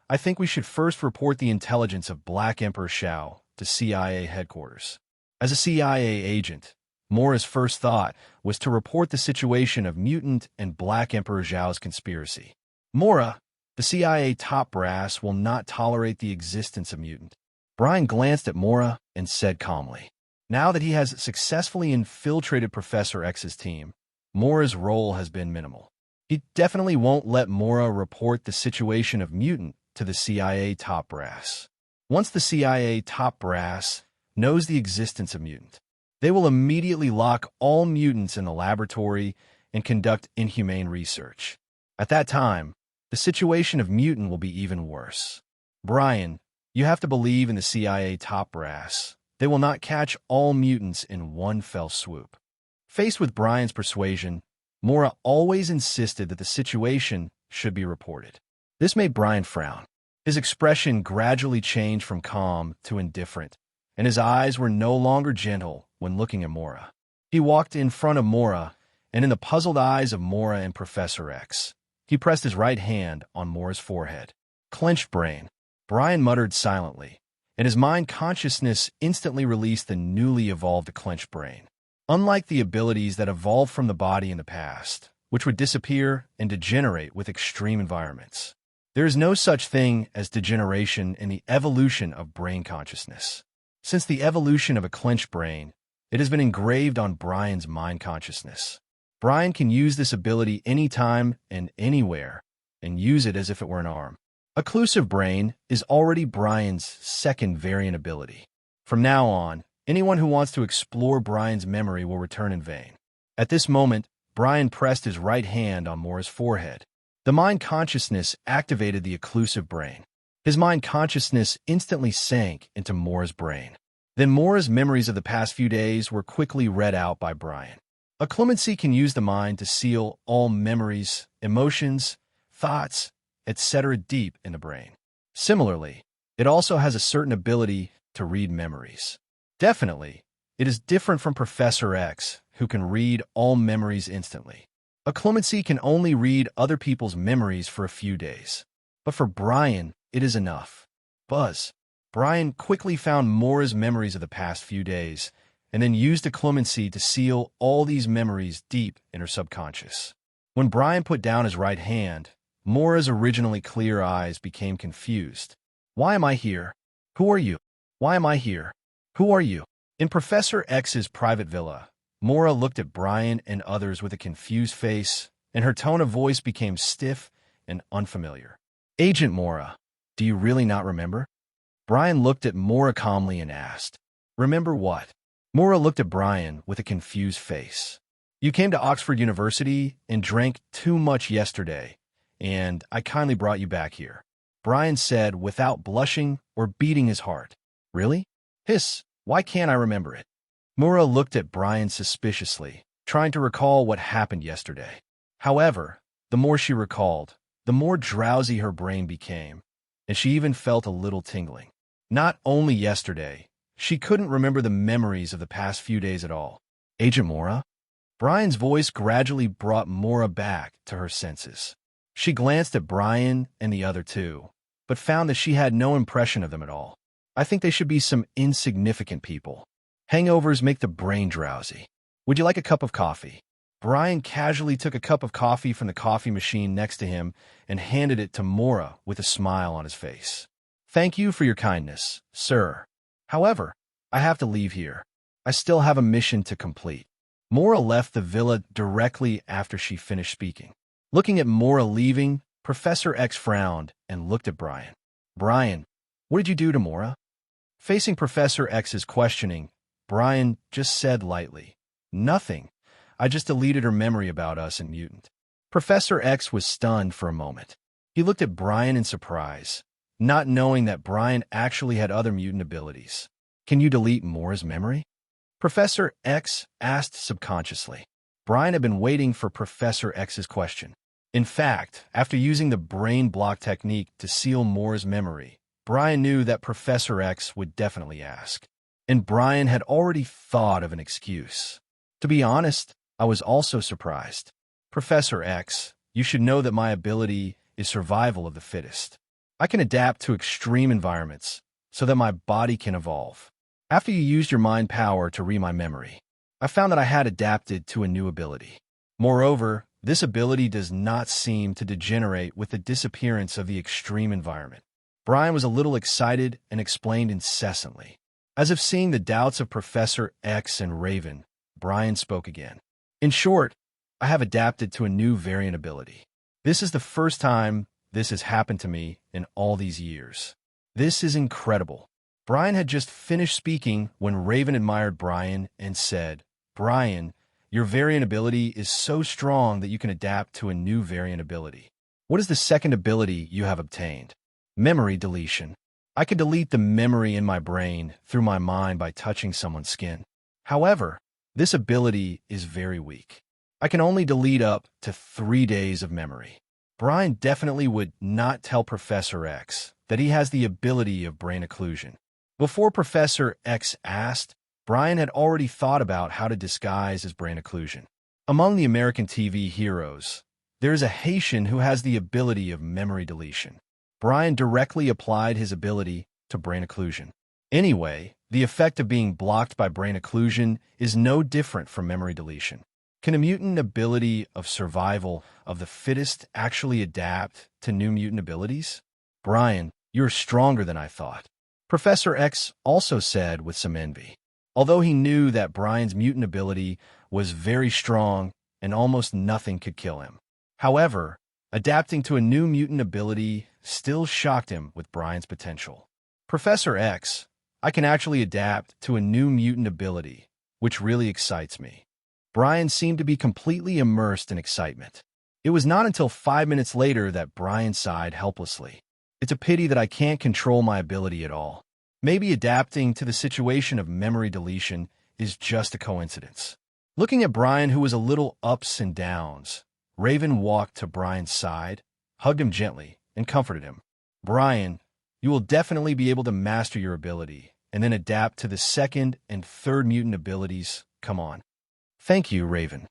I think we should first report the intelligence of Black Emperor Shao to CIA headquarters. As a CIA agent, Mora's first thought was to report the situation of mutant and Black Emperor Zhao's conspiracy. Mora, the CIA top brass, will not tolerate the existence of mutant. Brian glanced at Mora and said calmly, now that he has successfully infiltrated Professor X's team, Mora's role has been minimal. He definitely won't let Mora report the situation of mutant to the CIA top brass. Once the CIA top brass knows the existence of mutant, they will immediately lock all mutants in the laboratory and conduct inhumane research. At that time, the situation of mutant will be even worse. Brian, you have to believe in the CIA top brass. They will not catch all mutants in one fell swoop. Faced with Brian's persuasion, Mora always insisted that the situation should be reported. This made Brian frown. His expression gradually changed from calm to indifferent, and his eyes were no longer gentle when looking at Mora. He walked in front of Mora, and in the puzzled eyes of Mora and Professor X, he pressed his right hand on Mora's forehead. Clenched brain. Brian muttered silently, and his mind consciousness instantly released the newly evolved clenched brain. Unlike the abilities that evolved from the body in the past, which would disappear and degenerate with extreme environments, there is no such thing as degeneration in the evolution of brain consciousness. Since the evolution of a clenched brain, it has been engraved on Brian's mind consciousness. Brian can use this ability anytime and anywhere, and use it as if it were an arm. Occlusive brain is already Brian's second variant ability. From now on, anyone who wants to explore Brian's memory will return in vain. At this moment, Brian pressed his right hand on Mora's forehead. The mind consciousness activated the occlusive brain. His mind consciousness instantly sank into Mora's brain. Then Mora's memories of the past few days were quickly read out by Brian. Occlumency can use the mind to seal all memories, emotions, thoughts, etc. deep in the brain. Similarly, it also has a certain ability to read memories. Definitely, it is different from Professor X, who can read all memories instantly. Occlumency can only read other people's memories for a few days. But for Brian, it is enough. Buzz. Brian quickly found Mora's memories of the past few days, and then used occlumency to seal all these memories deep in her subconscious. When Brian put down his right hand, Mora's originally clear eyes became confused. Why am I here? Who are you? Why am I here? Who are you? In Professor X's private villa, Mora looked at Brian and others with a confused face, and her tone of voice became stiff and unfamiliar. Agent Mora, do you really not remember? Brian looked at Mora calmly and asked, Remember what? Mora looked at Brian with a confused face. You came to Oxford University and drank too much yesterday, and I kindly brought you back here. Brian said without blushing or beating his heart. Really? Hiss, why can't I remember it? Mora looked at Brian suspiciously, trying to recall what happened yesterday. However, the more she recalled, the more drowsy her brain became, and she even felt a little tingling. Not only yesterday, she couldn't remember the memories of the past few days at all. Agent Mora? Brian's voice gradually brought Mora back to her senses. She glanced at Brian and the other two, but found that she had no impression of them at all. I think they should be some insignificant people. Hangovers make the brain drowsy. Would you like a cup of coffee? Brian casually took a cup of coffee from the coffee machine next to him and handed it to Mora with a smile on his face. Thank you for your kindness, sir. However, I have to leave here. I still have a mission to complete. Mora left the villa directly after she finished speaking. Looking at Mora leaving, Professor X frowned and looked at Brian. Brian, what did you do to Mora? Facing Professor X's questioning, Brian just said lightly, Nothing. I just deleted her memory about us and Mutant. Professor X was stunned for a moment. He looked at Brian in surprise, not knowing that Brian actually had other mutant abilities. Can you delete Mora's memory? Professor X asked subconsciously. Brian had been waiting for Professor X's question. In fact, after using the brain block technique to seal Mora's memory, Brian knew that Professor X would definitely ask. And Brian had already thought of an excuse. To be honest, I was also surprised. Professor X, you should know that my ability is survival of the fittest. I can adapt to extreme environments so that my body can evolve. After you used your mind power to read my memory, I found that I had adapted to a new ability. Moreover, this ability does not seem to degenerate with the disappearance of the extreme environment. Brian was a little excited and explained incessantly. As if seeing the doubts of Professor X and Raven, Brian spoke again. In short, I have adapted to a new variant ability. This is the first time this has happened to me in all these years. This is incredible. Brian had just finished speaking when Raven admired Brian and said, Brian, your variant ability is so strong that you can adapt to a new variant ability. What is the second ability you have obtained? Memory deletion. I can delete the memory in my brain through my mind by touching someone's skin. However, this ability is very weak. I can only delete up to 3 days of memory. Brian definitely would not tell Professor X that he has the ability of brain occlusion. Before Professor X asked, Brian had already thought about how to disguise his brain occlusion. Among the American TV heroes, there is a Haitian who has the ability of memory deletion. Brian directly applied his ability to brain occlusion. Anyway, the effect of being blocked by brain occlusion is no different from memory deletion. Can a mutant ability of survival of the fittest actually adapt to new mutant abilities? Brian, you're stronger than I thought. Professor X also said with some envy. Although he knew that Brian's mutant ability was very strong and almost nothing could kill him. However, adapting to a new mutant ability still shocked him with Brian's potential. Professor X, I can actually adapt to a new mutant ability, which really excites me. Brian seemed to be completely immersed in excitement. It was not until 5 minutes later that Brian sighed helplessly. It's a pity that I can't control my ability at all. Maybe adapting to the situation of memory deletion is just a coincidence. Looking at Brian, who was a little ups and downs, Raven walked to Brian's side, hugged him gently, and comforted him. Brian, you will definitely be able to master your ability and then adapt to the second and third mutant abilities. Come on. Thank you, Raven.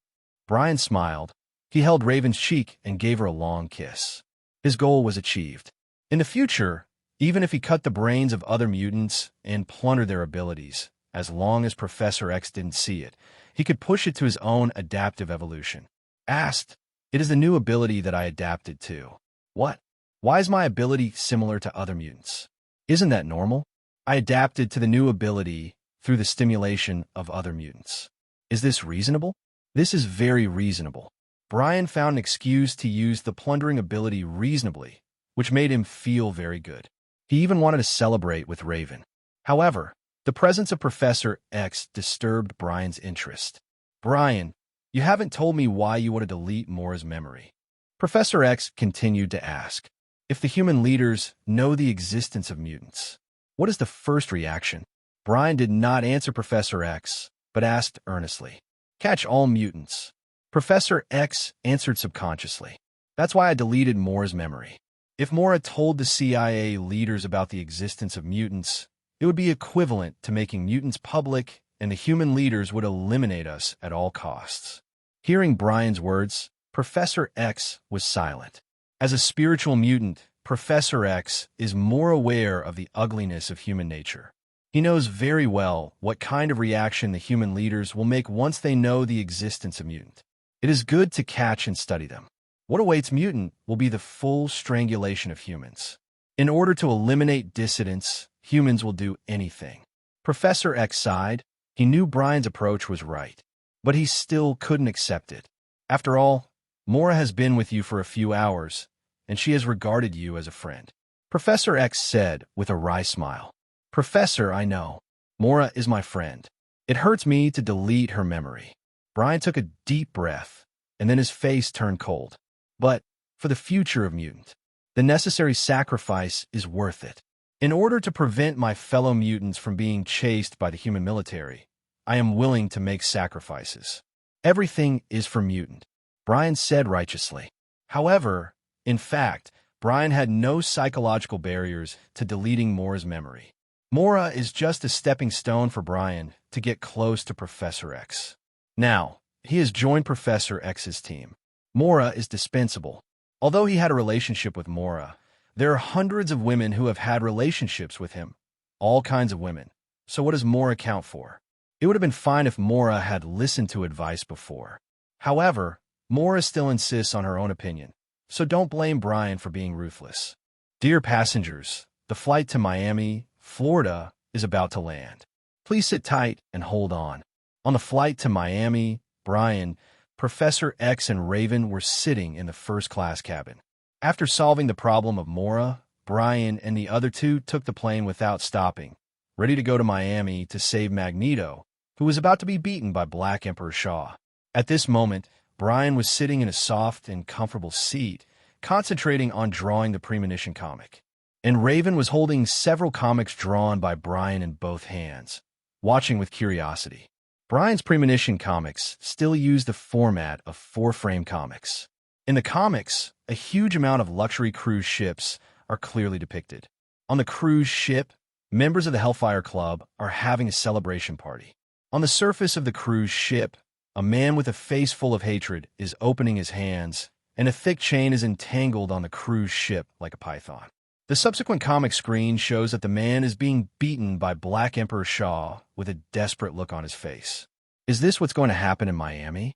Brian smiled. He held Raven's cheek and gave her a long kiss. His goal was achieved. In the future, even if he cut the brains of other mutants and plundered their abilities, as long as Professor X didn't see it, he could push it to his own adaptive evolution. Asked, it is the new ability that I adapted to. What? Why is my ability similar to other mutants? Isn't that normal? I adapted to the new ability through the stimulation of other mutants. Is this reasonable? This is very reasonable. Brian found an excuse to use the plundering ability reasonably, which made him feel very good. He even wanted to celebrate with Raven. However, the presence of Professor X disturbed Brian's interest. "Brian, you haven't told me why you want to delete Mora's memory." Professor X continued to ask. "If the human leaders know the existence of mutants, what is the first reaction?" Brian did not answer Professor X, but asked earnestly. "Catch all mutants." Professor X answered subconsciously. "That's why I deleted Mora's memory. If Mora told the CIA leaders about the existence of mutants, it would be equivalent to making mutants public, and the human leaders would eliminate us at all costs." Hearing Brian's words, Professor X was silent. As a spiritual mutant, Professor X is more aware of the ugliness of human nature. He knows very well what kind of reaction the human leaders will make once they know the existence of mutant. It is good to catch and study them. What awaits mutant will be the full strangulation of humans. In order to eliminate dissidents, humans will do anything. Professor X sighed. He knew Brian's approach was right, but he still couldn't accept it. After all, Mora has been with you for a few hours, and she has regarded you as a friend. Professor X said with a wry smile. "Professor, I know. Mora is my friend. It hurts me to delete her memory." Brian took a deep breath, and then his face turned cold. "But for the future of mutant, the necessary sacrifice is worth it. In order to prevent my fellow mutants from being chased by the human military, I am willing to make sacrifices. Everything is for mutant," Brian said righteously. However, in fact, Brian had no psychological barriers to deleting Mora's memory. Mora is just a stepping stone for Brian to get close to Professor X. Now, he has joined Professor X's team. Mora is dispensable. Although he had a relationship with Mora, there are hundreds of women who have had relationships with him. All kinds of women. So what does Mora count for? It would have been fine if Mora had listened to advice before. However, Mora still insists on her own opinion, so don't blame Brian for being ruthless. Dear passengers, the flight to Miami, Florida, is about to land. Please sit tight and hold on. On the flight to Miami, Brian, Professor X, and Raven were sitting in the first-class cabin. After solving the problem of Mora, Brian and the other two took the plane without stopping, ready to go to Miami to save Magneto, who was about to be beaten by Black Emperor Shaw. At this moment, Brian was sitting in a soft and comfortable seat, concentrating on drawing the premonition comic. And Raven was holding several comics drawn by Brian in both hands, watching with curiosity. Brian's premonition comics still use the format of 4-frame comics. In the comics, a huge amount of luxury cruise ships are clearly depicted. On the cruise ship, members of the Hellfire Club are having a celebration party. On the surface of the cruise ship, a man with a face full of hatred is opening his hands, and a thick chain is entangled on the cruise ship like a python. The subsequent comic screen shows that the man is being beaten by Black Emperor Shaw with a desperate look on his face. Is this what's going to happen in Miami?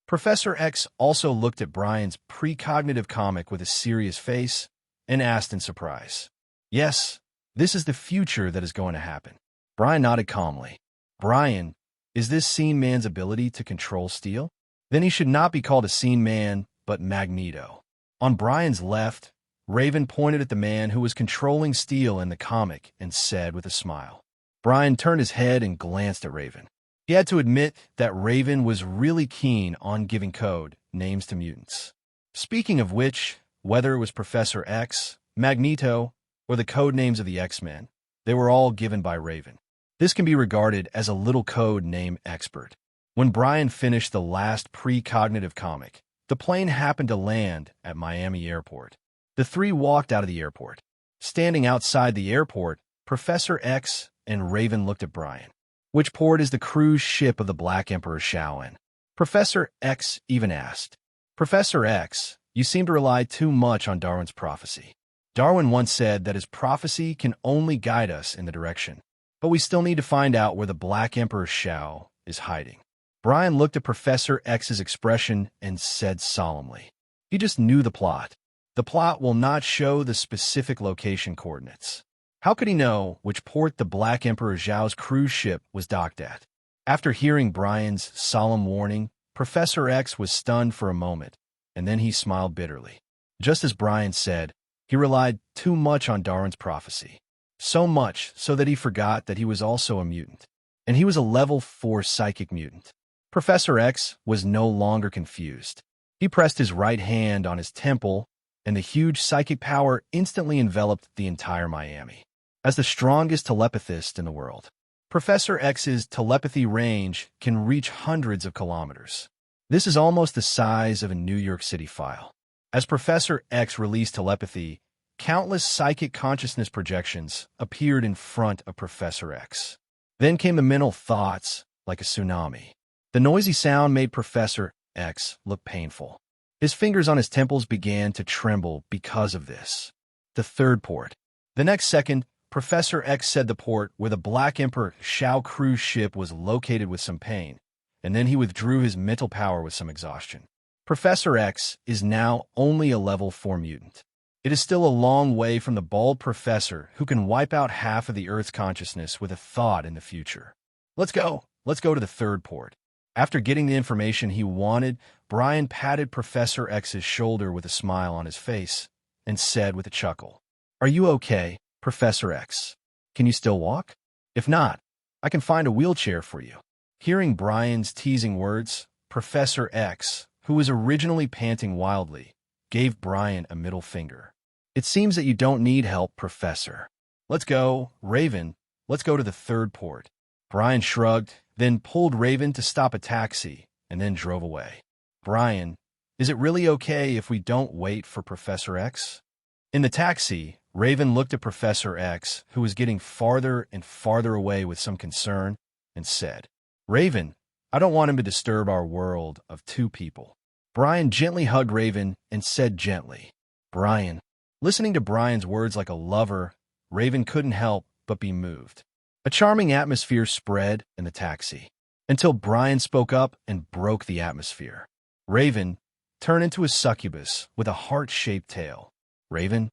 Professor X also looked at Brian's precognitive comic with a serious face and asked in surprise. "Yes, this is the future that is going to happen." Brian nodded calmly. "Brian, is this Scene Man's ability to control steel? Then he should not be called a Scene Man, but Magneto." On Brian's left, Raven pointed at the man who was controlling steel in the comic and said with a smile. Brian turned his head and glanced at Raven. He had to admit that Raven was really keen on giving code names to mutants. Speaking of which, whether it was Professor X, Magneto, or the code names of the X-Men, they were all given by Raven. This can be regarded as a little code name expert. When Brian finished the last precognitive comic, the plane happened to land at Miami Airport. The three walked out of the airport. Standing outside the airport, Professor X and Raven looked at Brian. "Which port is the cruise ship of the Black Emperor Shao in?" Professor X even asked. "Professor X, you seem to rely too much on Darwin's prophecy. Darwin once said that his prophecy can only guide us in the direction, but we still need to find out where the Black Emperor Shao is hiding." Brian looked at Professor X's expression and said solemnly, "He just knew the plot. The plot will not show the specific location coordinates. How could he know which port the Black Emperor Zhao's cruise ship was docked at?" After hearing Brian's solemn warning, Professor X was stunned for a moment, and then he smiled bitterly. Just as Brian said, he relied too much on Darwin's prophecy. So much so that he forgot that he was also a mutant. And he was a level 4 psychic mutant. Professor X was no longer confused. He pressed his right hand on his temple, and the huge psychic power instantly enveloped the entire Miami. As the strongest telepathist in the world, Professor X's telepathy range can reach hundreds of kilometers. This is almost the size of a New York City file. As Professor X released telepathy, countless psychic consciousness projections appeared in front of Professor X. Then came the mental thoughts, like a tsunami. The noisy sound made Professor X look painful. His fingers on his temples began to tremble because of this. The third port. The next second, Professor X said the port where the Black Emperor Shao cruise ship was located with some pain, and then he withdrew his mental power with some exhaustion. Professor X is now only a level 4 mutant. It is still a long way from the bald professor who can wipe out half of the Earth's consciousness with a thought in the future. Let's go to the third port. After getting the information he wanted, Brian patted Professor X's shoulder with a smile on his face and said with a chuckle, "Are you okay, Professor X? Can you still walk? If not, I can find a wheelchair for you." Hearing Brian's teasing words, Professor X, who was originally panting wildly, gave Brian a middle finger. "It seems that you don't need help, Professor. Let's go, Raven. Let's go to the third port." Brian shrugged, then pulled Raven to stop a taxi, and then drove away. "Brian, is it really okay if we don't wait for Professor X?" In the taxi, Raven looked at Professor X, who was getting farther and farther away with some concern, and said, "Raven, I don't want him to disturb our world of 2 people." Brian gently hugged Raven and said gently, "Brian." Listening to Brian's words like a lover, Raven couldn't help but be moved. A charming atmosphere spread in the taxi, until Brian spoke up and broke the atmosphere. "Raven, turn into a succubus with a heart-shaped tail." "Raven?"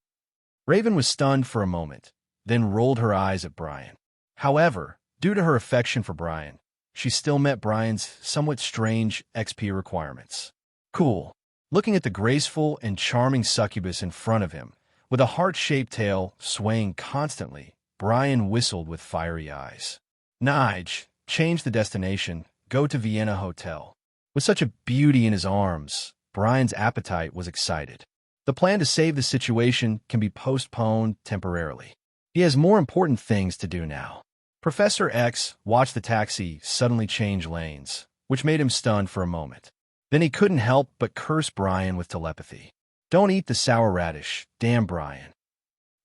Raven was stunned for a moment, then rolled her eyes at Brian. However, due to her affection for Brian, she still met Brian's somewhat strange XP requirements. Cool. Looking at the graceful and charming succubus in front of him, with a heart-shaped tail swaying constantly, Brian whistled with fiery eyes. "Nige, change the destination, go to Vienna Hotel." With such a beauty in his arms, Brian's appetite was excited. The plan to save the situation can be postponed temporarily. He has more important things to do now. Professor X watched the taxi suddenly change lanes, which made him stunned for a moment. Then he couldn't help but curse Brian with telepathy. "Don't eat the sour radish, damn Brian."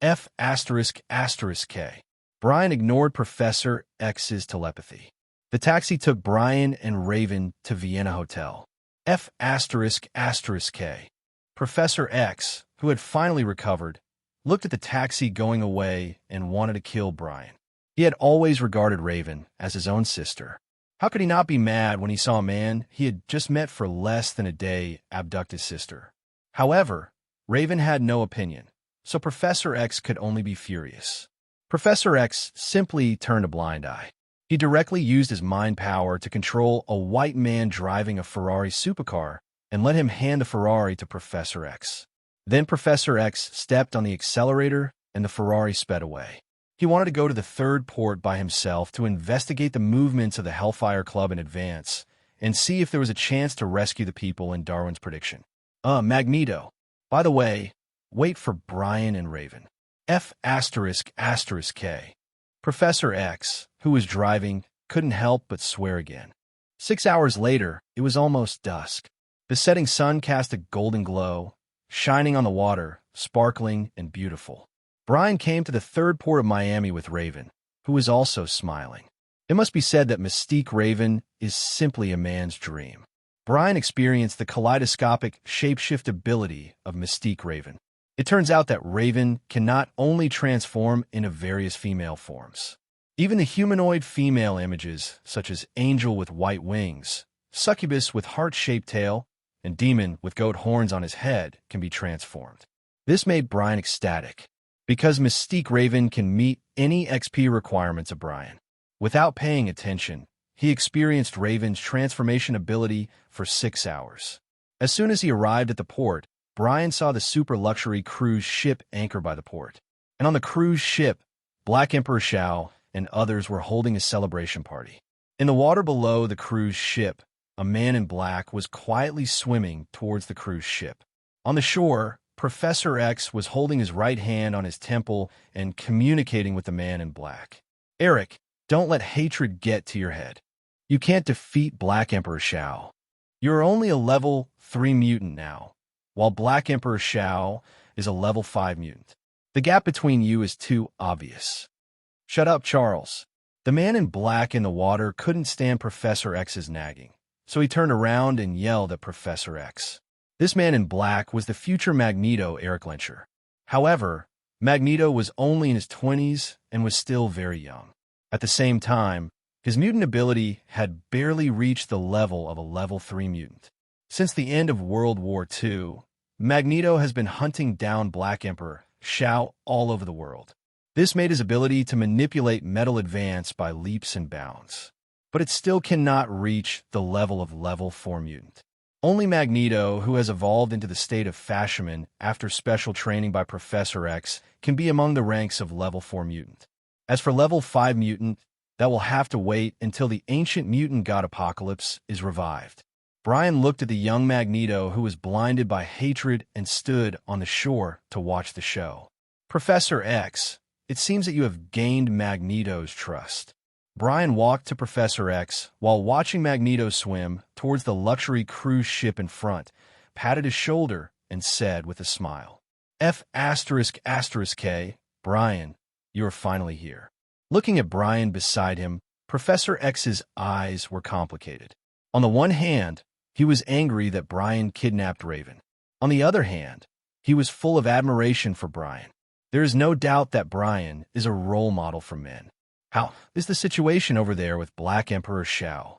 F***K. Brian ignored Professor X's telepathy. The taxi took Brian and Raven to Vienna Hotel. F***K. Professor X, who had finally recovered, looked at the taxi going away and wanted to kill Brian. He had always regarded Raven as his own sister. How could he not be mad when he saw a man he had just met for less than a day abduct his sister? However, Raven had no opinion, so Professor X could only be furious. Professor X simply turned a blind eye. He directly used his mind power to control a white man driving a Ferrari supercar and let him hand the Ferrari to Professor X. Then Professor X stepped on the accelerator and the Ferrari sped away. He wanted to go to the third port by himself to investigate the movements of the Hellfire Club in advance and see if there was a chance to rescue the people in Darwin's prediction. Magneto. By the way, wait for Brian and Raven. F***K. Professor X, who was driving, couldn't help but swear again. 6 hours later, it was almost dusk. The setting sun cast a golden glow, shining on the water, sparkling and beautiful. Brian came to the third port of Miami with Raven, who was also smiling. It must be said that Mystique Raven is simply a man's dream. Brian experienced the kaleidoscopic shapeshift ability of Mystique Raven. It turns out that Raven can not only transform into various female forms. Even the humanoid female images, such as Angel with white wings, Succubus with heart-shaped tail, and Demon with goat horns on his head, can be transformed. This made Brian ecstatic, because Mystique Raven can meet any XP requirements of Brian. Without paying attention, he experienced Raven's transformation ability for 6 hours. As soon as he arrived at the port, Brian saw the super luxury cruise ship anchor by the port. And on the cruise ship, Black Emperor Shao and others were holding a celebration party. In the water below the cruise ship, a man in black was quietly swimming towards the cruise ship. On the shore, Professor X was holding his right hand on his temple and communicating with the man in black. "Eric, don't let hatred get to your head. You can't defeat Black Emperor Shao. You're only a level 3 mutant now, while Black Emperor Shao is a level 5 mutant. The gap between you is too obvious." "Shut up, Charles." The man in black in the water couldn't stand Professor X's nagging, so he turned around and yelled at Professor X. This man in black was the future Magneto, Eric Lyncher. However, Magneto was only in his 20s and was still very young. At the same time, his mutant ability had barely reached the level of a level 3 mutant. Since the end of World War II, Magneto has been hunting down Black Emperor Shao all over the world. This made his ability to manipulate metal advance by leaps and bounds. But it still cannot reach the level of level 4 mutant. Only Magneto, who has evolved into the state of Fashion after special training by Professor X, can be among the ranks of level 4 mutant. As for level 5 mutant, that will have to wait until the ancient mutant god Apocalypse is revived. Brian looked at the young Magneto, who was blinded by hatred and stood on the shore to watch the show. "Professor X, it seems that you have gained Magneto's trust." Brian walked to Professor X while watching Magneto swim towards the luxury cruise ship in front, patted his shoulder, and said with a smile, "F***K, Brian, you are finally here." Looking at Brian beside him, Professor X's eyes were complicated. On the one hand, he was angry that Brian kidnapped Raven. On the other hand, he was full of admiration for Brian. There is no doubt that Brian is a role model for men. How is the situation over there with Black Emperor Shao?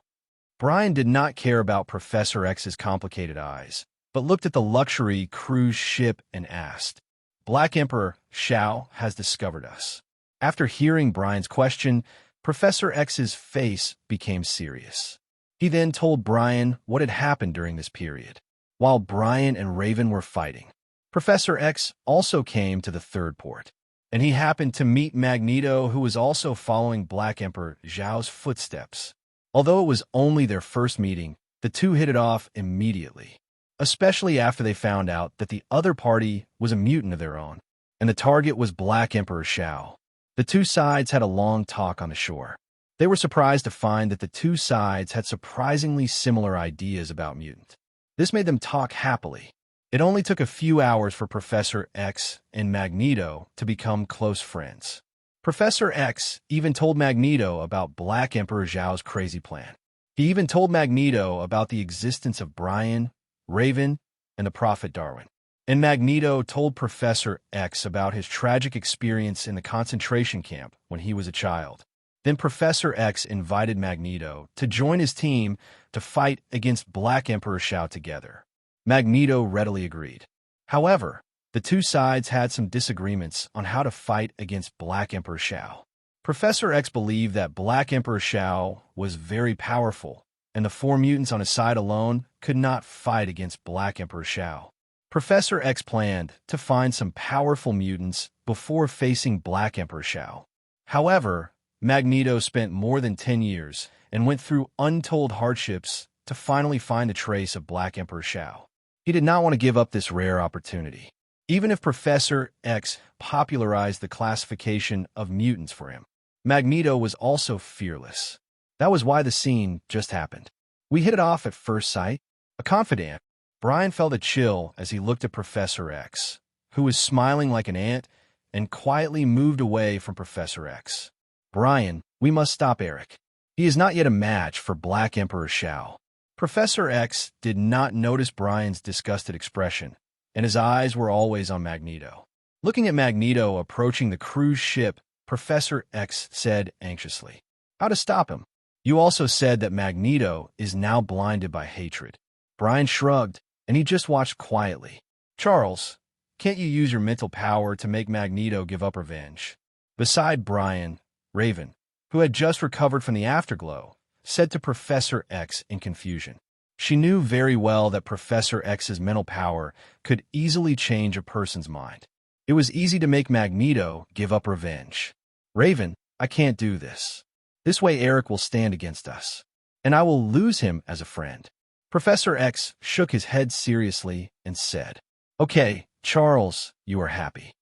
Brian did not care about Professor X's complicated eyes, but looked at the luxury cruise ship and asked, "Black Emperor Shao has discovered us." After hearing Brian's question, Professor X's face became serious. He then told Brian what had happened during this period. While Brian and Raven were fighting, Professor X also came to the third port, and he happened to meet Magneto, who was also following Black Emperor Zhao's footsteps. Although it was only their first meeting, the two hit it off immediately, especially after they found out that the other party was a mutant of their own, and the target was Black Emperor Shao. The two sides had a long talk on the shore. They were surprised to find that the two sides had surprisingly similar ideas about mutant. This made them talk happily. It only took a few hours for Professor X and Magneto to become close friends. Professor X even told Magneto about Black Emperor Zhao's crazy plan. He even told Magneto about the existence of Brian, Raven, and the Prophet Darwin. And Magneto told Professor X about his tragic experience in the concentration camp when he was a child. Then Professor X invited Magneto to join his team to fight against Black Emperor Shao together. Magneto readily agreed. However, the two sides had some disagreements on how to fight against Black Emperor Shao. Professor X believed that Black Emperor Shao was very powerful, and the 4 mutants on his side alone could not fight against Black Emperor Shao. Professor X planned to find some powerful mutants before facing Black Emperor Shao. However, Magneto spent more than 10 years and went through untold hardships to finally find a trace of Black Emperor Shao. He did not want to give up this rare opportunity, even if Professor X popularized the classification of mutants for him. Magneto was also fearless. That was why the scene just happened. "We hit it off at first sight." A confidant, Brian felt a chill as he looked at Professor X, who was smiling like an ant, and quietly moved away from Professor X. "Brian, we must stop Eric. He is not yet a match for Black Emperor Shao." Professor X did not notice Brian's disgusted expression, and his eyes were always on Magneto. Looking at Magneto approaching the cruise ship, Professor X said anxiously, "How to stop him? You also said that Magneto is now blinded by hatred." Brian shrugged, and he just watched quietly. "Charles, can't you use your mental power to make Magneto give up revenge?" Beside Brian, Raven, who had just recovered from the afterglow, said to Professor X in confusion. She knew very well that Professor X's mental power could easily change a person's mind. It was easy to make Magneto give up revenge. Raven, I can't do this. This way Eric will stand against us, and I will lose him as a friend. Professor X shook his head seriously and said, Okay, Charles, you are happy.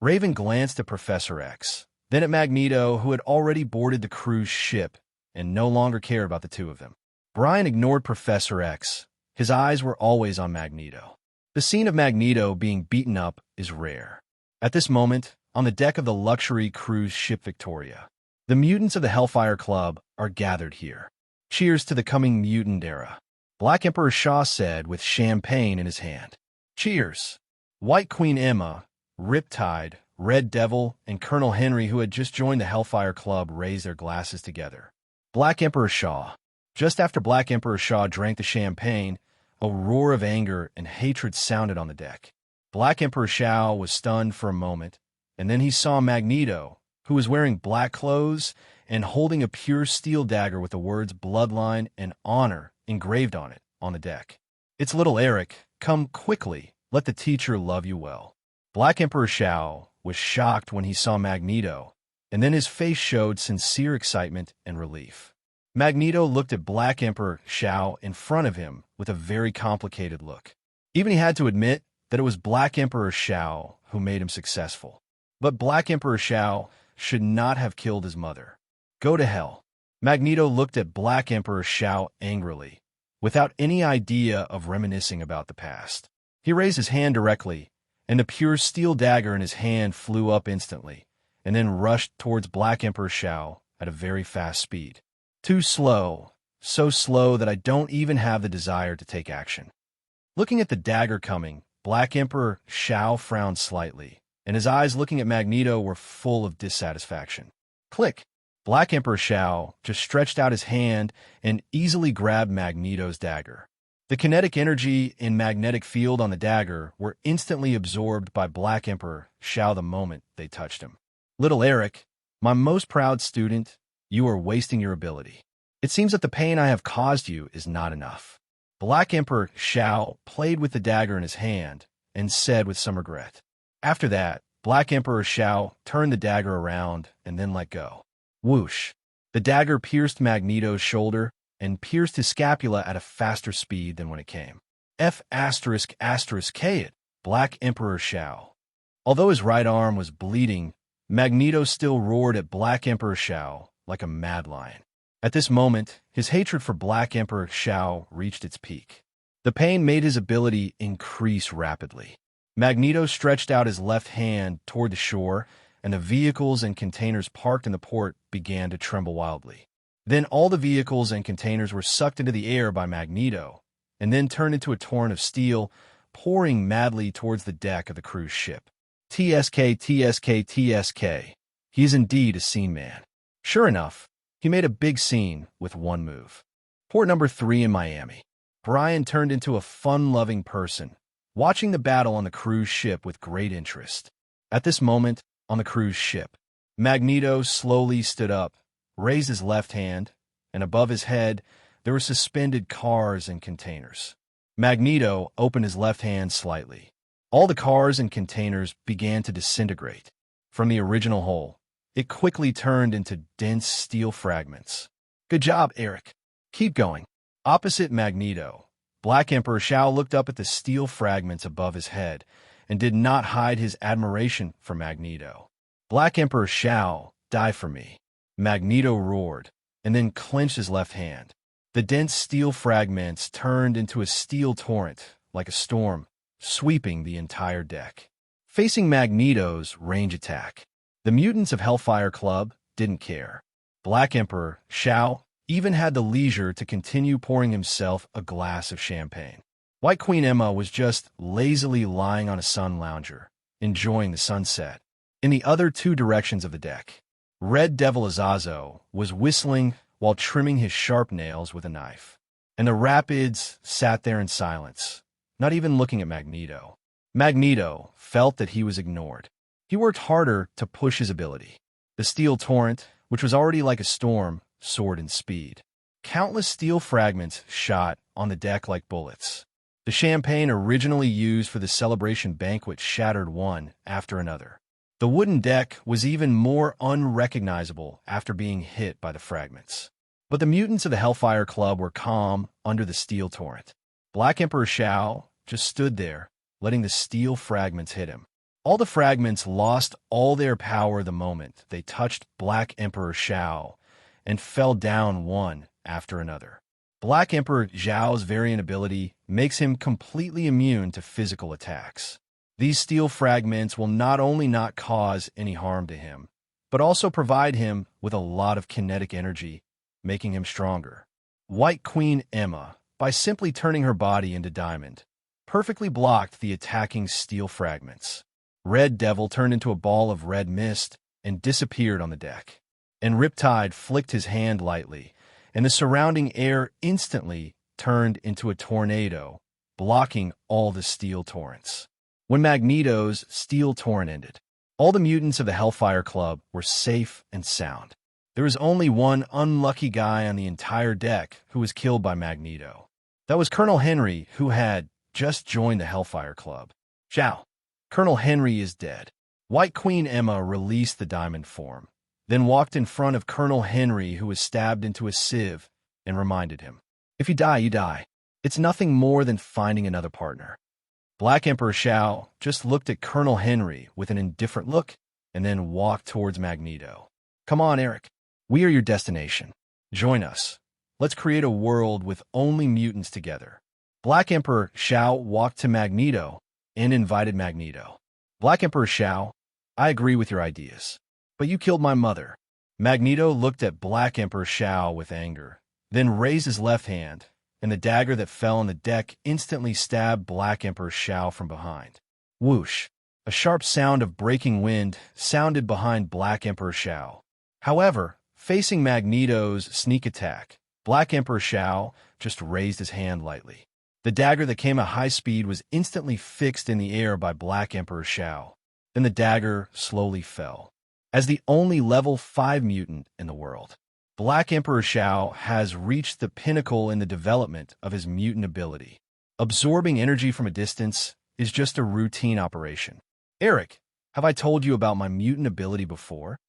Raven glanced at Professor X, then at Magneto, who had already boarded the cruise ship and no longer cared about the two of them. Brian ignored Professor X. His eyes were always on Magneto. The scene of Magneto being beaten up is rare. At this moment, on the deck of the luxury cruise ship Victoria, the mutants of the Hellfire Club are gathered here. Cheers to the coming mutant era, Black Emperor Shaw said with champagne in his hand. Cheers. White Queen Emma, Riptide, Red Devil, and Colonel Henry, who had just joined the Hellfire Club, raised their glasses together. Black Emperor Shaw. Just after Black Emperor Shaw drank the champagne, a roar of anger and hatred sounded on the deck. Black Emperor Shaw was stunned for a moment, and then he saw Magneto, who was wearing black clothes and holding a pure steel dagger with the words Bloodline and Honor engraved on it on the deck. It's little Eric. Come quickly. Let the teacher love you well. Black Emperor Shao was shocked when he saw Magneto, and then his face showed sincere excitement and relief. Magneto looked at Black Emperor Shao in front of him with a very complicated look. Even he had to admit that it was Black Emperor Shao who made him successful. But Black Emperor Shao should not have killed his mother. Go to hell. Magneto looked at Black Emperor Shao angrily, without any idea of reminiscing about the past. He raised his hand directly, and the pure steel dagger in his hand flew up instantly, and then rushed towards Black Emperor Shao at a very fast speed. Too slow, so slow that I don't even have the desire to take action. Looking at the dagger coming, Black Emperor Shao frowned slightly, and his eyes looking at Magneto were full of dissatisfaction. Click! Black Emperor Shao just stretched out his hand and easily grabbed Magneto's dagger. The kinetic energy and magnetic field on the dagger were instantly absorbed by Black Emperor Shao the moment they touched him. Little Eric, my most proud student, you are wasting your ability. It seems that the pain I have caused you is not enough. Black Emperor Shao played with the dagger in his hand and said with some regret. After that, Black Emperor Shao turned the dagger around and then let go. Whoosh! The dagger pierced Magneto's shoulder and pierced his scapula at a faster speed than when it came. K it, Black Emperor Shao. Although his right arm was bleeding, Magneto still roared at Black Emperor Shao like a mad lion. At this moment, his hatred for Black Emperor Shao reached its peak. The pain made his ability increase rapidly. Magneto stretched out his left hand toward the shore, and the vehicles and containers parked in the port began to tremble wildly. Then all the vehicles and containers were sucked into the air by Magneto, and then turned into a torrent of steel, pouring madly towards the deck of the cruise ship. TSK. He is indeed a scene man. Sure enough, he made a big scene with one move. Port number 3 in Miami. Brian turned into a fun-loving person, watching the battle on the cruise ship with great interest. At this moment, on the cruise ship, Magneto slowly stood up, raised his left hand, and above his head, there were suspended cars and containers. Magneto opened his left hand slightly. All the cars and containers began to disintegrate. From the original hole, it quickly turned into dense steel fragments. Good job, Eric. Keep going. Opposite Magneto, Black Emperor Shao looked up at the steel fragments above his head and did not hide his admiration for Magneto. Black Emperor Shao, die for me. Magneto roared, and then clenched his left hand. The dense steel fragments turned into a steel torrent, like a storm, sweeping the entire deck. Facing Magneto's range attack, the mutants of Hellfire Club didn't care. Black Emperor Shao even had the leisure to continue pouring himself a glass of champagne. White Queen Emma was just lazily lying on a sun lounger, enjoying the sunset. In the other two directions of the deck, Red Devil Azazo was whistling while trimming his sharp nails with a knife. And the Rapids sat there in silence, not even looking at Magneto. Magneto felt that he was ignored. He worked harder to push his ability. The steel torrent, which was already like a storm, soared in speed. countless steel fragments shot on the deck like bullets. The champagne originally used for the celebration banquet shattered one after another. The wooden deck was even more unrecognizable after being hit by the fragments. But the mutants of the Hellfire Club were calm under the steel torrent. Black Emperor Shao just stood there, letting the steel fragments hit him. All the fragments lost all their power the moment they touched Black Emperor Shao and fell down one after another. Black Emperor Zhao's variant ability makes him completely immune to physical attacks. These steel fragments will not only not cause any harm to him, but also provide him with a lot of kinetic energy, making him stronger. White Queen Emma, by simply turning her body into diamond, perfectly blocked the attacking steel fragments. Red Devil turned into a ball of red mist and disappeared on the deck. And Riptide flicked his hand lightly, and the surrounding air instantly turned into a tornado, blocking all the steel torrents. When Magneto's steel torrent ended, all the mutants of the Hellfire Club were safe and sound. There was only one unlucky guy on the entire deck who was killed by Magneto. That was Colonel Henry, who had just joined the Hellfire Club. Ciao. Colonel Henry is dead. White Queen Emma released the diamond form, then walked in front of Colonel Henry, who was stabbed into a sieve, and reminded him, "If you die, you die. It's nothing more than finding another partner." Black Emperor Shao just looked at Colonel Henry with an indifferent look and then walked towards Magneto. "Come on, Eric. We are your destination. Join us. Let's create a world with only mutants together." Black Emperor Shao walked to Magneto and invited Magneto. "Black Emperor Shao, I agree with your ideas, but you killed my mother." Magneto looked at Black Emperor Shao with anger, then raised his left hand, and the dagger that fell on the deck instantly stabbed Black Emperor Shao from behind. Whoosh! A sharp sound of breaking wind sounded behind Black Emperor Shao. However, facing Magneto's sneak attack, Black Emperor Shao just raised his hand lightly. The dagger that came at high speed was instantly fixed in the air by Black Emperor Shao. Then the dagger slowly fell. As the only level 5 mutant in the world, Black Emperor Shao has reached the pinnacle in the development of his mutant ability. Absorbing energy from a distance is just a routine operation. "Eric, have I told you about my mutant ability before?"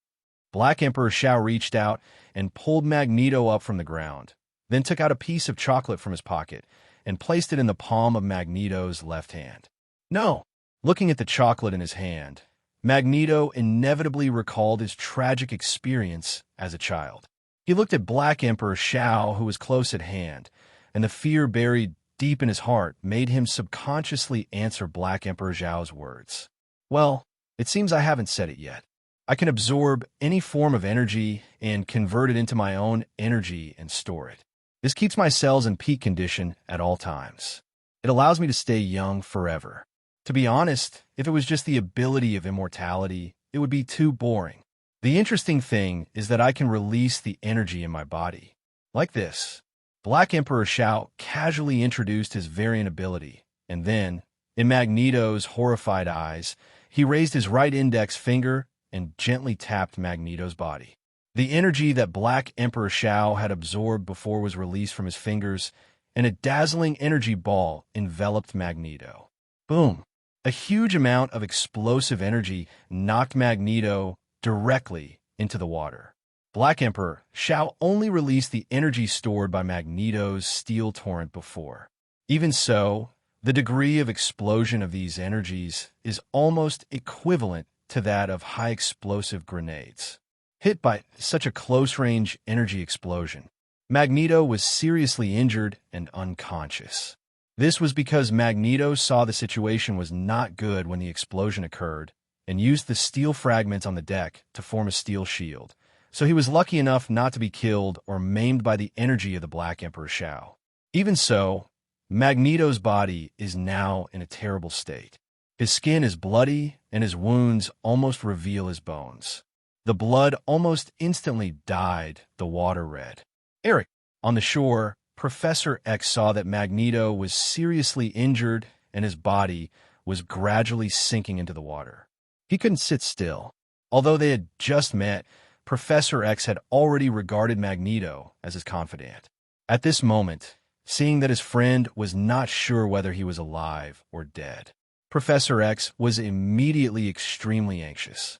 Black Emperor Shao reached out and pulled Magneto up from the ground, then took out a piece of chocolate from his pocket and placed it in the palm of Magneto's left hand. "No." Looking at the chocolate in his hand, Magneto inevitably recalled his tragic experience as a child. He looked at Black Emperor Shao, who was close at hand, and the fear buried deep in his heart made him subconsciously answer Black Emperor Zhao's words. "Well, it seems I haven't said it yet. I can absorb any form of energy and convert it into my own energy and store it. This keeps my cells in peak condition at all times. It allows me to stay young forever. To be honest, if it was just the ability of immortality, it would be too boring. The interesting thing is that I can release the energy in my body. Like this." Black Emperor Shao casually introduced his variant ability, and then, in Magneto's horrified eyes, he raised his right index finger and gently tapped Magneto's body. The energy that Black Emperor Shao had absorbed before was released from his fingers, and a dazzling energy ball enveloped Magneto. Boom! A huge amount of explosive energy knocked Magneto directly into the water. Black Emperor Shao only released the energy stored by Magneto's steel torrent before. Even so, the degree of explosion of these energies is almost equivalent to that of high explosive grenades. Hit by such a close-range energy explosion, Magneto was seriously injured and unconscious. This was because Magneto saw the situation was not good when the explosion occurred and used the steel fragments on the deck to form a steel shield, so he was lucky enough not to be killed or maimed by the energy of the Black Emperor Shao. Even so, Magneto's body is now in a terrible state. His skin is bloody and his wounds almost reveal his bones. The blood almost instantly dyed the water red. "Eric." On the shore, Professor X saw that Magneto was seriously injured and his body was gradually sinking into the water. He couldn't sit still. Although they had just met, Professor X had already regarded Magneto as his confidant. At this moment, seeing that his friend was not sure whether he was alive or dead, Professor X was immediately extremely anxious.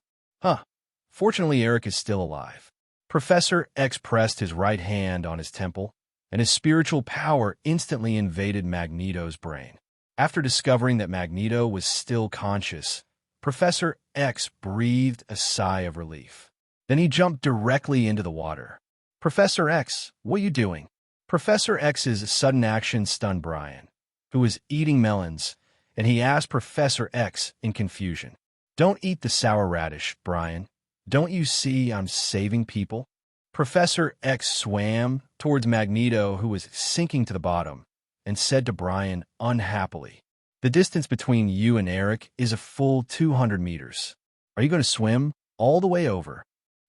Fortunately, Eric is still alive. Professor X pressed his right hand on his temple, and his spiritual power instantly invaded Magneto's brain. After discovering that Magneto was still conscious, Professor X breathed a sigh of relief. Then he jumped directly into the water. "Professor X, what are you doing?" Professor X's sudden action stunned Brian, who was eating melons, and he asked Professor X in confusion, "Don't eat the sour radish, Brian. Don't you see I'm saving people?" Professor X swam towards Magneto, who was sinking to the bottom, and said to Brian unhappily, "The distance between you and Eric is a full 200 meters. Are you going to swim all the way over?"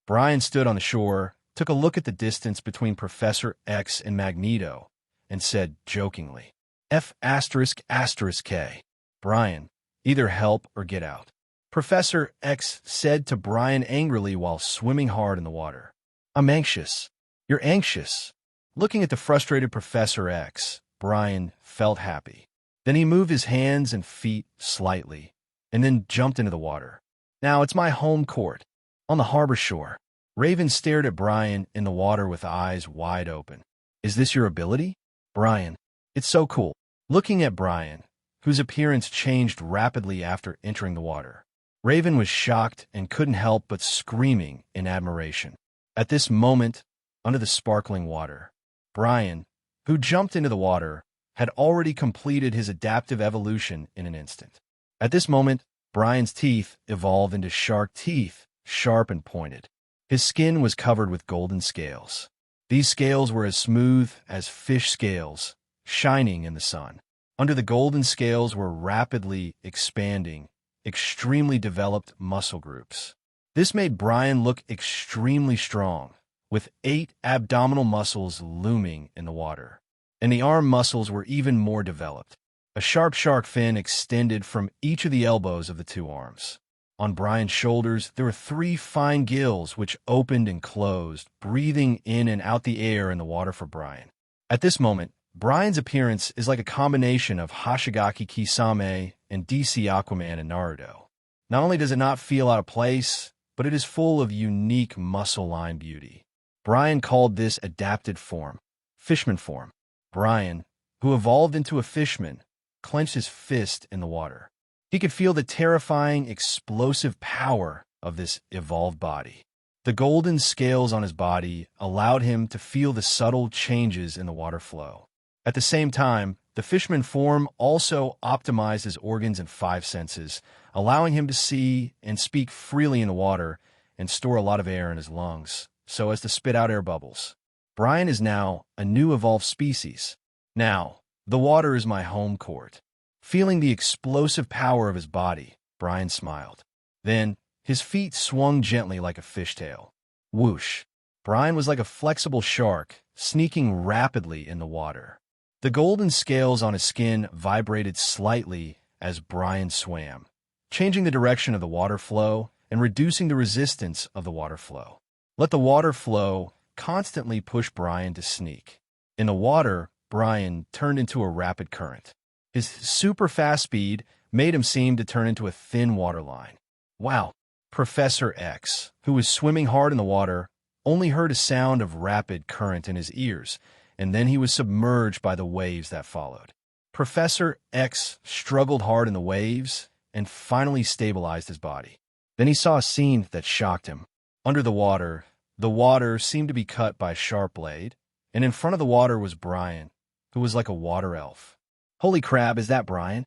Brian stood on the shore, took a look at the distance between Professor X and Magneto, and said jokingly, F***K. Brian, either help or get out. Professor X said to Brian angrily while swimming hard in the water. "I'm anxious." "You're anxious." Looking at the frustrated Professor X, Brian felt happy. Then he moved his hands and feet slightly, and then jumped into the water. "Now it's my home court, on the harbor shore." Raven stared at Brian in the water with eyes wide open. "Is this your ability?" "Brian, it's so cool." Looking at Brian, whose appearance changed rapidly after entering the water, Raven was shocked and couldn't help but screaming in admiration. At this moment, under the sparkling water, Brian, who jumped into the water, had already completed his adaptive evolution in an instant. At this moment, Brian's teeth evolved into shark teeth, sharp and pointed. His skin was covered with golden scales. These scales were as smooth as fish scales, shining in the sun. Under the golden scales were rapidly expanding, extremely developed muscle groups. This made Brian look extremely strong, with 8 abdominal muscles looming in the water. And the arm muscles were even more developed. A sharp shark fin extended from each of the elbows of the 2 arms. On Brian's shoulders, there were 3 fine gills which opened and closed, breathing in and out the air in the water for Brian. At this moment, Brian's appearance is like a combination of Hashigaki Kisame and DC Aquaman and Naruto. Not only does it not feel out of place, but it is full of unique muscle line beauty. Brian called this adapted form, fishman form. Brian, who evolved into a fishman, clenched his fist in the water. He could feel the terrifying, explosive power of this evolved body. The golden scales on his body allowed him to feel the subtle changes in the water flow. At the same time, the fishman form also optimized his organs and 5 senses, allowing him to see and speak freely in the water and store a lot of air in his lungs, so as to spit out air bubbles. Brian is now a new evolved species. Now, the water is my home court. Feeling the explosive power of his body, Brian smiled. Then, his feet swung gently like a fishtail. Whoosh! Brian was like a flexible shark, sneaking rapidly in the water. The golden scales on his skin vibrated slightly as Brian swam, changing the direction of the water flow and reducing the resistance of the water flow. Let the water flow constantly push Brian to sneak. In the water, Brian turned into a rapid current. His super fast speed made him seem to turn into a thin water line. Wow! Professor X, who was swimming hard in the water, only heard a sound of rapid current in his ears, and then he was submerged by the waves that followed. Professor X struggled hard in the waves and finally stabilized his body. Then he saw a scene that shocked him. Under the water seemed to be cut by a sharp blade, and in front of the water was Brian, who was like a water elf. Holy crap, is that Brian?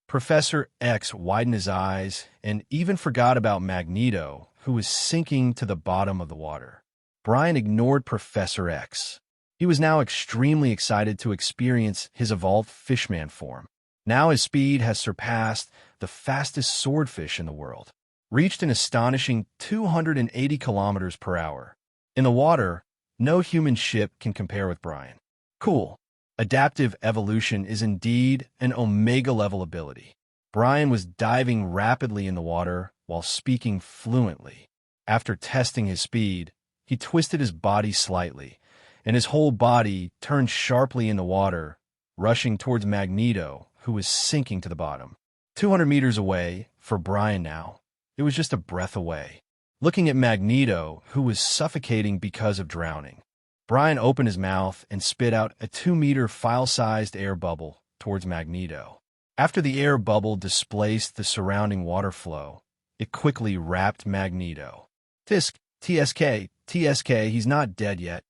Professor X widened his eyes and even forgot about Magneto, who was sinking to the bottom of the water. Brian ignored Professor X. He was now extremely excited to experience his evolved fishman form. Now his speed has surpassed the fastest swordfish in the world, reached an astonishing 280 kilometers per hour. In the water, no human ship can compare with Brian. Cool. Adaptive evolution is indeed an Omega-level ability. Brian was diving rapidly in the water while speaking fluently. After testing his speed, he twisted his body slightly, and his whole body turned sharply in the water, rushing towards Magneto, who was sinking to the bottom. 200 meters away, for Brian now, it was just a breath away. Looking at Magneto, who was suffocating because of drowning, Brian opened his mouth and spit out a 2-meter file-sized air bubble towards Magneto. After the air bubble displaced the surrounding water flow, it quickly wrapped Magneto. TSK, he's not dead yet.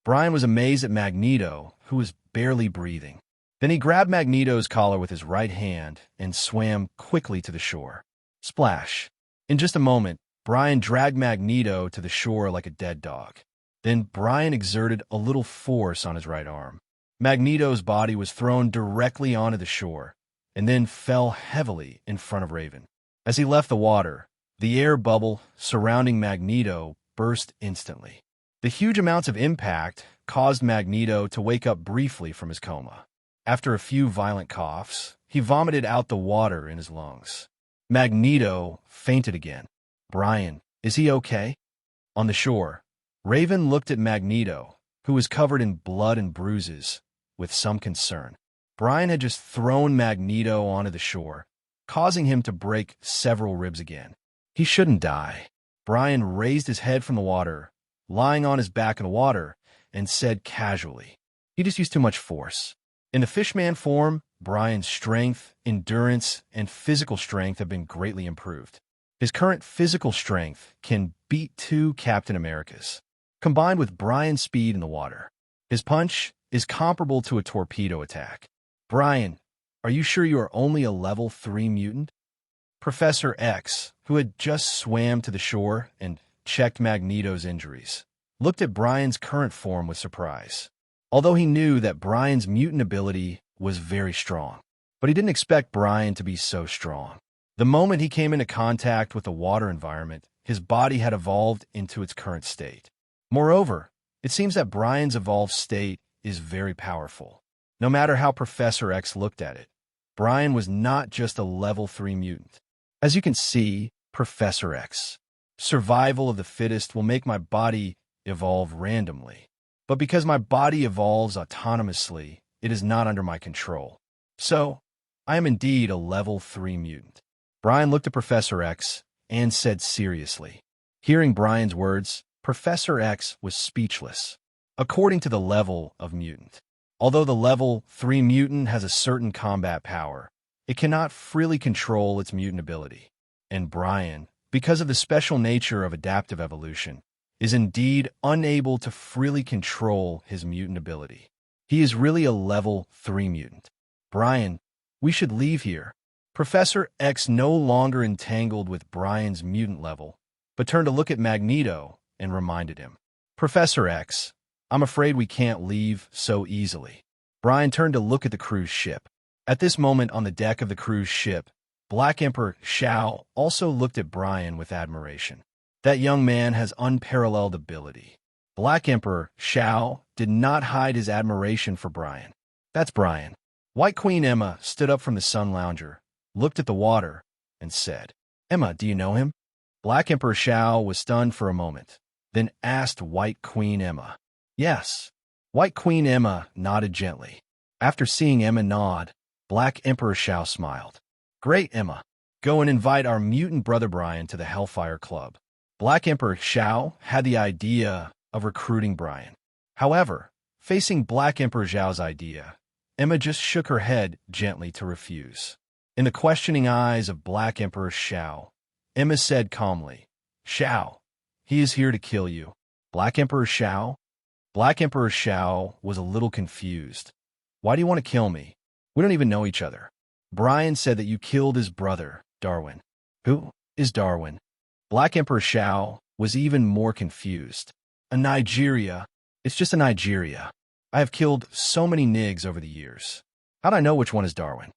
Brian was amazed at Magneto, who was barely breathing. Then he grabbed Magneto's collar with his right hand and swam quickly to the shore. Splash. In just a moment, Brian dragged Magneto to the shore like a dead dog. Then Brian exerted a little force on his right arm. Magneto's body was thrown directly onto the shore, and then fell heavily in front of Raven. As he left the water, the air bubble surrounding Magneto burst instantly. The huge amounts of impact caused Magneto to wake up briefly from his coma. After a few violent coughs, he vomited out the water in his lungs. Magneto fainted again. Brian, is he okay? On the shore, Raven looked at Magneto, who was covered in blood and bruises, with some concern. Brian had just thrown Magneto onto the shore, causing him to break several ribs again. He shouldn't die. Brian raised his head from the water, lying on his back in the water, and said casually, "He just used too much force." In the Fishman form, Brian's strength, endurance, and physical strength have been greatly improved. His current physical strength can beat 2 Captain Americas. Combined with Brian's speed in the water, his punch is comparable to a torpedo attack. Brian, are you sure you are only a level 3 mutant? Professor X, who had just swam to the shore and checked Magneto's injuries, looked at Brian's current form with surprise. Although he knew that Brian's mutant ability was very strong, but he didn't expect Brian to be so strong. The moment he came into contact with the water environment, his body had evolved into its current state. Moreover, it seems that Brian's evolved state is very powerful. No matter how Professor X looked at it, Brian was not just a level 3 mutant. As you can see, Professor X, survival of the fittest will make my body evolve randomly. But because my body evolves autonomously, it is not under my control. So, I am indeed a level 3 mutant. Brian looked at Professor X and said seriously. Hearing Brian's words, Professor X was speechless. According to the level of mutant, although the level 3 mutant has a certain combat power, it cannot freely control its mutant ability. And Brian, because of the special nature of adaptive evolution, is indeed unable to freely control his mutant ability. He is really a level 3 mutant. Brian, we should leave here. Professor X no longer entangled with Brian's mutant level, but turned to look at Magneto and reminded him. Professor X, I'm afraid we can't leave so easily. Brian turned to look at the cruise ship. At this moment on the deck of the cruise ship, Black Emperor Shao also looked at Brian with admiration. That young man has unparalleled ability. Black Emperor Shao did not hide his admiration for Brian. That's Brian. White Queen Emma stood up from the sun lounger, looked at the water, and said, Emma, do you know him? Black Emperor Shao was stunned for a moment, then asked White Queen Emma. Yes. White Queen Emma nodded gently. After seeing Emma nod, Black Emperor Shao smiled. Great, Emma. Go and invite our mutant brother Brian to the Hellfire Club. Black Emperor Shao had the idea of recruiting Brian. However, facing Black Emperor Zhao's idea, Emma just shook her head gently to refuse. In the questioning eyes of Black Emperor Shao, Emma said calmly, Shao, he is here to kill you. Black Emperor Shao? Black Emperor Shao was a little confused. Why do you want to kill me? We don't even know each other. Brian said that you killed his brother, Darwin. Who is Darwin? Black Emperor Shao was even more confused. A Nigeria. It's just a Nigeria. I have killed so many nigs over the years. How'd I know which one is Darwin?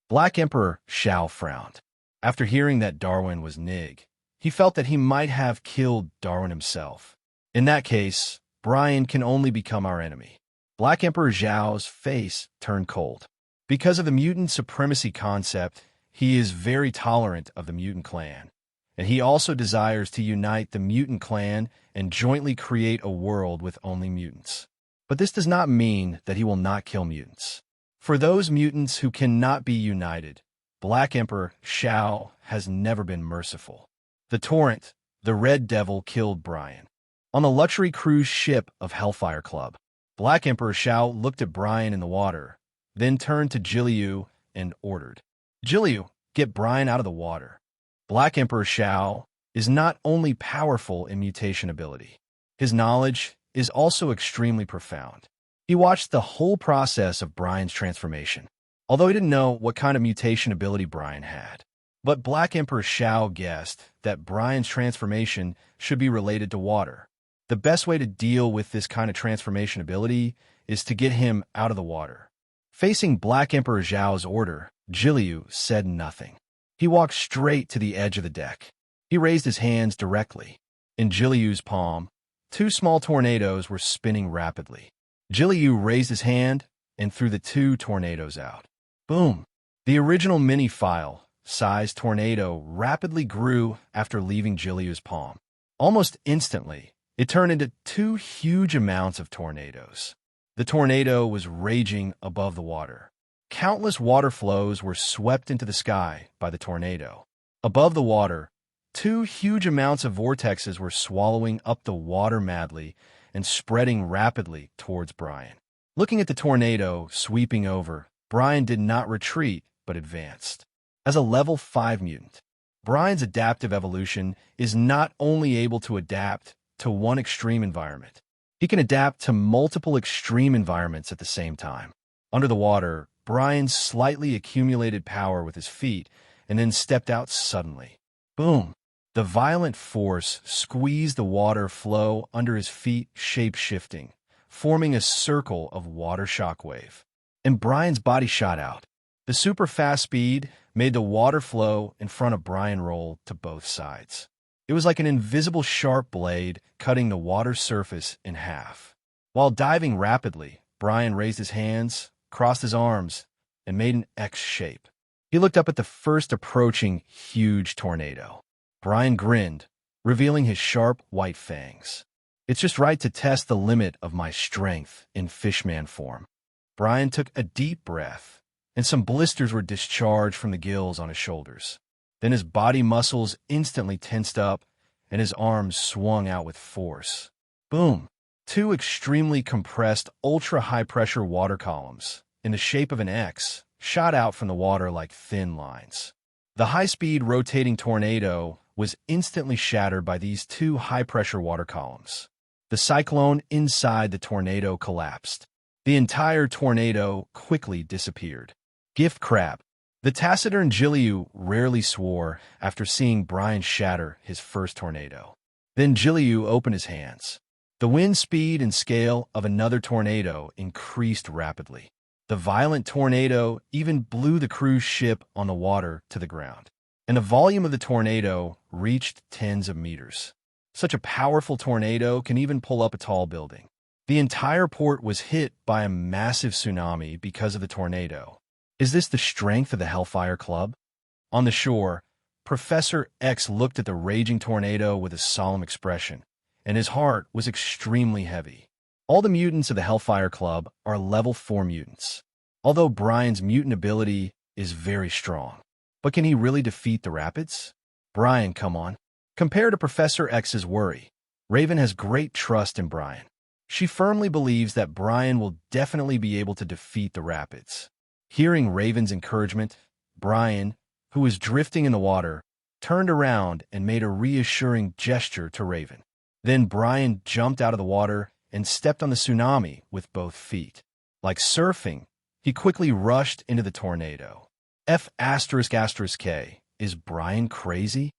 Black Emperor Shao frowned. After hearing that Darwin was nig, he felt that he might have killed Darwin himself. In that case, Brian can only become our enemy. Black Emperor Zhao's face turned cold. Because of the mutant supremacy concept, he is very tolerant of the mutant clan, and he also desires to unite the mutant clan and jointly create a world with only mutants. But this does not mean that he will not kill mutants. For those mutants who cannot be united, Black Emperor Shao has never been merciful. The Torrent, the Red Devil, killed Brian. On the luxury cruise ship of Hellfire Club, Black Emperor Shao looked at Brian in the water, then turned to Jiliu and ordered, "Jiliu, get Brian out of the water." Black Emperor Shao is not only powerful in mutation ability, his knowledge is also extremely profound. He watched the whole process of Brian's transformation, although he didn't know what kind of mutation ability Brian had. But Black Emperor Shao guessed that Brian's transformation should be related to water. The best way to deal with this kind of transformation ability is to get him out of the water. Facing Black Emperor Zhao's order, Jiliu said nothing. He walked straight to the edge of the deck. He raised his hands directly. In Jiliu's palm, two small tornadoes were spinning rapidly. Jiliu raised his hand and threw the two tornadoes out. Boom! The original mini-file-sized tornado rapidly grew after leaving Jiliu's palm. Almost instantly, it turned into two huge amounts of tornadoes. The tornado was raging above the water. Countless water flows were swept into the sky by the tornado. Above the water, two huge amounts of vortexes were swallowing up the water madly and spreading rapidly towards Brian. Looking at the tornado sweeping over, Brian did not retreat but advanced. As a level 5 mutant, Brian's adaptive evolution is not only able to adapt to one extreme environment, he can adapt to multiple extreme environments at the same time. Under the water, Brian slightly accumulated power with his feet and then stepped out suddenly. Boom! The violent force squeezed the water flow under his feet, shape-shifting, forming a circle of water shockwave. And Brian's body shot out. The super-fast speed made the water flow in front of Brian roll to both sides. It was like an invisible sharp blade cutting the water surface in half. While diving rapidly, Brian raised his hands, crossed his arms, and made an X shape. He looked up at the first approaching huge tornado. Brian grinned, revealing his sharp white fangs. "It's just right to test the limit of my strength in fishman form." Brian took a deep breath, and some blisters were discharged from the gills on his shoulders. Then his body muscles instantly tensed up, and his arms swung out with force. Boom! Two extremely compressed, ultra-high-pressure water columns, in the shape of an X, shot out from the water like thin lines. The high-speed rotating tornado was instantly shattered by these two high-pressure water columns. The cyclone inside the tornado collapsed. The entire tornado quickly disappeared. Gift crab. The taciturn Jiliu rarely swore after seeing Brian shatter his first tornado. Then Jiliu opened his hands. The wind speed and scale of another tornado increased rapidly. The violent tornado even blew the cruise ship on the water to the ground, and the volume of the tornado reached tens of meters. Such a powerful tornado can even pull up a tall building. The entire port was hit by a massive tsunami because of the tornado. Is this the strength of the Hellfire Club? On the shore, Professor X looked at the raging tornado with a solemn expression, and his heart was extremely heavy. All the mutants of the Hellfire Club are level 4 mutants, although Brian's mutant ability is very strong. But can he really defeat the Rapids? Brian, come on. Compared to Professor X's worry, Raven has great trust in Brian. She firmly believes that Brian will definitely be able to defeat the Rapids. Hearing Raven's encouragement, Brian, who was drifting in the water, turned around and made a reassuring gesture to Raven. Then Brian jumped out of the water and stepped on the tsunami with both feet. Like surfing, he quickly rushed into the tornado. F***K, is Brian crazy?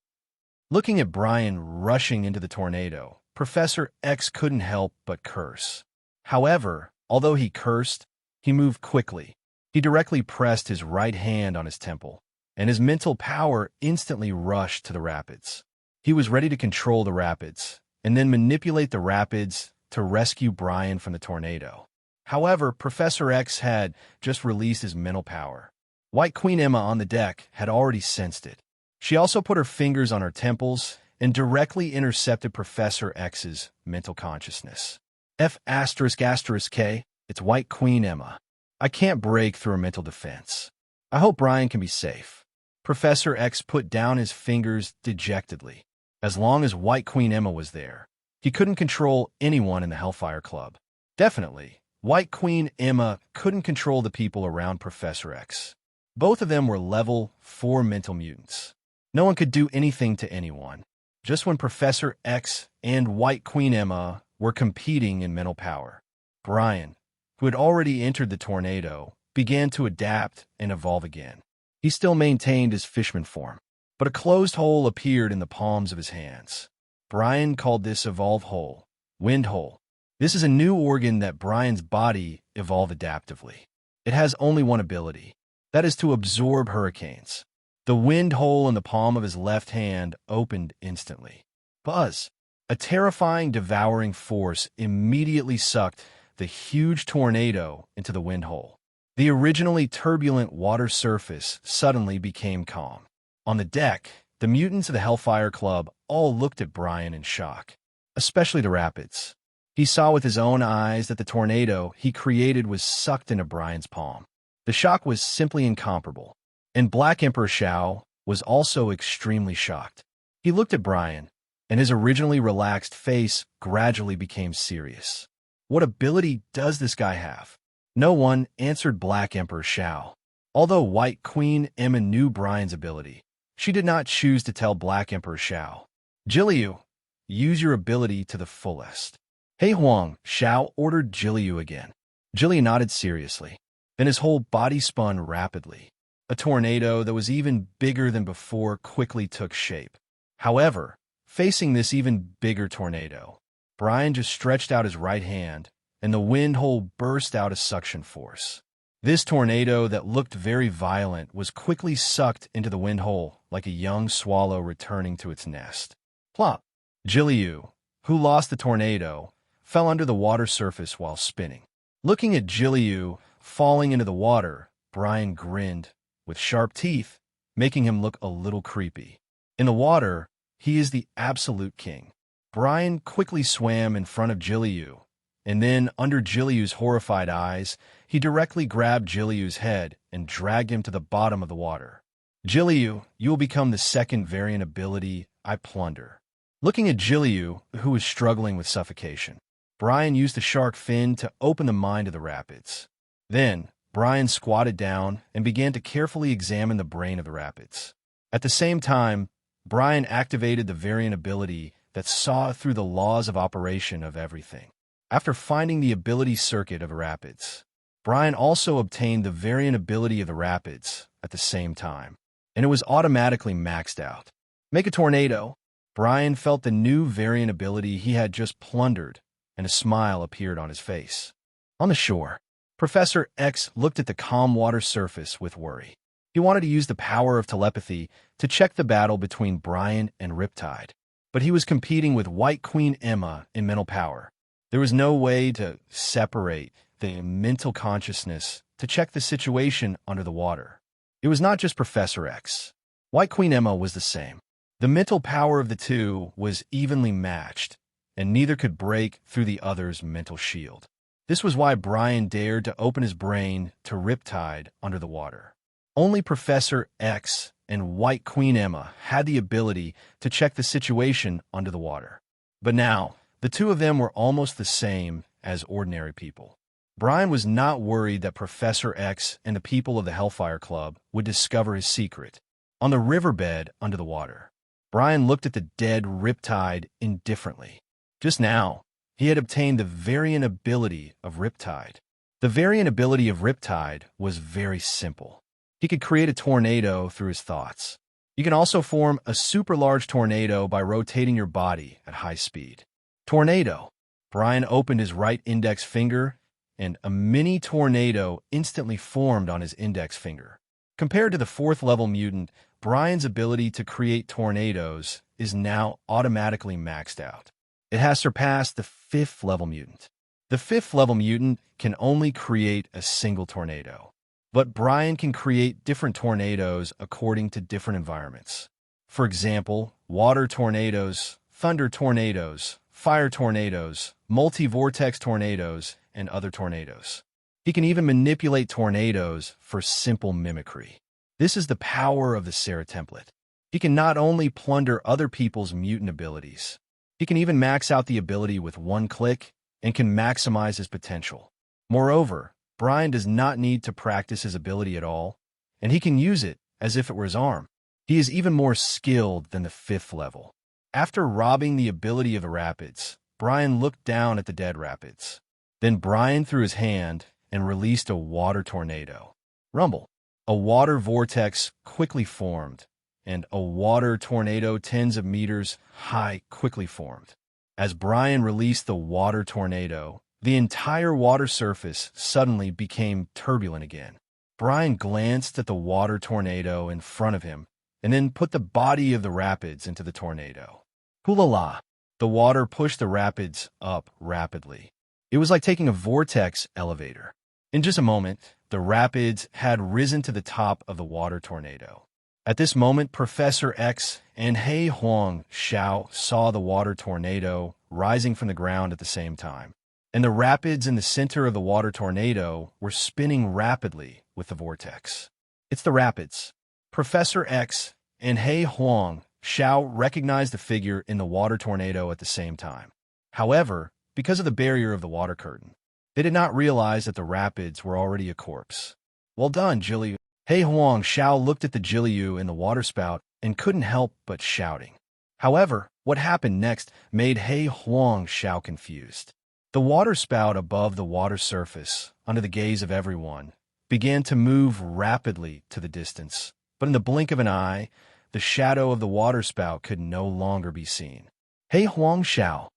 Looking at Brian rushing into the tornado, Professor X couldn't help but curse. However, although he cursed, he moved quickly. He directly pressed his right hand on his temple, and his mental power instantly rushed to the Rapids. He was ready to control the Rapids, and then manipulate the Rapids to rescue Brian from the tornado. However, Professor X had just released his mental power. White Queen Emma on the deck had already sensed it. She also put her fingers on her temples and directly intercepted Professor X's mental consciousness. F***K, it's White Queen Emma. I can't break through her mental defense. I hope Brian can be safe. Professor X put down his fingers dejectedly. As long as White Queen Emma was there, he couldn't control anyone in the Hellfire Club. Definitely, White Queen Emma couldn't control the people around Professor X. Both of them were level 4 mental mutants. No one could do anything to anyone. Just when Professor X and White Queen Emma were competing in mental power, Brian, who had already entered the tornado, began to adapt and evolve again. He still maintained his fishman form, but a closed hole appeared in the palms of his hands. Brian called this evolve hole, wind hole. This is a new organ that Brian's body evolved adaptively. It has only one ability, that is to absorb hurricanes. The wind hole in the palm of his left hand opened instantly. Buzz! A terrifying, devouring force immediately sucked the huge tornado into the wind hole. The originally turbulent water surface suddenly became calm. On the deck, the mutants of the Hellfire Club all looked at Brian in shock, especially the Rapids. He saw with his own eyes that the tornado he created was sucked into Brian's palm. The shock was simply incomparable, and Black Emperor Shao was also extremely shocked. He looked at Brian, and his originally relaxed face gradually became serious. What ability does this guy have? No one answered Black Emperor Shao. Although White Queen Emma knew Brian's ability, she did not choose to tell Black Emperor Shao. Jiliu, use your ability to the fullest. Hey Huang, Shao ordered Jiliu again. Jiliu nodded seriously. Then his whole body spun rapidly. A tornado that was even bigger than before quickly took shape. However, facing this even bigger tornado, Brian just stretched out his right hand, and the wind hole burst out a suction force. This tornado that looked very violent was quickly sucked into the wind hole like a young swallow returning to its nest. Plop! Jiliu, who lost the tornado, fell under the water surface while spinning. Looking at Jiliu falling into the water, Brian grinned, with sharp teeth, making him look a little creepy. In the water, he is the absolute king. Brian quickly swam in front of Jiliu, and then, under Jiliu's horrified eyes, he directly grabbed Jiliu's head and dragged him to the bottom of the water. Jiliu, you will become the second variant ability I plunder. Looking at Jiliu, who was struggling with suffocation, Brian used the shark fin to open the mind of the Rapids. Then, Brian squatted down and began to carefully examine the brain of the Rapids. At the same time, Brian activated the variant ability that saw through the laws of operation of everything. After finding the ability circuit of the Rapids, Brian also obtained the variant ability of the Rapids at the same time, and it was automatically maxed out. Make a tornado. Brian felt the new variant ability he had just plundered, and a smile appeared on his face. On the shore, Professor X looked at the calm water surface with worry. He wanted to use the power of telepathy to check the battle between Brian and Riptide, but he was competing with White Queen Emma in mental power. There was no way to separate the mental consciousness to check the situation under the water. It was not just Professor X. White Queen Emma was the same. The mental power of the two was evenly matched, and neither could break through the other's mental shield. This was why Brian dared to open his brain to Riptide under the water. Only Professor X and White Queen Emma had the ability to check the situation under the water. But now, the two of them were almost the same as ordinary people. Brian was not worried that Professor X and the people of the Hellfire Club would discover his secret. On the riverbed under the water, Brian looked at the dead Riptide indifferently. Just now, he had obtained the variant ability of Riptide. The variant ability of Riptide was very simple. He could create a tornado through his thoughts. You can also form a super large tornado by rotating your body at high speed. Tornado. Brian opened his right index finger, and a mini tornado instantly formed on his index finger. Compared to the 4th level mutant, Brian's ability to create tornadoes is now automatically maxed out. It has surpassed the 5th level mutant. The 5th level mutant can only create a single tornado, but Brian can create different tornadoes according to different environments. For example, water tornadoes, thunder tornadoes, fire tornadoes, multi-vortex tornadoes, and other tornadoes. He can even manipulate tornadoes for simple mimicry. This is the power of the Sera template. He can not only plunder other people's mutant abilities, he can even max out the ability with one click and can maximize his potential. Moreover, Brian does not need to practice his ability at all, and he can use it as if it were his arm. He is even more skilled than the 5th level. After robbing the ability of the rapids, Brian looked down at the dead rapids. Then Brian threw his hand and released a water tornado. Rumble. A water vortex quickly formed, and a water tornado tens of meters high quickly formed. As Brian released the water tornado, the entire water surface suddenly became turbulent again. Brian glanced at the water tornado in front of him and then put the body of the rapids into the tornado. Hula-la! The water pushed the rapids up rapidly. It was like taking a vortex elevator. In just a moment, the rapids had risen to the top of the water tornado. At this moment, Professor X and Hei Huang Xiao saw the water tornado rising from the ground at the same time, and the rapids in the center of the water tornado were spinning rapidly with the vortex. It's the rapids. Professor X and Hei Huang Xiao recognized the figure in the water tornado at the same time. However, because of the barrier of the water curtain, they did not realize that the rapids were already a corpse. Well done, Jiliu. Hei Huang Xiao looked at the Jiliu in the waterspout and couldn't help but shouting. However, what happened next made Hei Huang Xiao confused. The waterspout above the water surface, under the gaze of everyone, began to move rapidly to the distance, but in the blink of an eye, the shadow of the waterspout could no longer be seen. Hei Huang Xiao.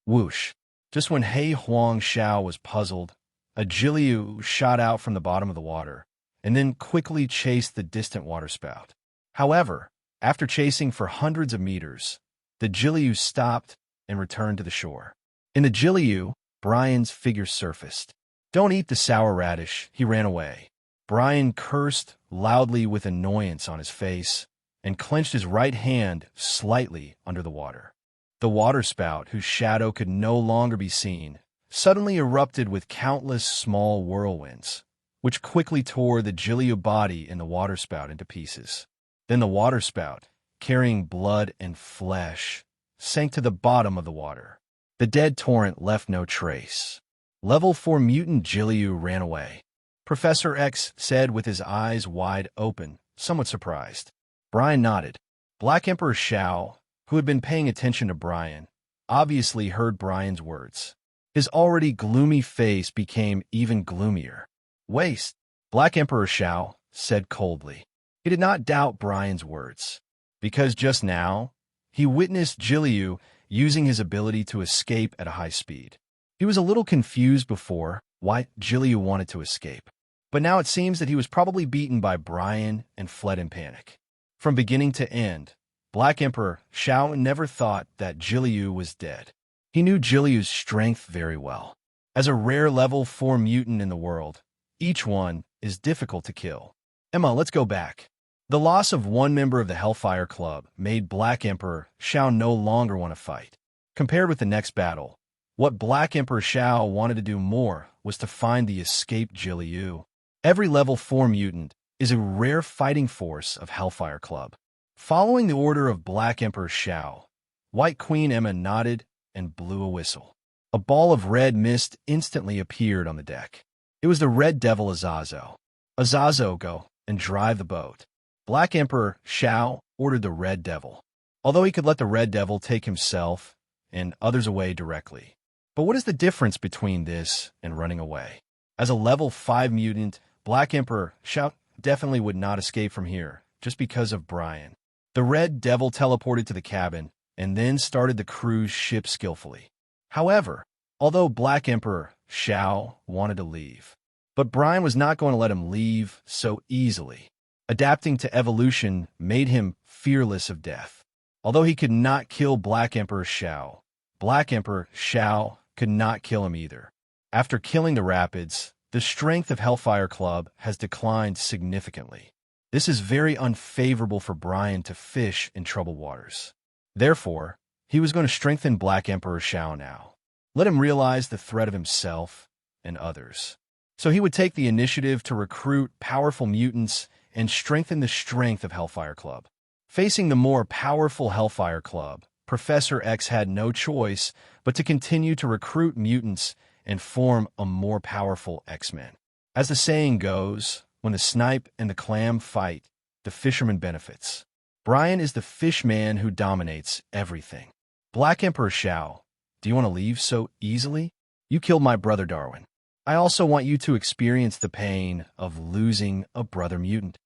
Whoosh. Just when Hei Huang Xiao was puzzled, a Jiliu shot out from the bottom of the water, and then quickly chased the distant waterspout. However, after chasing for hundreds of meters, the Jiliu stopped and returned to the shore. In the Jiliu, Brian's figure surfaced. Don't eat the sour radish, he ran away. Brian cursed loudly with annoyance on his face and clenched his right hand slightly under the water. The waterspout, whose shadow could no longer be seen, suddenly erupted with countless small whirlwinds, which quickly tore the Jiliu body in the waterspout into pieces. Then the waterspout, carrying blood and flesh, sank to the bottom of the water. The dead torrent left no trace. Level 4 mutant Jiliu ran away. Professor X said with his eyes wide open, somewhat surprised. Brian nodded. Black Emperor Xiao, who had been paying attention to Brian, obviously heard Brian's words. His already gloomy face became even gloomier. Waste, Black Emperor Xiao said coldly. He did not doubt Brian's words, because just now, he witnessed Jiliu using his ability to escape at a high speed. He was a little confused before why Jiliu wanted to escape, but now it seems that he was probably beaten by Brian and fled in panic. From beginning to end, Black Emperor Xiao never thought that Jiliu was dead. He knew Jiliu's strength very well. As a rare level 4 mutant in the world, each one is difficult to kill. Emma, let's go back. The loss of one member of the Hellfire Club made Black Emperor Xiao no longer want to fight. Compared with the next battle, what Black Emperor Xiao wanted to do more was to find the escaped Jiliu. Every level 4 mutant is a rare fighting force of Hellfire Club. Following the order of Black Emperor Xiao, White Queen Emma nodded and blew a whistle. A ball of red mist instantly appeared on the deck. It was the Red Devil Azazo. Azazo, go and drive the boat. Black Emperor Xiao ordered the Red Devil, although he could let the Red Devil take himself and others away directly. But what is the difference between this and running away? As a level 5 mutant, Black Emperor Xiao definitely would not escape from here, just because of Brian. The Red Devil teleported to the cabin and then started the cruise ship skillfully. However, although Black Emperor Xiao wanted to leave, but Brian was not going to let him leave so easily. Adapting to evolution made him fearless of death. Although he could not kill Black Emperor Xiao, Black Emperor Xiao could not kill him either. After killing the rapids, the strength of Hellfire Club has declined significantly. This is very unfavorable for Brian to fish in troubled waters. Therefore, He was going to strengthen Black Emperor Shao now. Let him realize the threat of himself and others. So he would take the initiative to recruit powerful mutants and strengthen the strength of Hellfire Club. Facing the more powerful Hellfire Club, Professor X had no choice but to continue to recruit mutants and form a more powerful X-Men. As the saying goes, when the snipe and the clam fight, the fisherman benefits. Brian is the fish man who dominates everything. Black Emperor Shao, do you want to leave so easily? You killed my brother Darwin. I also want you to experience the pain of losing a brother mutant.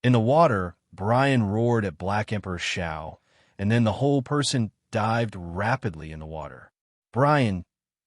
In the water, Brian roared at Black Emperor Shao, and then the whole person dived rapidly in the water. Brian,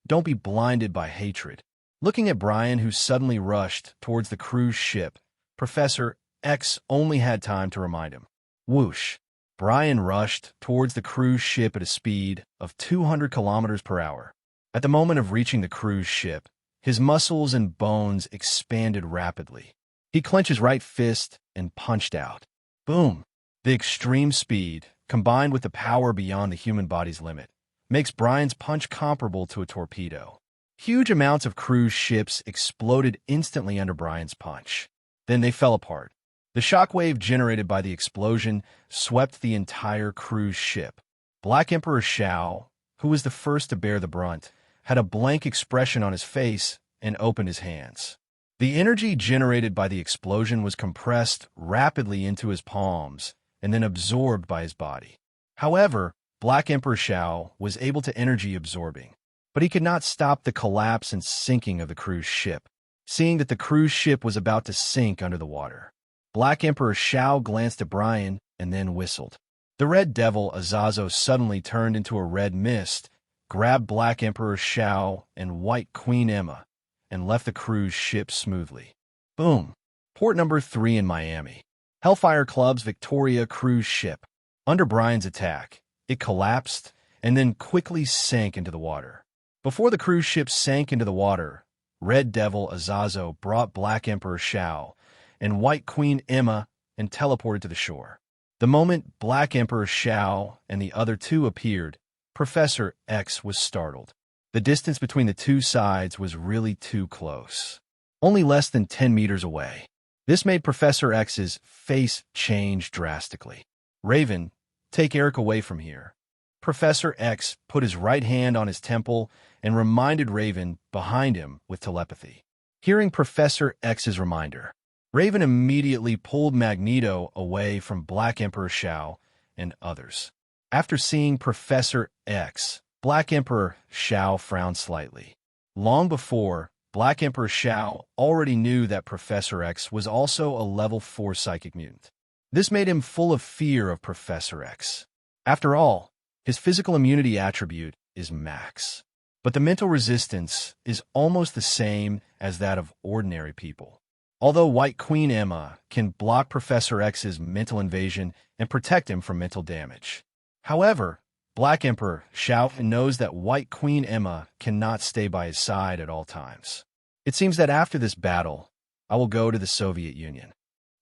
don't be blinded by hatred. Looking at Brian, who suddenly rushed towards the cruise ship, Professor X only had time to remind him. Whoosh! Brian rushed towards the cruise ship at a speed of 200 kilometers per hour. At the moment of reaching the cruise ship, his muscles and bones expanded rapidly. He clenched his right fist and punched out. Boom! The extreme speed, combined with the power beyond the human body's limit, makes Brian's punch comparable to a torpedo. Huge amounts of cruise ships exploded instantly under Brian's punch. Then they fell apart. The shockwave generated by the explosion swept the entire cruise ship. Black Emperor Shao, who was the first to bear the brunt, had a blank expression on his face and opened his hands. The energy generated by the explosion was compressed rapidly into his palms and then absorbed by his body. However, Black Emperor Shao was able to energy absorbing, but he could not stop the collapse and sinking of the cruise ship. Seeing that the cruise ship was about to sink under the water, Black Emperor Shao glanced at Brian and then whistled. The Red Devil Azazo suddenly turned into a red mist, grabbed Black Emperor Shao and White Queen Emma, and left the cruise ship smoothly. Boom! Port number 3 in Miami. Hellfire Club's Victoria cruise ship. Under Brian's attack, it collapsed and then quickly sank into the water. Before the cruise ship sank into the water, Red Devil Azazo brought Black Emperor Shao and White Queen Emma and teleported to the shore. The moment Black Emperor Shao and the other two appeared, Professor X was startled. The distance between the two sides was really too close. Only less than 10 meters away. This made Professor X's face change drastically. Raven, take Eric away from here. Professor X put his right hand on his temple and reminded Raven behind him with telepathy. Hearing Professor X's reminder, Raven immediately pulled Magneto away from Black Emperor Shao and others. After seeing Professor X, Black Emperor Shao frowned slightly. Long before, Black Emperor Shao already knew that Professor X was also a level 4 psychic mutant. This made him full of fear of Professor X. After all, his physical immunity attribute is max, but the mental resistance is almost the same as that of ordinary people. Although White Queen Emma can block Professor X's mental invasion and protect him from mental damage. However, Black Emperor Shao knows that White Queen Emma cannot stay by his side at all times. It seems that after this battle, I will go to the Soviet Union.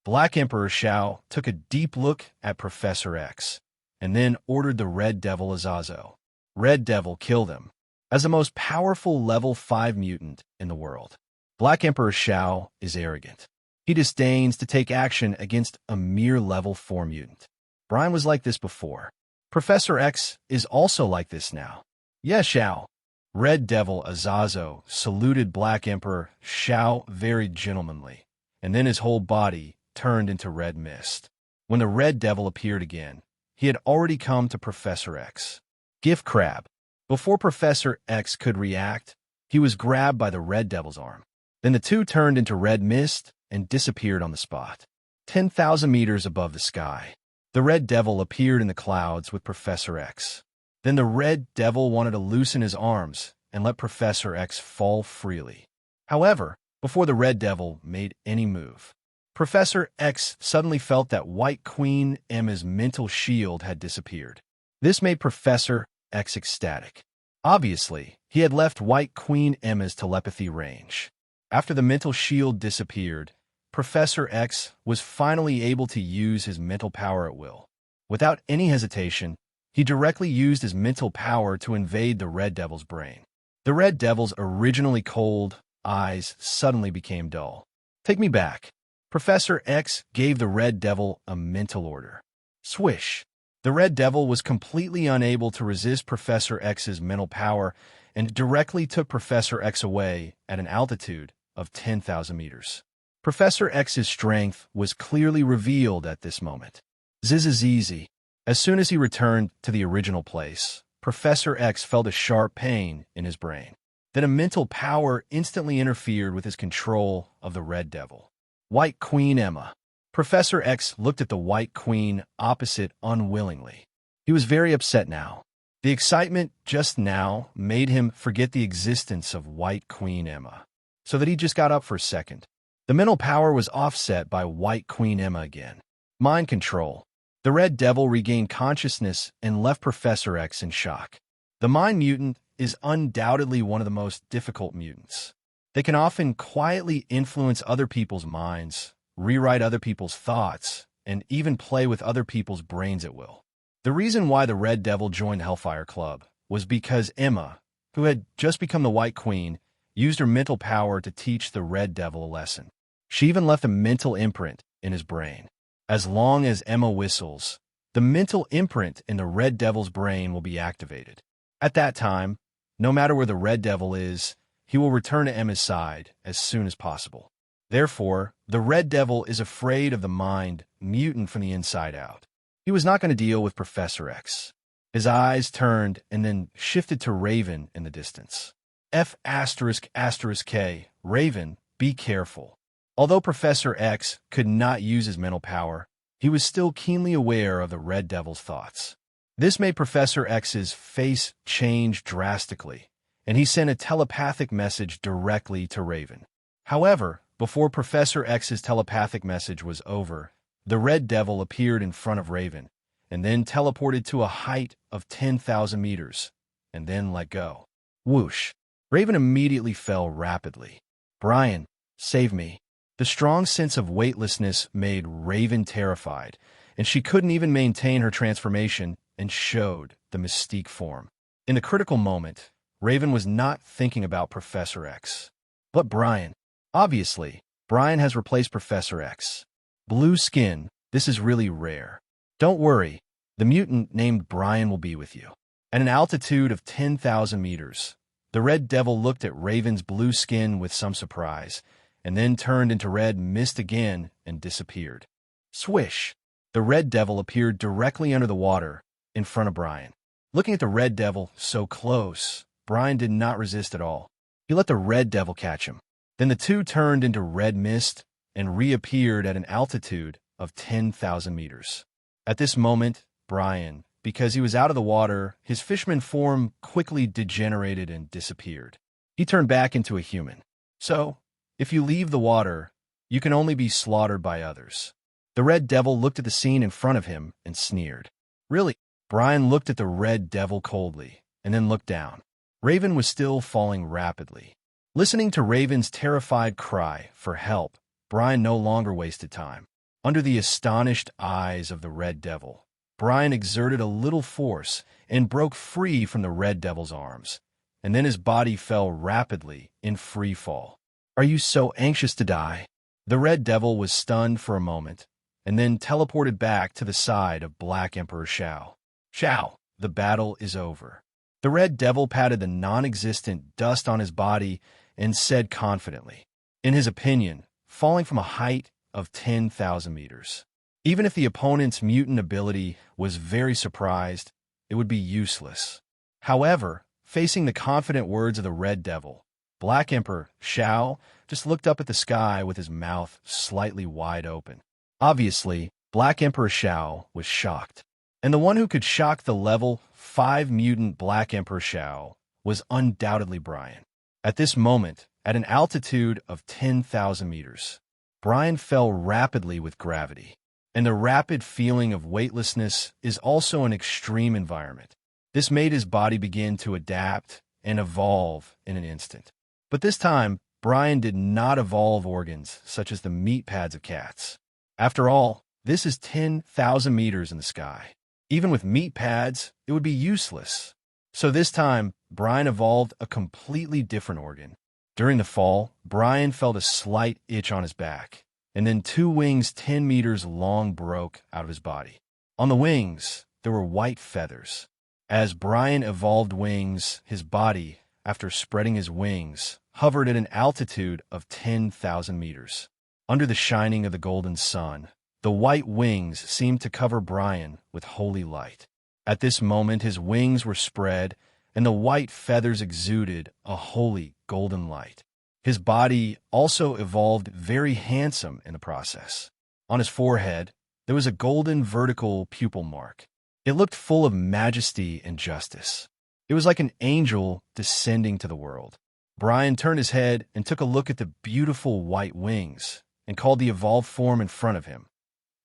Black Emperor Shao took a deep look at Professor X and then ordered the Red Devil Azazo. Red Devil killed him as the most powerful level 5 mutant in the world. Black Emperor Shao is arrogant. He disdains to take action against a mere level 4 mutant. Brian was like this before. Professor X is also like this now. Yes, Shao. Red Devil Azazo saluted Black Emperor Shao very gentlemanly, and then his whole body turned into red mist. When the Red Devil appeared again, he had already come to Professor X. Gift Crab. Before Professor X could react, he was grabbed by the Red Devil's arm. Then the two turned into red mist and disappeared on the spot. 10,000 meters above the sky, the Red Devil appeared in the clouds with Professor X. Then the Red Devil wanted to loosen his arms and let Professor X fall freely. However, before the Red Devil made any move, Professor X suddenly felt that White Queen Emma's mental shield had disappeared. This made Professor X ecstatic. Obviously, he had left White Queen Emma's telepathy range. After the mental shield disappeared, Professor X was finally able to use his mental power at will. Without any hesitation, He directly used his mental power to invade the Red Devil's brain. The Red Devil's originally cold eyes suddenly became dull. Take me back. Professor X gave the Red Devil a mental order. Swish. The Red Devil was completely unable to resist Professor X's mental power and directly took Professor X away at an altitude of 10,000 meters. Professor X's strength was clearly revealed at this moment. Zizizizi. As soon as he returned to the original place, Professor X felt a sharp pain in his brain. Then a mental power instantly interfered with his control of the Red Devil. White Queen Emma. Professor X looked at the White Queen opposite unwillingly. He was very upset now. The excitement just now made him forget the existence of White Queen Emma, so that he just got up for a second. The mental power was offset by White Queen Emma again. Mind control. The Red Devil regained consciousness and left Professor X in shock. The Mind Mutant is undoubtedly one of the most difficult mutants. They can often quietly influence other people's minds, rewrite other people's thoughts, and even play with other people's brains at will. The reason why the Red Devil joined the Hellfire Club was because Emma, who had just become the White Queen, used her mental power to teach the Red Devil a lesson. She even left a mental imprint in his brain. As long as Emma whistles, the mental imprint in the Red Devil's brain will be activated. At that time, no matter where the Red Devil is, he will return to Emma's side as soon as possible. Therefore, the Red Devil is afraid of the Mind Mutant from the inside out. He was not going to deal with Professor X. His eyes turned and then shifted to Raven in the distance. F***K, Raven, be careful. Although Professor X could not use his mental power, he was still keenly aware of the Red Devil's thoughts. This made Professor X's face change drastically, and he sent a telepathic message directly to Raven. However, before Professor X's telepathic message was over, the Red Devil appeared in front of Raven, and then teleported to a height of 10,000 meters, and then let go. Whoosh! Raven immediately fell rapidly. Brian, save me. The strong sense of weightlessness made Raven terrified, and she couldn't even maintain her transformation and showed the Mystique form. In the critical moment, Raven was not thinking about Professor X, but Brian. Obviously, Brian has replaced Professor X. Blue skin, this is really rare. Don't worry, the mutant named Brian will be with you. At an altitude of 10,000 meters, the Red Devil looked at Raven's blue skin with some surprise, and then turned into red mist again and disappeared. Swish! The Red Devil appeared directly under the water, in front of Brian. Looking at the Red Devil so close, Brian did not resist at all. He let the Red Devil catch him. Then the two turned into red mist and reappeared at an altitude of 10,000 meters. At this moment, Brian, because he was out of the water, his fisherman form quickly degenerated and disappeared. He turned back into a human. So, if you leave the water, you can only be slaughtered by others. The Red Devil looked at the scene in front of him and sneered. Really? Brian looked at the Red Devil coldly, and then looked down. Raven was still falling rapidly. Listening to Raven's terrified cry for help, Brian no longer wasted time. Under the astonished eyes of the Red Devil, Brian exerted a little force and broke free from the Red Devil's arms, and then his body fell rapidly in free fall. Are you so anxious to die? The Red Devil was stunned for a moment, and then teleported back to the side of Black Emperor Shao. Shao, the battle is over. The Red Devil patted the non-existent dust on his body and said confidently, in his opinion, falling from a height of 10,000 meters. Even if the opponent's mutant ability was very surprised, it would be useless. However, facing the confident words of the Red Devil, Black Emperor Shao just looked up at the sky with his mouth slightly wide open. Obviously, Black Emperor Shao was shocked. And the one who could shock the level 5 mutant Black Emperor Shao was undoubtedly Brian. At this moment, at an altitude of 10,000 meters, Brian fell rapidly with gravity. And the rapid feeling of weightlessness is also an extreme environment. This made his body begin to adapt and evolve in an instant. But this time, Brian did not evolve organs such as the meat pads of cats. After all, this is 10,000 meters in the sky. Even with meat pads, it would be useless. So this time, Brian evolved a completely different organ. During the fall, Brian felt a slight itch on his back, and then 2 wings 10 meters long broke out of his body. On the wings, there were white feathers. As Brian evolved wings, his body, after spreading his wings, hovered at an altitude of 10,000 meters. Under the shining of the golden sun, the white wings seemed to cover Brian with holy light. At this moment, his wings were spread, and the white feathers exuded a holy golden light. His body also evolved very handsome in the process. On his forehead, there was a golden vertical pupil mark. It looked full of majesty and justice. It was like an angel descending to the world. Brian turned his head and took a look at the beautiful white wings and called the evolved form in front of him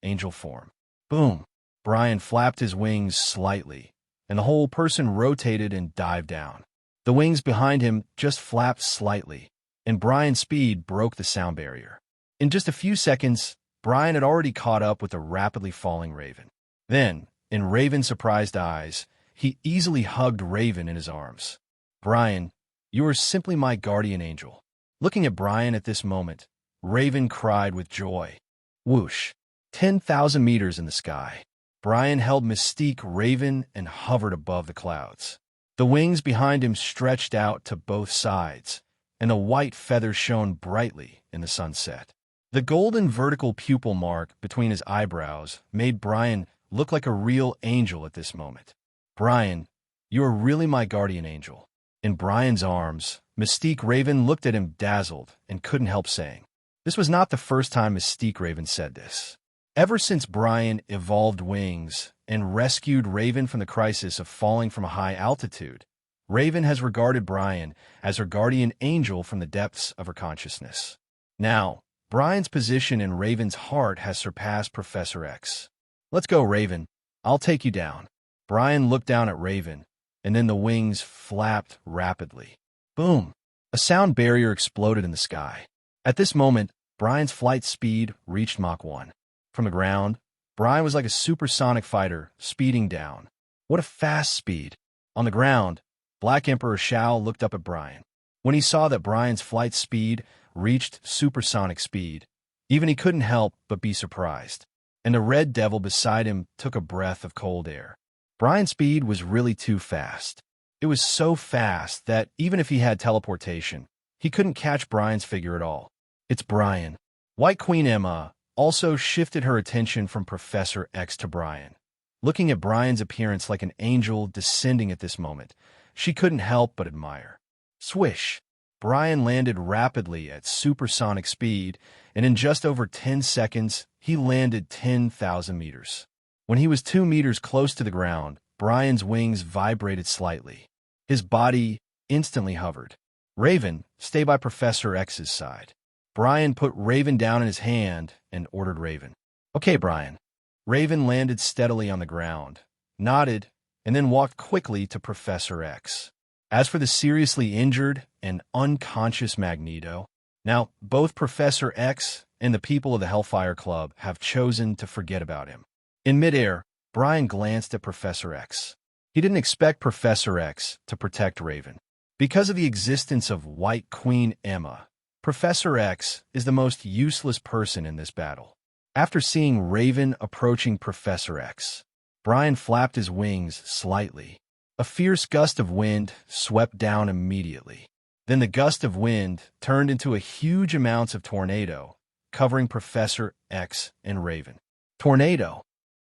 angel form. Boom! Brian flapped his wings slightly, and the whole person rotated and dived down. The wings behind him just flapped slightly, and Brian's speed broke the sound barrier. In just a few seconds, Brian had already caught up with the rapidly falling Raven. Then, in Raven's surprised eyes, he easily hugged Raven in his arms. Brian, you are simply my guardian angel. Looking at Brian at this moment, Raven cried with joy. Whoosh! 10,000 meters in the sky. Brian held Mystique, Raven, and hovered above the clouds. The wings behind him stretched out to both sides, and the white feathers shone brightly in the sunset. The golden vertical pupil mark between his eyebrows made Brian look like a real angel at this moment. Brian, you are really my guardian angel. In Brian's arms, Mystique Raven looked at him dazzled and couldn't help saying. This was not the first time Mystique Raven said this. Ever since Brian evolved wings and rescued Raven from the crisis of falling from a high altitude, Raven has regarded Brian as her guardian angel from the depths of her consciousness. Now, Brian's position in Raven's heart has surpassed Professor X. Let's go, Raven. I'll take you down. Brian looked down at Raven, and then the wings flapped rapidly. Boom! A sound barrier exploded in the sky. At this moment, Brian's flight speed reached Mach 1. From the ground, Brian was like a supersonic fighter speeding down. What a fast speed! On the ground, Black Emperor Shao looked up at Brian. When he saw that Brian's flight speed reached supersonic speed, even he couldn't help but be surprised. And the Red Devil beside him took a breath of cold air. Brian's speed was really too fast. It was so fast that even if he had teleportation, he couldn't catch Brian's figure at all. It's Brian. White Queen Emma also shifted her attention from Professor X to Brian. Looking at Brian's appearance like an angel descending at this moment, she couldn't help but admire. Swish! Brian landed rapidly at supersonic speed, and in just over 10 seconds, he landed 10,000 meters. When he was 2 meters close to the ground, Brian's wings vibrated slightly. His body instantly hovered. Raven, stay by Professor X's side. Brian put Raven down in his hand and ordered Raven. Okay, Brian. Raven landed steadily on the ground, nodded, and then walked quickly to Professor X. As for the seriously injured and unconscious Magneto, now both Professor X and the people of the Hellfire Club have chosen to forget about him. In midair, Brian glanced at Professor X. He didn't expect Professor X to protect Raven. Because of the existence of White Queen Emma, Professor X is the most useless person in this battle. After seeing Raven approaching Professor X, Brian flapped his wings slightly. A fierce gust of wind swept down immediately. Then the gust of wind turned into a huge amount of tornado, covering Professor X and Raven. Tornado.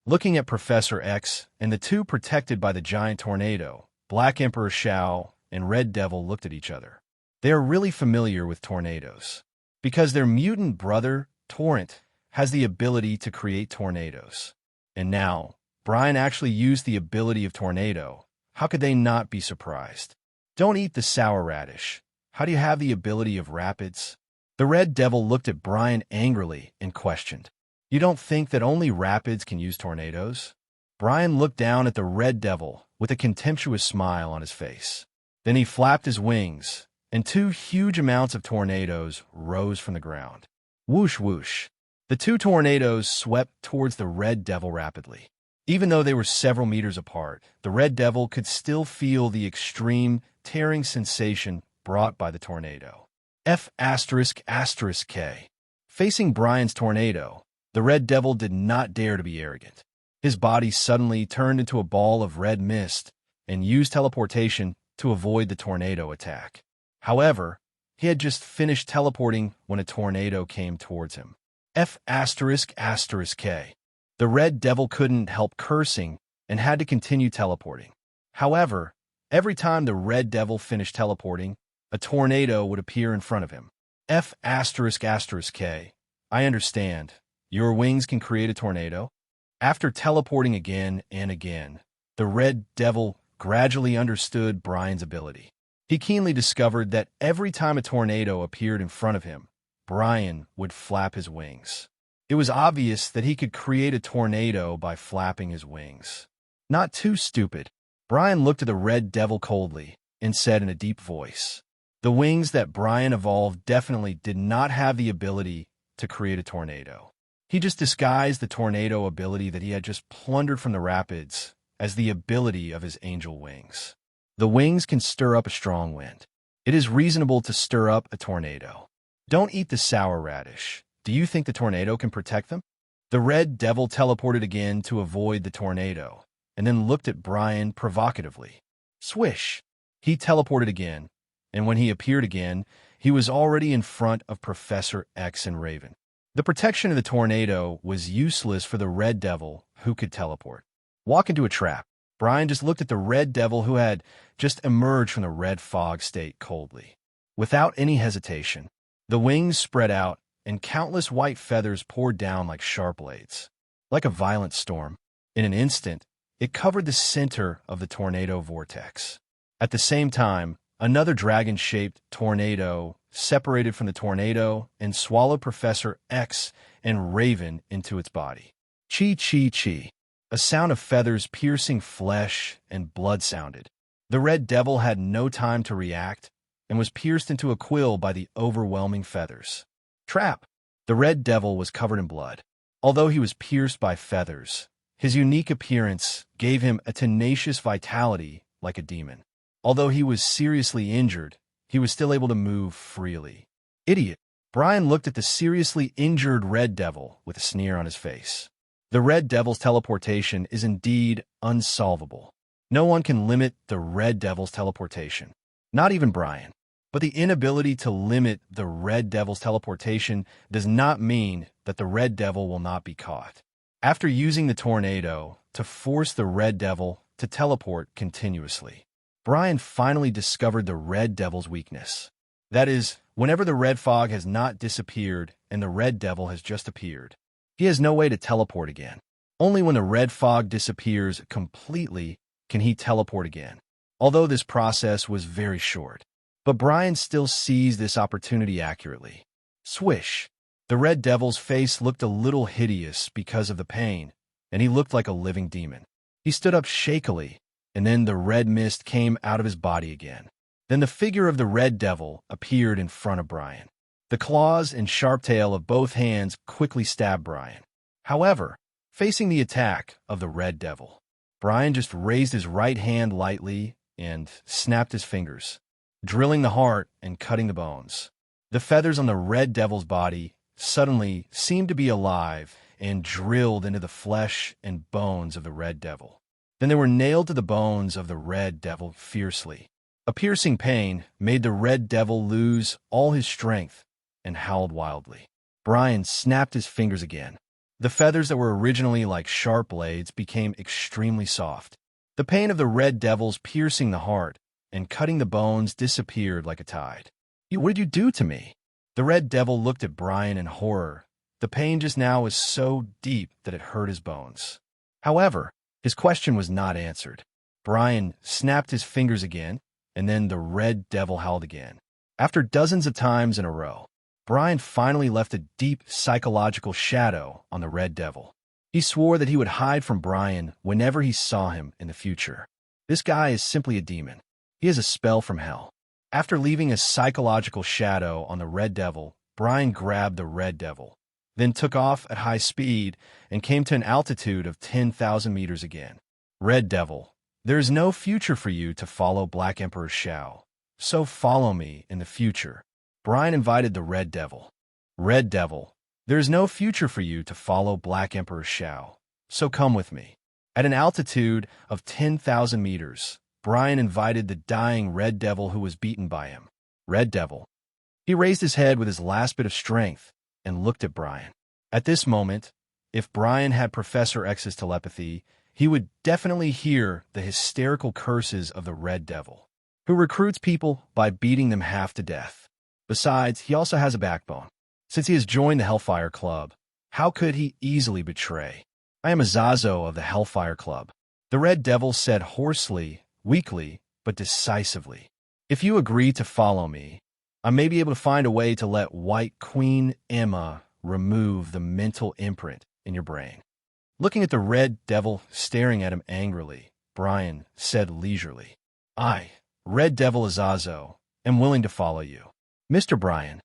Looking at Professor X and the two protected by the giant tornado, Black Emperor Shao and Red Devil looked at each other. They are really familiar with tornadoes, because their mutant brother, Torrent, has the ability to create tornadoes. And now, Brian actually used the ability of tornado. How could they not be surprised? Don't eat the sour radish. How do you have the ability of rapids? The Red Devil looked at Brian angrily and questioned. You don't think that only rapids can use tornadoes? Brian looked down at the Red Devil with a contemptuous smile on his face. Then he flapped his wings, and 2 huge amounts of tornadoes rose from the ground. Whoosh, whoosh. The 2 tornadoes swept towards the Red Devil rapidly. Even though they were several meters apart, the Red Devil could still feel the extreme, tearing sensation brought by the tornado. F***K. Facing Brian's tornado, the Red Devil did not dare to be arrogant. His body suddenly turned into a ball of red mist and used teleportation to avoid the tornado attack. However, he had just finished teleporting when a tornado came towards him. F***K. The Red Devil couldn't help cursing and had to continue teleporting. However, every time the Red Devil finished teleporting, a tornado would appear in front of him. F***K. I understand. Your wings can create a tornado? After teleporting again and again, the Red Devil gradually understood Brian's ability. He keenly discovered that every time a tornado appeared in front of him, Brian would flap his wings. It was obvious that he could create a tornado by flapping his wings. Not too stupid. Brian looked at the Red Devil coldly and said in a deep voice, the wings that Brian evolved definitely did not have the ability to create a tornado. He just disguised the tornado ability that he had just plundered from the rapids as the ability of his angel wings. The wings can stir up a strong wind. It is reasonable to stir up a tornado. Don't eat the sour radish. Do you think the tornado can protect them? The Red Devil teleported again to avoid the tornado, and then looked at Brian provocatively. Swish! He teleported again, and when he appeared again, he was already in front of Professor X and Raven. The protection of the tornado was useless for the Red Devil, who could teleport. Walk into a trap. Brian just looked at the Red Devil, who had just emerged from the red fog state, coldly. Without any hesitation, the wings spread out, and countless white feathers poured down like sharp blades. Like a violent storm, in an instant, it covered the center of the tornado vortex. At the same time, another dragon-shaped tornado separated from the tornado and swallowed Professor X and Raven into its body. Chi. A sound of feathers piercing flesh and blood sounded. The Red Devil had no time to react and was pierced into a quill by the overwhelming feathers. Trap! The Red Devil was covered in blood. Although he was pierced by feathers, his unique appearance gave him a tenacious vitality like a demon. Although he was seriously injured, he was still able to move freely. Idiot! Brian looked at the seriously injured Red Devil with a sneer on his face. The Red Devil's teleportation is indeed unsolvable. No one can limit the Red Devil's teleportation. Not even Brian. But the inability to limit the Red Devil's teleportation does not mean that the Red Devil will not be caught. After using the tornado to force the Red Devil to teleport continuously, Brian finally discovered the Red Devil's weakness. That is, whenever the red fog has not disappeared and the Red Devil has just appeared, he has no way to teleport again. Only when the red fog disappears completely can he teleport again, although this process was very short. But Brian still sees this opportunity accurately. Swish! The Red Devil's face looked a little hideous because of the pain, and he looked like a living demon. He stood up shakily, and then the red mist came out of his body again. Then the figure of the Red Devil appeared in front of Brian. The claws and sharp tail of both hands quickly stabbed Brian. However, facing the attack of the Red Devil, Brian just raised his right hand lightly and snapped his fingers, drilling the heart and cutting the bones. The feathers on the Red Devil's body suddenly seemed to be alive and drilled into the flesh and bones of the Red Devil. Then they were nailed to the bones of the Red Devil fiercely. A piercing pain made the Red Devil lose all his strength and howled wildly. Brian snapped his fingers again. The feathers that were originally like sharp blades became extremely soft. The pain of the Red Devil's piercing the heart and cutting the bones disappeared like a tide. What did you do to me? The Red Devil looked at Brian in horror. The pain just now was so deep that it hurt his bones. However, his question was not answered. Brian snapped his fingers again, and then the Red Devil howled again. After dozens of times in a row, Brian finally left a deep psychological shadow on the Red Devil. He swore that he would hide from Brian whenever he saw him in the future. This guy is simply a demon. He has a spell from hell. After leaving a psychological shadow on the Red Devil, Brian grabbed the Red Devil, then took off at high speed and came to an altitude of 10,000 meters again. Red Devil, there is no future for you to follow Black Emperor Shao, so follow me in the future. Brian invited the Red Devil. Red Devil, there is no future for you to follow Black Emperor Shao, so come with me. At an altitude of 10,000 meters, Brian invited the dying Red Devil who was beaten by him. Red Devil. He raised his head with his last bit of strength and looked at Brian. At this moment, if Brian had Professor X's telepathy, he would definitely hear the hysterical curses of the Red Devil, who recruits people by beating them half to death. Besides, he also has a backbone. Since he has joined the Hellfire Club, how could he easily betray? I am Azazo of the Hellfire Club. The Red Devil said hoarsely, weakly, but decisively. If you agree to follow me, I may be able to find a way to let White Queen Emma remove the mental imprint in your brain. Looking at the Red Devil staring at him angrily, Brian said leisurely, I, Red Devil Azazo, am willing to follow you. Mr. Brian.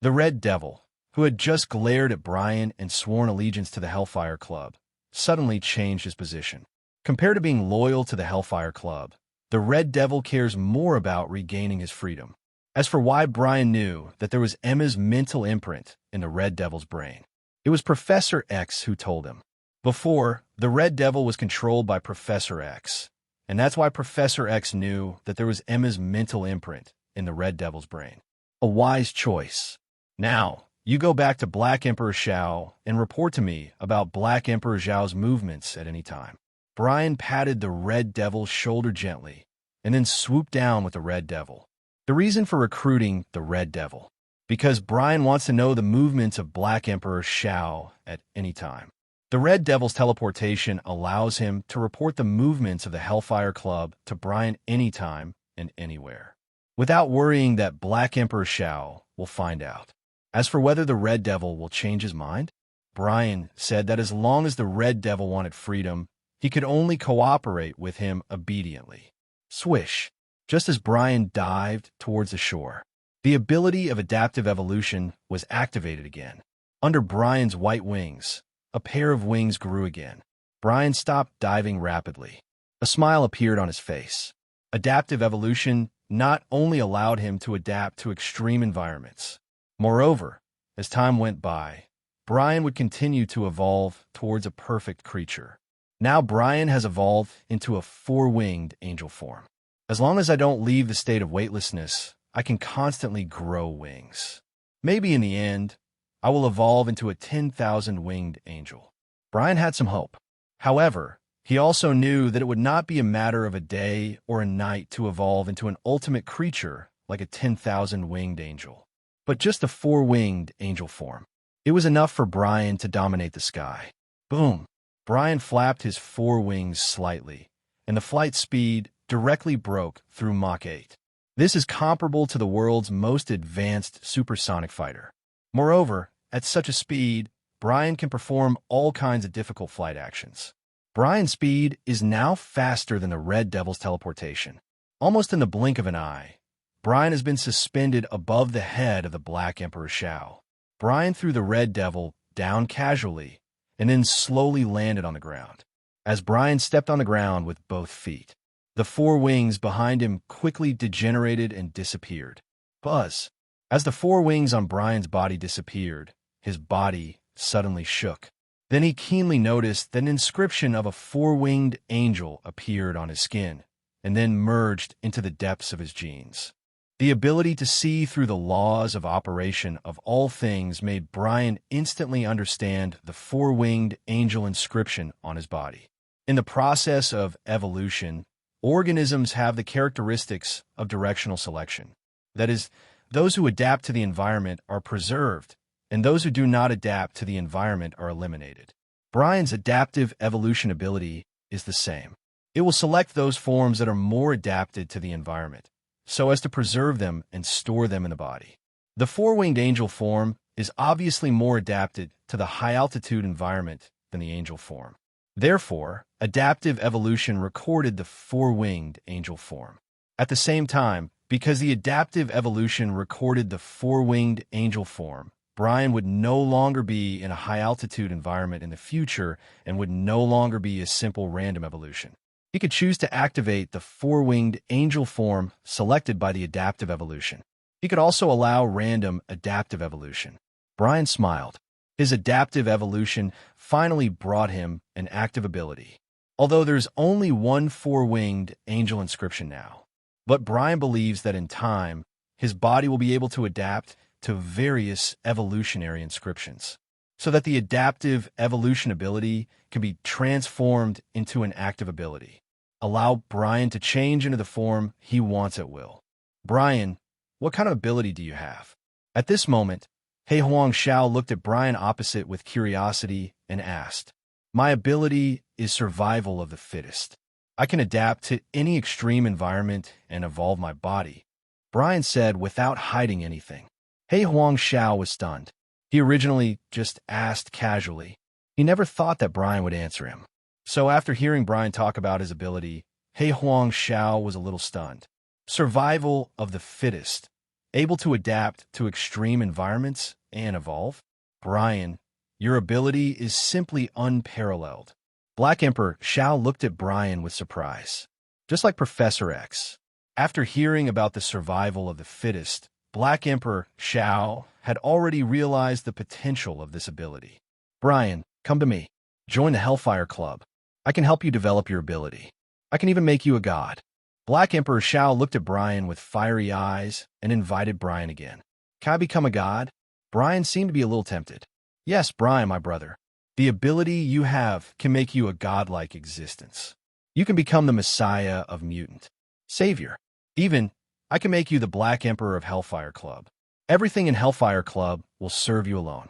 The Red Devil, who had just glared at Brian and sworn allegiance to the Hellfire Club, suddenly changed his position. Compared to being loyal to the Hellfire Club, the Red Devil cares more about regaining his freedom. As for why Brian knew that there was Emma's mental imprint in the Red Devil's brain, it was Professor X who told him. Before, the Red Devil was controlled by Professor X, and that's why Professor X knew that there was Emma's mental imprint in the Red Devil's brain. A wise choice. Now, you go back to Black Emperor Shao and report to me about Black Emperor Zhao's movements at any time. Brian patted the Red Devil's shoulder gently and then swooped down with the Red Devil. The reason for recruiting the Red Devil, because Brian wants to know the movements of Black Emperor Shao at any time. The Red Devil's teleportation allows him to report the movements of the Hellfire Club to Brian anytime and anywhere, without worrying that Black Emperor Shao will find out. As for whether the Red Devil will change his mind, Brian said that as long as the Red Devil wanted freedom, he could only cooperate with him obediently. Swish. Just as Brian dived towards the shore, the ability of adaptive evolution was activated again. Under Brian's white wings, a pair of wings grew again. Brian stopped diving rapidly. A smile appeared on his face. Adaptive evolution not only allowed him to adapt to extreme environments. Moreover, as time went by, Brian would continue to evolve towards a perfect creature. Now Brian has evolved into a four-winged angel form. As long as I don't leave the state of weightlessness, I can constantly grow wings. Maybe in the end, I will evolve into a 10,000-winged angel. Brian had some hope. However, he also knew that it would not be a matter of a day or a night to evolve into an ultimate creature like a 10,000-winged angel, but just a four-winged angel form. It was enough for Brian to dominate the sky. Boom! Brian flapped his four wings slightly, and the flight speed directly broke through Mach 8. This is comparable to the world's most advanced supersonic fighter. Moreover, at such a speed, Brian can perform all kinds of difficult flight actions. Brian's speed is now faster than the Red Devil's teleportation. Almost in the blink of an eye, Brian has been suspended above the head of the Black Emperor Shao. Brian threw the Red Devil down casually and then slowly landed on the ground. As Brian stepped on the ground with both feet, the four wings behind him quickly degenerated and disappeared. Buzz. As the four wings on Brian's body disappeared, his body suddenly shook. Then he keenly noticed that an inscription of a four-winged angel appeared on his skin, and then merged into the depths of his genes. The ability to see through the laws of operation of all things made Brian instantly understand the four-winged angel inscription on his body. In the process of evolution, organisms have the characteristics of directional selection. That is, those who adapt to the environment are preserved, and those who do not adapt to the environment are eliminated. Brian's adaptive evolution ability is the same. It will select those forms that are more adapted to the environment, so as to preserve them and store them in the body. The four-winged angel form is obviously more adapted to the high-altitude environment than the angel form. Therefore, adaptive evolution recorded the four-winged angel form. At the same time, because the adaptive evolution recorded the four-winged angel form, Brian would no longer be in a high-altitude environment in the future and would no longer be a simple random evolution. He could choose to activate the four-winged angel form selected by the adaptive evolution. He could also allow random adaptive evolution. Brian smiled. His adaptive evolution finally brought him an active ability. Although there's only one four-winged angel inscription now. But Brian believes that in time, his body will be able to adapt to various evolutionary inscriptions, so that the adaptive evolution ability can be transformed into an active ability. Allow Brian to change into the form he wants at will. Brian, what kind of ability do you have? At this moment, He Huang Xiao looked at Brian opposite with curiosity and asked, My ability is survival of the fittest. I can adapt to any extreme environment and evolve my body, Brian said without hiding anything. He Huang Xiao was stunned. He originally just asked casually. He never thought that Brian would answer him. So after hearing Brian talk about his ability, He Huang Xiao was a little stunned. Survival of the fittest, able to adapt to extreme environments and evolve? Brian, your ability is simply unparalleled. Black Emperor Xiao looked at Brian with surprise. Just like Professor X. After hearing about the survival of the fittest, Black Emperor Xiao had already realized the potential of this ability. Brian, come to me. Join the Hellfire Club. I can help you develop your ability. I can even make you a god. Black Emperor Xiao looked at Brian with fiery eyes and invited Brian again. Can I become a god? Brian seemed to be a little tempted. Yes, Brian, my brother. The ability you have can make you a godlike existence. You can become the Messiah of Mutant. Savior. Even, I can make you the Black Emperor of Hellfire Club. Everything in Hellfire Club will serve you alone.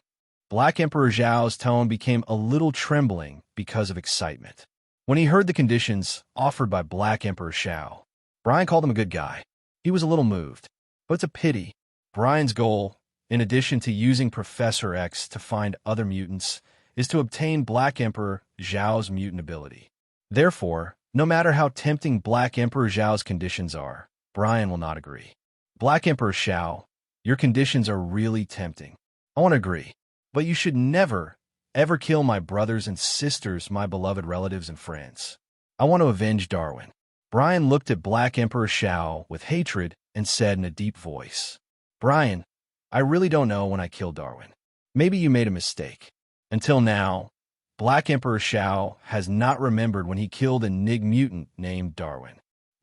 Black Emperor Zhao's tone became a little trembling because of excitement. When he heard the conditions offered by Black Emperor Xiao, Brian called him a good guy. He was a little moved. But it's a pity. Brian's goal, in addition to using Professor X to find other mutants, is to obtain Black Emperor Zhao's mutant ability. Therefore, no matter how tempting Black Emperor Zhao's conditions are, Brian will not agree. Black Emperor Xiao, your conditions are really tempting. I want to agree. But you should never, ever kill my brothers and sisters, my beloved relatives and friends. I want to avenge Darwin. Brian looked at Black Emperor Xiao with hatred and said in a deep voice, Brian, I really don't know when I killed Darwin. Maybe you made a mistake. Until now, Black Emperor Xiao has not remembered when he killed a Nig mutant named Darwin.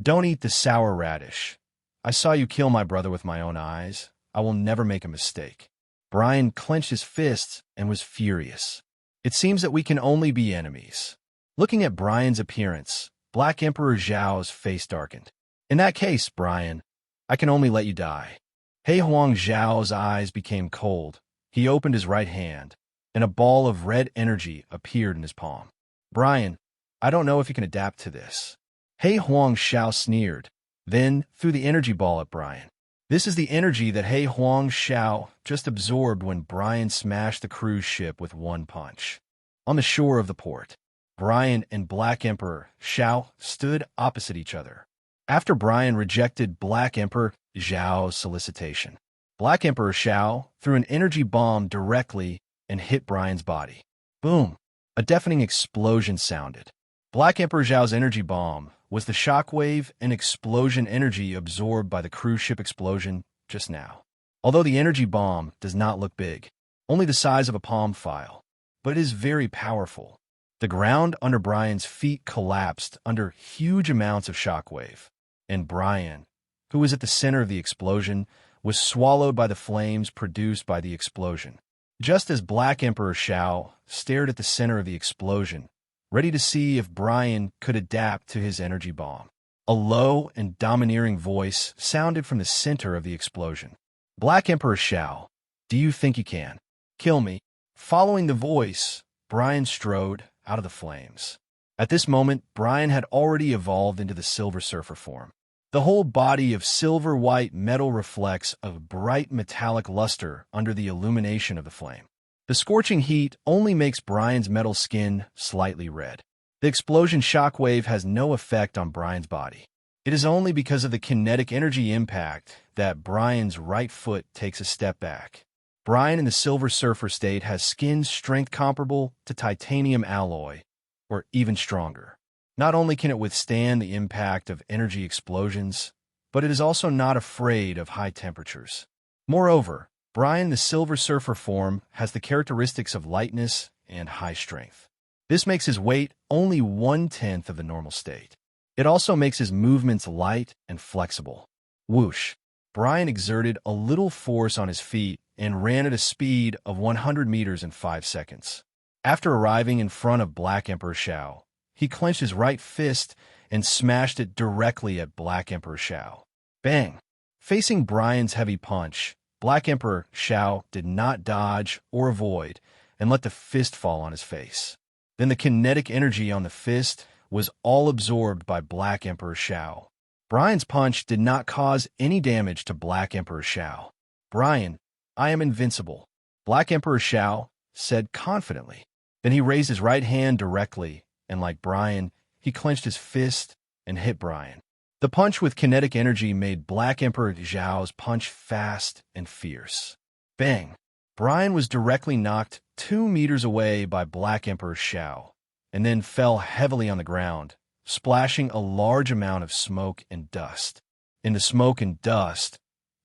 Don't eat the sour radish. I saw you kill my brother with my own eyes. I will never make a mistake. Brian clenched his fists and was furious. It seems that we can only be enemies. Looking at Brian's appearance, Black Emperor Zhao's face darkened. In that case, Brian, I can only let you die. He Huang Zhao's eyes became cold. He opened his right hand, and a ball of red energy appeared in his palm. Brian, I don't know if you can adapt to this. He Huang Xiao sneered, then threw the energy ball at Brian. This is the energy that He Huang Xiao just absorbed when Brian smashed the cruise ship with one punch. On the shore of the port, Brian and Black Emperor Xiao stood opposite each other. After Brian rejected Black Emperor Zhao's solicitation, Black Emperor Xiao threw an energy bomb directly and hit Brian's body. Boom! A deafening explosion sounded. Black Emperor Zhao's energy bomb was the shockwave and explosion energy absorbed by the cruise ship explosion just now. Although the energy bomb does not look big, only the size of a palm file, but it is very powerful. The ground under Brian's feet collapsed under huge amounts of shockwave, and Brian, who was at the center of the explosion, was swallowed by the flames produced by the explosion. Just as Black Emperor Xiao stared at the center of the explosion, ready to see if Brian could adapt to his energy bomb, a low and domineering voice sounded from the center of the explosion. Black Emperor Xiao, do you think you can kill me? Following the voice, Brian strode out of the flames. At this moment, Brian had already evolved into the Silver Surfer form. The whole body of silver-white metal reflects a bright metallic luster under the illumination of the flame. The scorching heat only makes Brian's metal skin slightly red. The explosion shockwave has no effect on Brian's body. It is only because of the kinetic energy impact that Brian's right foot takes a step back. Brian in the Silver Surfer state has skin strength comparable to titanium alloy, or even stronger. Not only can it withstand the impact of energy explosions, but it is also not afraid of high temperatures. Moreover, Brian the Silver Surfer form has the characteristics of lightness and high strength. This makes his weight only 1/10 of the normal state. It also makes his movements light and flexible. Whoosh! Brian exerted a little force on his feet and ran at a speed of 100 meters in 5 seconds. After arriving in front of Black Emperor Shao, he clenched his right fist and smashed it directly at Black Emperor Shao. Bang! Facing Brian's heavy punch, Black Emperor Shao did not dodge or avoid and let the fist fall on his face. Then the kinetic energy on the fist was all absorbed by Black Emperor Shao. Brian's punch did not cause any damage to Black Emperor Shao. "Brian, I am invincible," Black Emperor Shao said confidently. Then he raised his right hand directly, and like Brian, he clenched his fist and hit Brian. The punch with kinetic energy made Black Emperor Shao's punch fast and fierce. Bang! Brian was directly knocked 2 meters away by Black Emperor Shao, and then fell heavily on the ground, splashing a large amount of smoke and dust. In the smoke and dust,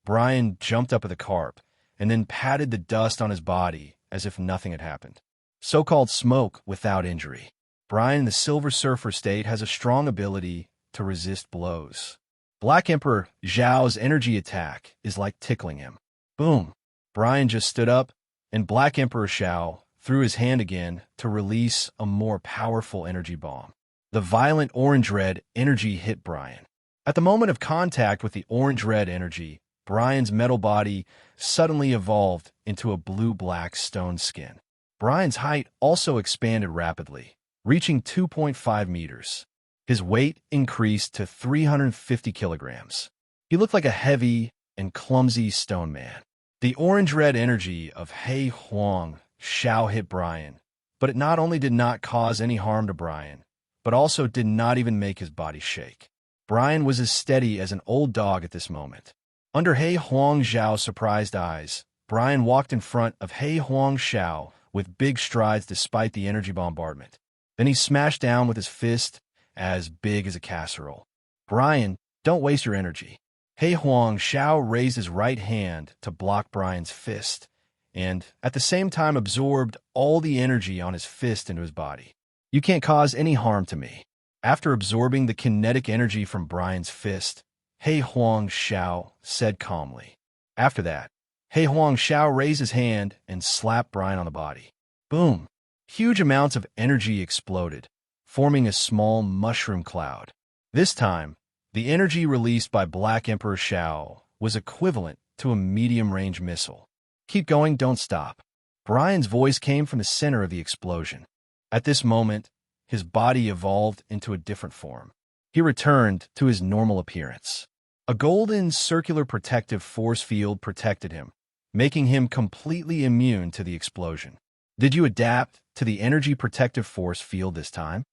Brian jumped up at the carp, and then patted the dust on his body as if nothing had happened. So-called smoke without injury. Brian the Silver Surfer state has a strong ability to resist blows. Black Emperor Zhao's energy attack is like tickling him. Boom! Brian just stood up, and Black Emperor Shao threw his hand again to release a more powerful energy bomb. The violent orange-red energy hit Brian. At the moment of contact with the orange-red energy, Brian's metal body suddenly evolved into a blue-black stone skin. Brian's height also expanded rapidly, reaching 2.5 meters. His weight increased to 350 kilograms. He looked like a heavy and clumsy stone man. The orange-red energy of He Huang Shao hit Brian, but it not only did not cause any harm to Brian, but also did not even make his body shake. Brian was as steady as an old dog at this moment. Under He Huang Zhao's surprised eyes, Brian walked in front of He Huang Shao with big strides despite the energy bombardment. Then he smashed down with his fist as big as a casserole. "Brian, don't waste your energy." He Huang Shao raised his right hand to block Brian's fist, and at the same time absorbed all the energy on his fist into his body. "You can't cause any harm to me." After absorbing the kinetic energy from Brian's fist, He Huang Shao said calmly. After that, He Huang Shao raised his hand and slapped Brian on the body. Boom! Huge amounts of energy exploded, forming a small mushroom cloud. This time, the energy released by Black Emperor Shao was equivalent to a medium-range missile. "Keep going, don't stop." Brian's voice came from the center of the explosion. At this moment, his body evolved into a different form. He returned to his normal appearance. A golden circular protective force field protected him, making him completely immune to the explosion. "Did you adapt to the energy protective force field this time?"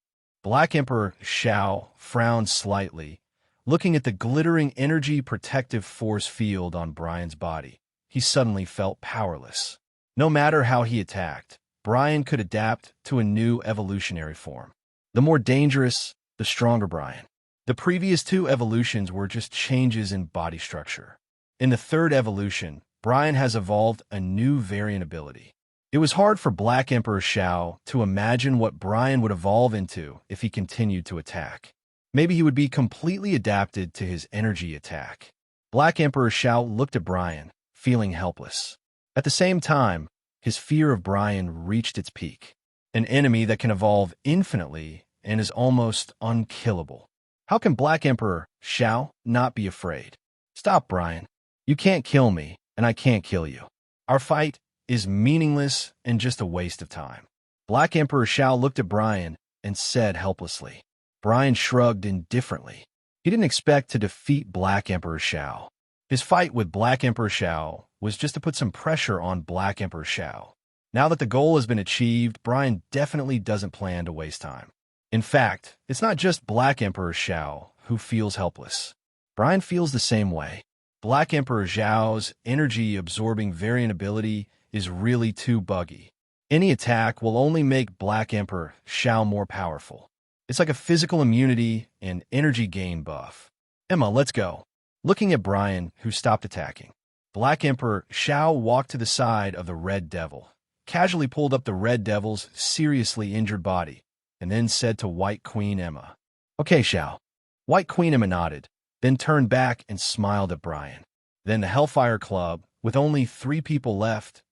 Black Emperor Shao frowned slightly, looking at the glittering energy protective force field on Brian's body. He suddenly felt powerless. No matter how he attacked, Brian could adapt to a new evolutionary form. The more dangerous, the stronger Brian. The previous 2 evolutions were just changes in body structure. In the 3rd evolution, Brian has evolved a new variant ability. It was hard for Black Emperor Shao to imagine what Brian would evolve into if he continued to attack. Maybe he would be completely adapted to his energy attack. Black Emperor Shao looked at Brian, feeling helpless. At the same time, his fear of Brian reached its peak. An enemy that can evolve infinitely and is almost unkillable. How can Black Emperor Shao not be afraid? "Stop, Brian. You can't kill me, and I can't kill you. Our fight is meaningless and just a waste of time." Black Emperor Shao looked at Brian and said helplessly. Brian shrugged indifferently. He didn't expect to defeat Black Emperor Shao. His fight with Black Emperor Shao was just to put some pressure on Black Emperor Shao. Now that the goal has been achieved, Brian definitely doesn't plan to waste time. In fact, it's not just Black Emperor Shao who feels helpless. Brian feels the same way. Black Emperor Zhao's energy-absorbing variant ability is really too buggy. Any attack will only make Black Emperor Shao more powerful. It's like a physical immunity and energy gain buff. Emma, let's go. Looking at Brian, who stopped attacking, Black Emperor Shao walked to the side of the Red Devil, casually pulled up the Red Devil's seriously injured body, and then said to White Queen Emma, "Okay, Shao." White Queen Emma nodded, then turned back and smiled at Brian. Then the Hellfire Club, with only 3 people left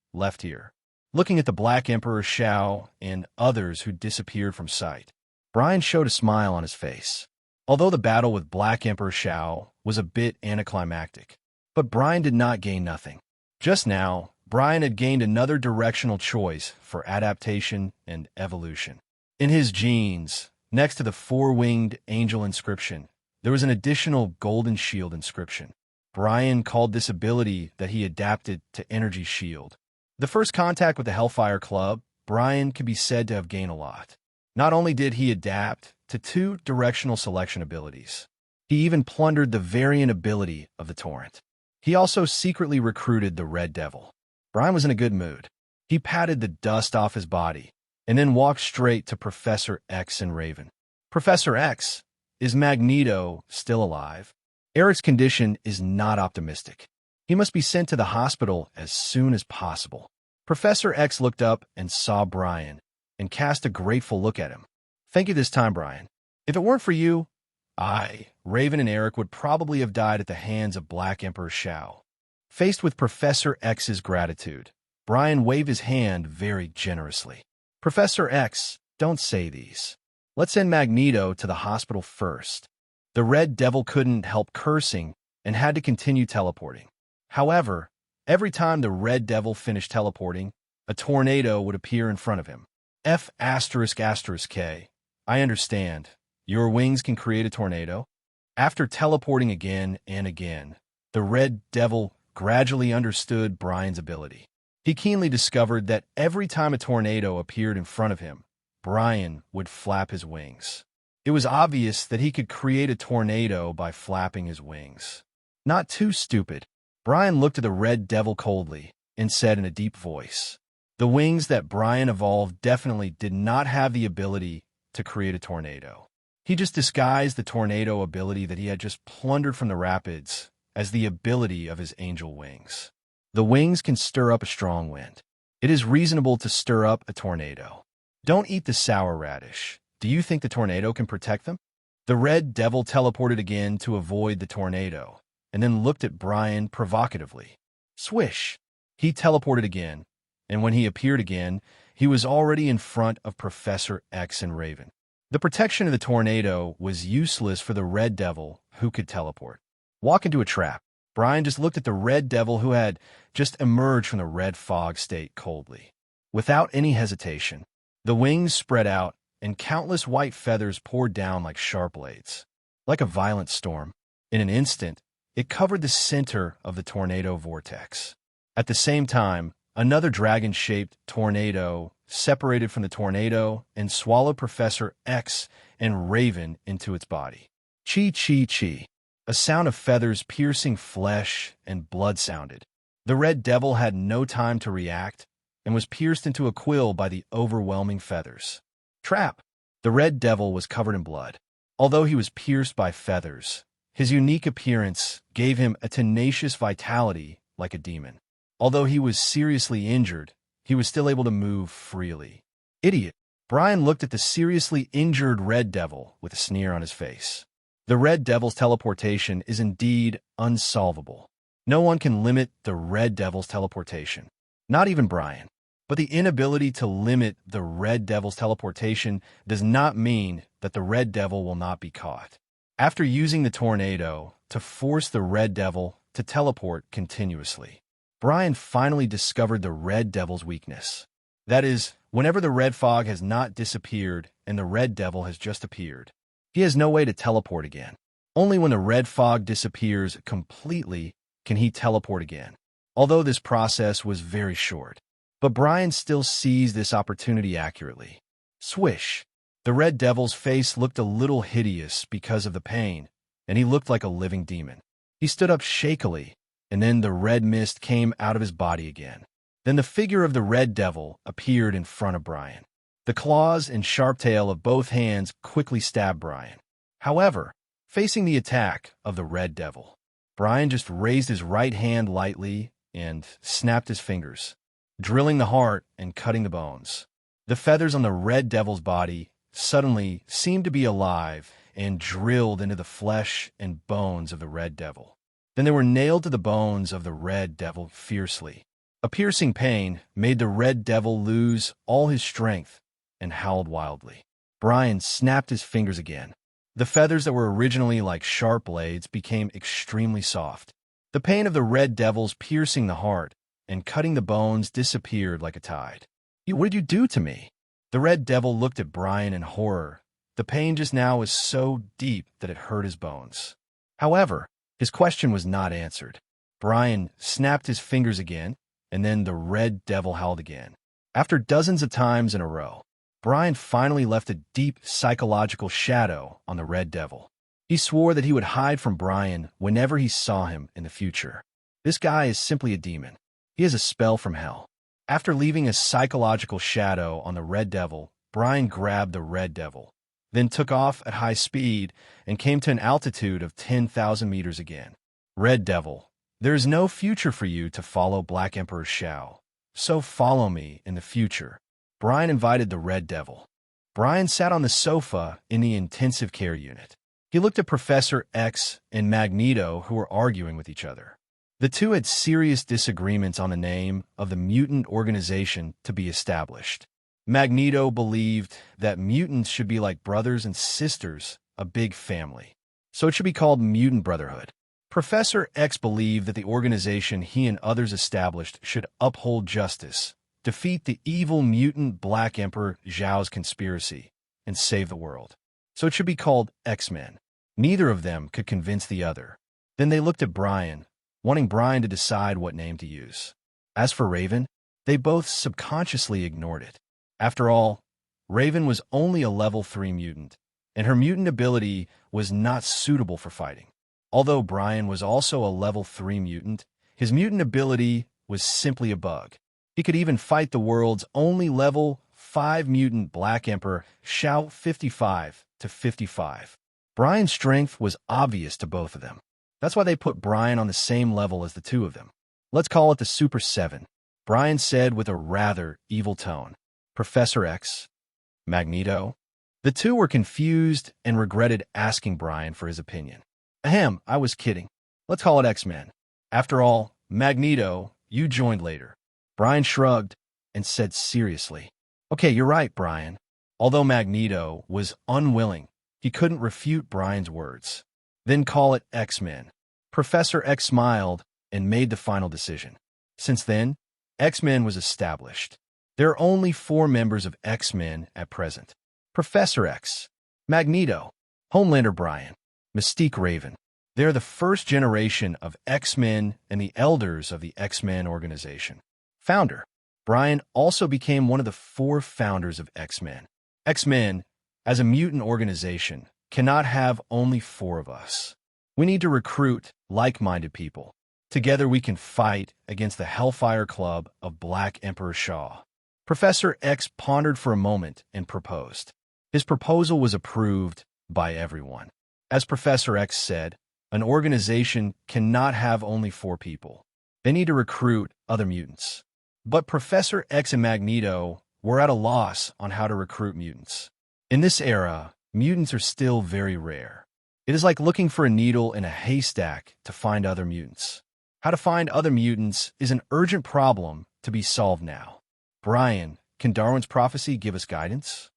here. Looking at the Black Emperor Shao and others who disappeared from sight, Brian showed a smile on his face. Although the battle with Black Emperor Shao was a bit anticlimactic, but Brian did not gain nothing. Just now, Brian had gained another directional choice for adaptation and evolution. In his genes, next to the 4-winged angel inscription, there was an additional golden shield inscription. Brian called this ability that he adapted to Energy Shield. The first contact with the Hellfire Club, Brian could be said to have gained a lot. Not only did he adapt to 2 directional selection abilities, he even plundered the variant ability of the Torrent. He also secretly recruited the Red Devil. Brian was in a good mood. He patted the dust off his body and then walked straight to Professor X and Raven. "Professor X, is Magneto still alive? Eric's condition is not optimistic. He must be sent to the hospital as soon as possible." Professor X looked up and saw Brian and cast a grateful look at him. "Thank you this time, Brian. If it weren't for you, Raven and Eric would probably have died at the hands of Black Emperor Shao." Faced with Professor X's gratitude, Brian waved his hand very generously. "Professor X, don't say these. Let's send Magneto to the hospital first." The Red Devil couldn't help cursing and had to continue teleporting. However, every time the Red Devil finished teleporting, a tornado would appear in front of him. F***K. I understand. Your wings can create a tornado? After teleporting again and again, the Red Devil gradually understood Brian's ability. He keenly discovered that every time a tornado appeared in front of him, Brian would flap his wings. It was obvious that he could create a tornado by flapping his wings. Not too stupid. Brian looked at the Red Devil coldly and said in a deep voice, the wings that Brian evolved definitely did not have the ability to create a tornado. He just disguised the tornado ability that he had just plundered from the rapids as the ability of his angel wings. The wings can stir up a strong wind. It is reasonable to stir up a tornado. Don't eat the sour radish. Do you think the tornado can protect them? The Red Devil teleported again to avoid the tornado, and then looked at Brian provocatively. Swish! He teleported again, and when he appeared again, he was already in front of Professor X and Raven. The protection of the tornado was useless for the Red Devil, who could teleport. Walk into a trap. Brian just looked at the Red Devil who had just emerged from the red fog state coldly. Without any hesitation, the wings spread out and countless white feathers poured down like sharp blades. Like a violent storm, in an instant, it covered the center of the tornado vortex. At the same time, another dragon-shaped tornado separated from the tornado and swallowed Professor X and Raven into its body. Chi, chi, chi. A sound of feathers piercing flesh and blood sounded. The Red Devil had no time to react and was pierced into a quill by the overwhelming feathers. Trap! The Red Devil was covered in blood. Although he was pierced by feathers, his unique appearance gave him a tenacious vitality like a demon. Although he was seriously injured, he was still able to move freely. Idiot! Brian looked at the seriously injured Red Devil with a sneer on his face. The Red Devil's teleportation is indeed unsolvable. No one can limit the Red Devil's teleportation. Not even Brian. But the inability to limit the Red Devil's teleportation does not mean that the Red Devil will not be caught. After using the tornado to force the Red Devil to teleport continuously, Brian finally discovered the Red Devil's weakness. That is, whenever the red fog has not disappeared and the Red Devil has just appeared, he has no way to teleport again. Only when the red fog disappears completely can he teleport again, although this process was very short. But Brian still sees this opportunity accurately. Swish! The Red Devil's face looked a little hideous because of the pain, and he looked like a living demon. He stood up shakily, and then the red mist came out of his body again. Then the figure of the Red Devil appeared in front of Brian. The claws and sharp tail of both hands quickly stabbed Brian. However, facing the attack of the Red Devil, Brian just raised his right hand lightly and snapped his fingers, drilling the heart and cutting the bones. The feathers on the Red Devil's body suddenly seemed to be alive and drilled into the flesh and bones of the Red Devil. Then they were nailed to the bones of the Red Devil fiercely. A piercing pain made the Red Devil lose all his strength and howled wildly. Brian snapped his fingers again. The feathers that were originally like sharp blades became extremely soft. The pain of the Red Devil's piercing the heart and cutting the bones disappeared like a tide. What did you do to me? The Red Devil looked at Brian in horror. The pain just now was so deep that it hurt his bones. However, his question was not answered. Brian snapped his fingers again, and then the Red Devil howled again. After dozens of times in a row, Brian finally left a deep psychological shadow on the Red Devil. He swore that he would hide from Brian whenever he saw him in the future. This guy is simply a demon. He has a spell from hell. After leaving a psychological shadow on the Red Devil, Brian grabbed the Red Devil, then took off at high speed and came to an altitude of 10,000 meters again. Red Devil, there is no future for you to follow Black Emperor Shao. So follow me in the future. Brian invited the Red Devil. Brian sat on the sofa in the intensive care unit. He looked at Professor X and Magneto, who were arguing with each other. The two had serious disagreements on the name of the mutant organization to be established. Magneto believed that mutants should be like brothers and sisters, a big family. So it should be called Mutant Brotherhood. Professor X believed that the organization he and others established should uphold justice, defeat the evil mutant Black Emperor Zhao's conspiracy, and save the world. So it should be called X-Men. Neither of them could convince the other. Then they looked at Brian, wanting Brian to decide what name to use. As for Raven, they both subconsciously ignored it. After all, Raven was only a level 3 mutant, and her mutant ability was not suitable for fighting. Although Brian was also a level 3 mutant, his mutant ability was simply a bug. He could even fight the world's only level 5 mutant Black Emperor Shao 55 to 55. Brian's strength was obvious to both of them. That's why they put Brian on the same level as the two of them. Let's call it the Super 7, Brian said with a rather evil tone. Professor X, Magneto. The two were confused and regretted asking Brian for his opinion. Ahem, I was kidding. Let's call it X-Men. After all, Magneto, you joined later. Brian shrugged and said seriously, Okay, you're right, Brian. Although Magneto was unwilling, he couldn't refute Brian's words. Then call it X-Men. Professor X smiled and made the final decision. Since then, X-Men was established. There are only 4 members of X-Men at present. Professor X, Magneto, Homelander Brian, Mystique Raven. They are the first generation of X-Men and the elders of the X-Men organization. Founder, Brian also became one of the 4 founders of X-Men. X-Men, as a mutant organization, cannot have only 4 of us. We need to recruit like-minded people. Together we can fight against the Hellfire Club of Black Emperor Shao. Professor X pondered for a moment and proposed. His proposal was approved by everyone. As Professor X said, an organization cannot have only 4 people. They need to recruit other mutants. But Professor X and Magneto were at a loss on how to recruit mutants. In this era, mutants are still very rare. It is like looking for a needle in a haystack to find other mutants. How to find other mutants is an urgent problem to be solved now. Brian, can Darwin's prophecy give us guidance?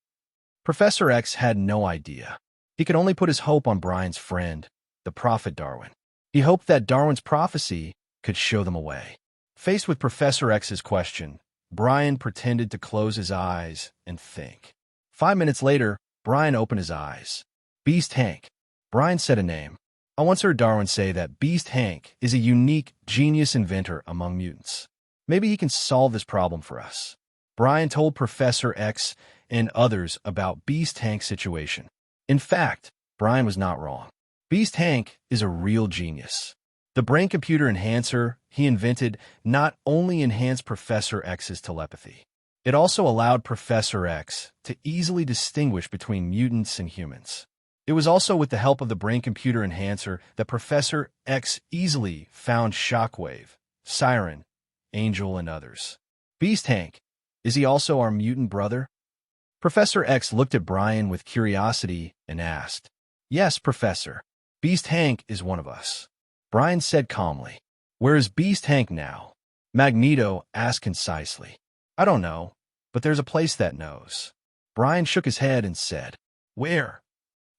Professor X had no idea. He could only put his hope on Brian's friend, the prophet Darwin. He hoped that Darwin's prophecy could show them a way. Faced with Professor X's question, Brian pretended to close his eyes and think. 5 minutes later, Brian opened his eyes. Beast Hank. Brian said a name. I once heard Darwin say that Beast Hank is a unique, genius inventor among mutants. Maybe he can solve this problem for us. Brian told Professor X and others about Beast Hank's situation. In fact, Brian was not wrong. Beast Hank is a real genius. The brain-computer enhancer he invented not only enhanced Professor X's telepathy, it also allowed Professor X to easily distinguish between mutants and humans. It was also with the help of the brain-computer enhancer that Professor X easily found Shockwave, Siren, Angel, and others. Beast Hank, is he also our mutant brother? Professor X looked at Brian with curiosity and asked, "Yes, Professor. Beast Hank is one of us." Brian said calmly. "Where is Beast Hank now?" Magneto asked concisely. "I don't know, but there's a place that knows." Brian shook his head and said, "Where?"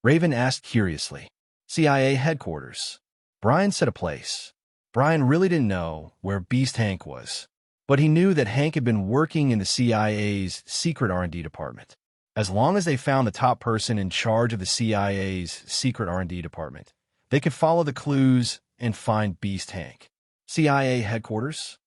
Raven asked curiously. "CIA headquarters." Brian said a place. Brian really didn't know where Beast Hank was, but he knew that Hank had been working in the CIA's secret R&D department. As long as they found the top person in charge of the CIA's secret R&D department, they could follow the clues and find Beast Hank. CIA headquarters?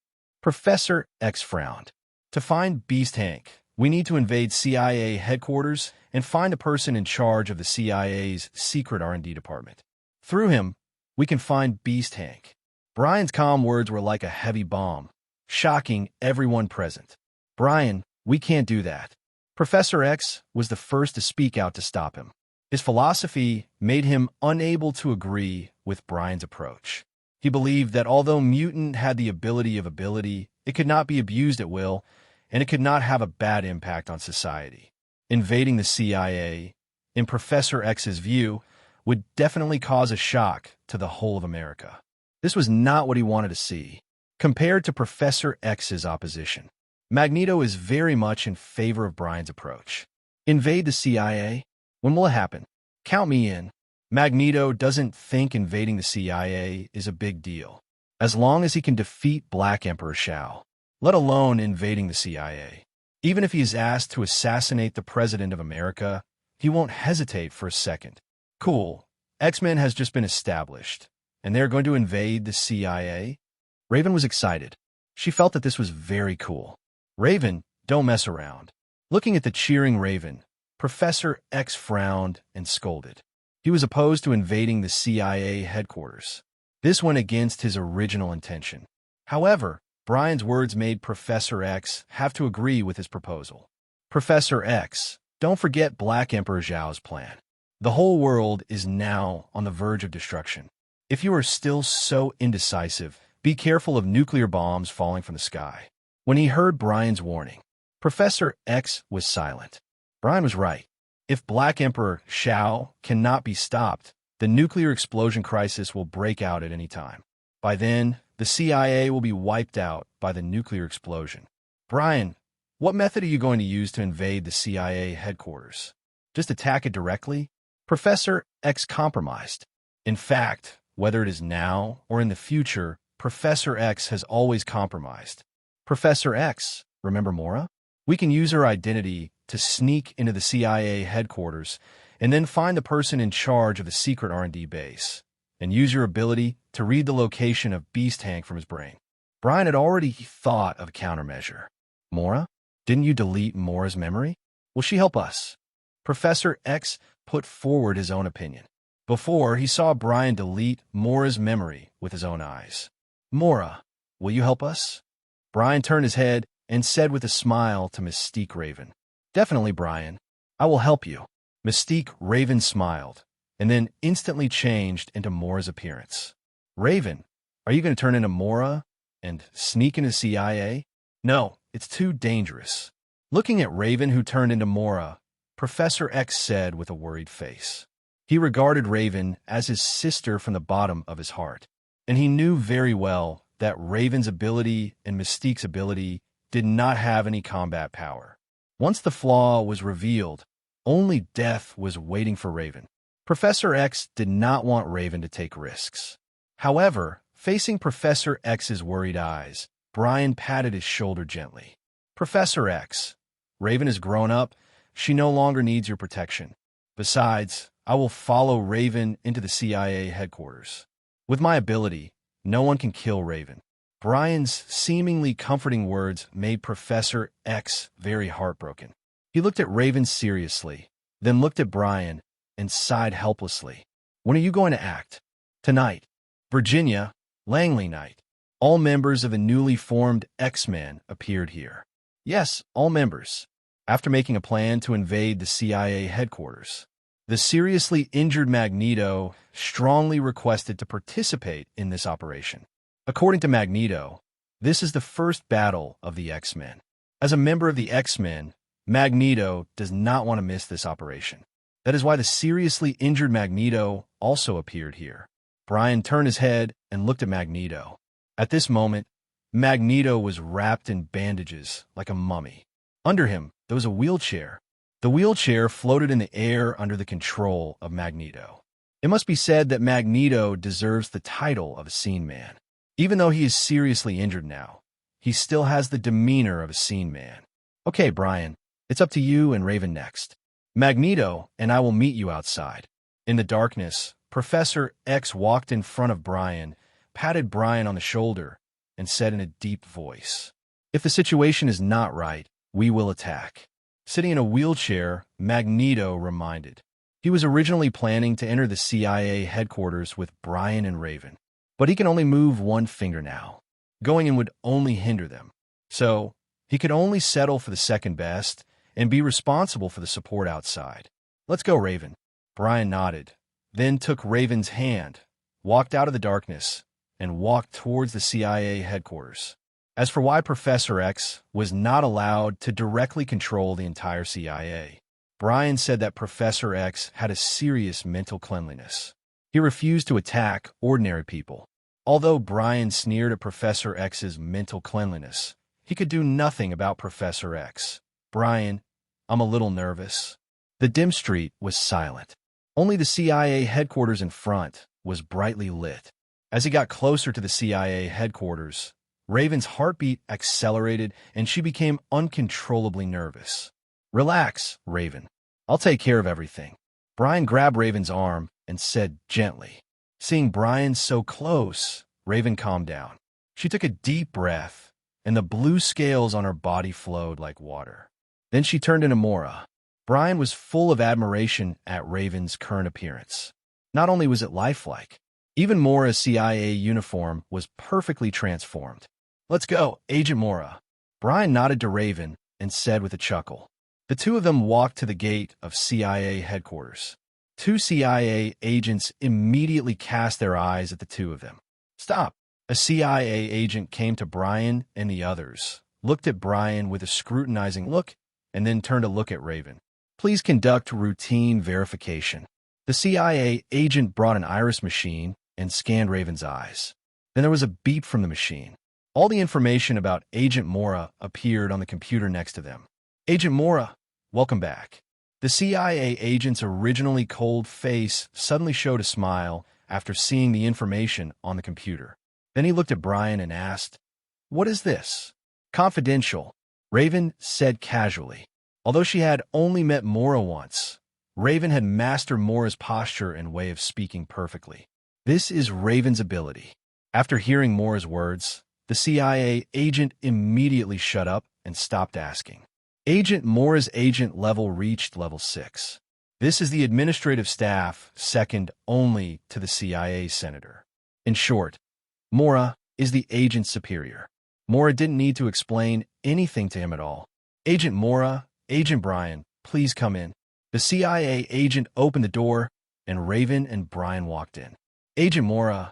Professor X frowned. "To find Beast Hank, we need to invade CIA headquarters and find a person in charge of the CIA's secret R&D department. Through him, we can find Beast Hank." Brian's calm words were like a heavy bomb, shocking everyone present. "Brian, we can't do that." Professor X was the first to speak out to stop him. His philosophy made him unable to agree with Brian's approach. He believed that although mutant had the ability of ability, it could not be abused at will, and it could not have a bad impact on society. Invading the CIA, in Professor X's view, would definitely cause a shock to the whole of America. This was not what he wanted to see. Compared to Professor X's opposition, Magneto is very much in favor of Brian's approach. Invade the CIA? When will it happen? Count me in. Magneto doesn't think invading the CIA is a big deal, as long as he can defeat Black Emperor Shao, let alone invading the CIA. Even if he is asked to assassinate the President of America, he won't hesitate for a second. Cool. X-Men has just been established, and they're going to invade the CIA? Raven was excited. She felt that this was very cool. "Raven, don't mess around." Looking at the cheering Raven, Professor X frowned and scolded. He was opposed to invading the CIA headquarters. This went against his original intention. However, Brian's words made Professor X have to agree with his proposal. "Professor X, don't forget Black Emperor Zhao's plan. The whole world is now on the verge of destruction. If you are still so indecisive, be careful of nuclear bombs falling from the sky." When he heard Brian's warning, Professor X was silent. Brian was right. If Black Emperor Shao cannot be stopped, the nuclear explosion crisis will break out at any time. By then, the CIA will be wiped out by the nuclear explosion. "Brian, what method are you going to use to invade the CIA headquarters? Just attack it directly?" Professor X compromised. In fact, whether it is now or in the future, Professor X has always compromised. "Professor X, remember Mora? We can use her identity to sneak into the CIA headquarters and then find the person in charge of the secret R&D base, and use your ability to read the location of Beast Hank from his brain." Brian had already thought of a countermeasure. "Mora? Didn't you delete Mora's memory? Will she help us?" Professor X put forward his own opinion. Before, he saw Brian delete Mora's memory with his own eyes. "Mora, will you help us?" Brian turned his head and said with a smile to Mystique Raven, "Definitely, Brian. I will help you." Mystique Raven smiled, and then instantly changed into Mora's appearance. "Raven, are you going to turn into Mora and sneak into CIA?" "No, it's too dangerous." Looking at Raven, who turned into Mora, Professor X said with a worried face. He regarded Raven as his sister from the bottom of his heart, and he knew very well that Raven's ability and Mystique's ability did not have any combat power. Once the flaw was revealed, only death was waiting for Raven. Professor X did not want Raven to take risks. However, facing Professor X's worried eyes, Brian patted his shoulder gently. "Professor X, Raven has grown up. She no longer needs your protection. Besides, I will follow Raven into the CIA headquarters. With my ability, no one can kill Raven." Brian's seemingly comforting words made Professor X very heartbroken. He looked at Raven seriously, then looked at Brian and sighed helplessly. "When are you going to act?" "Tonight." "Virginia, Langley Night. All members of a newly formed X-Men appeared here. Yes, all members. After making a plan to invade the CIA headquarters, the seriously injured Magneto strongly requested to participate in this operation. According to Magneto, this is the first battle of the X-Men. As a member of the X-Men, Magneto does not want to miss this operation. That is why the seriously injured Magneto also appeared here. Brian turned his head and looked at Magneto. At this moment, Magneto was wrapped in bandages like a mummy. Under him, there was a wheelchair. The wheelchair floated in the air under the control of Magneto. It must be said that Magneto deserves the title of a scene man. Even though he is seriously injured now, he still has the demeanor of a scene man. Okay, Brian, it's up to you and Raven next. Magneto and I will meet you outside. In the darkness, Professor X walked in front of Brian, patted Brian on the shoulder, and said in a deep voice, "If the situation is not right, we will attack." Sitting in a wheelchair, Magneto reminded. He was originally planning to enter the CIA headquarters with Brian and Raven, but he can only move one finger now. Going in would only hinder them. So, he could only settle for the second best and be responsible for the support outside. "Let's go, Raven." Brian nodded, then took Raven's hand, walked out of the darkness, and walked towards the CIA headquarters. As for why Professor X was not allowed to directly control the entire CIA, Brian said that Professor X had a serious mental cleanliness. He refused to attack ordinary people. Although Brian sneered at Professor X's mental cleanliness, he could do nothing about Professor X. "Brian, I'm a little nervous." The dim street was silent. Only the CIA headquarters in front was brightly lit. As he got closer to the CIA headquarters, Raven's heartbeat accelerated and she became uncontrollably nervous. "Relax, Raven. I'll take care of everything." Brian grabbed Raven's arm and said gently. Seeing Brian so close, Raven calmed down. She took a deep breath, and the blue scales on her body flowed like water. Then she turned into Mora. Brian was full of admiration at Raven's current appearance. Not only was it lifelike, even Mora's CIA uniform was perfectly transformed. "Let's go, Agent Mora." Brian nodded to Raven and said with a chuckle. The two of them walked to the gate of CIA headquarters. Two CIA agents immediately cast their eyes at the two of them. "Stop." A CIA agent came to Brian and the others, looked at Brian with a scrutinizing look, and then turned to look at Raven. "Please conduct routine verification." The CIA agent brought an iris machine and scanned Raven's eyes. Then there was a beep from the machine. All the information about Agent Mora appeared on the computer next to them. "Agent Mora, welcome back." The CIA agent's originally cold face suddenly showed a smile after seeing the information on the computer. Then he looked at Brian and asked, "What is this?" "Confidential," Raven said casually. Although she had only met Mora once, Raven had mastered Mora's posture and way of speaking perfectly. This is Raven's ability. After hearing Mora's words, the CIA agent immediately shut up and stopped asking. Agent Mora's agent level reached level 6. This is the administrative staff second only to the CIA senator. In short, Mora is the agent superior. Mora didn't need to explain anything to him at all. "Agent Mora, Agent Brian, please come in." The CIA agent opened the door, and Raven and Brian walked in. Agent Mora.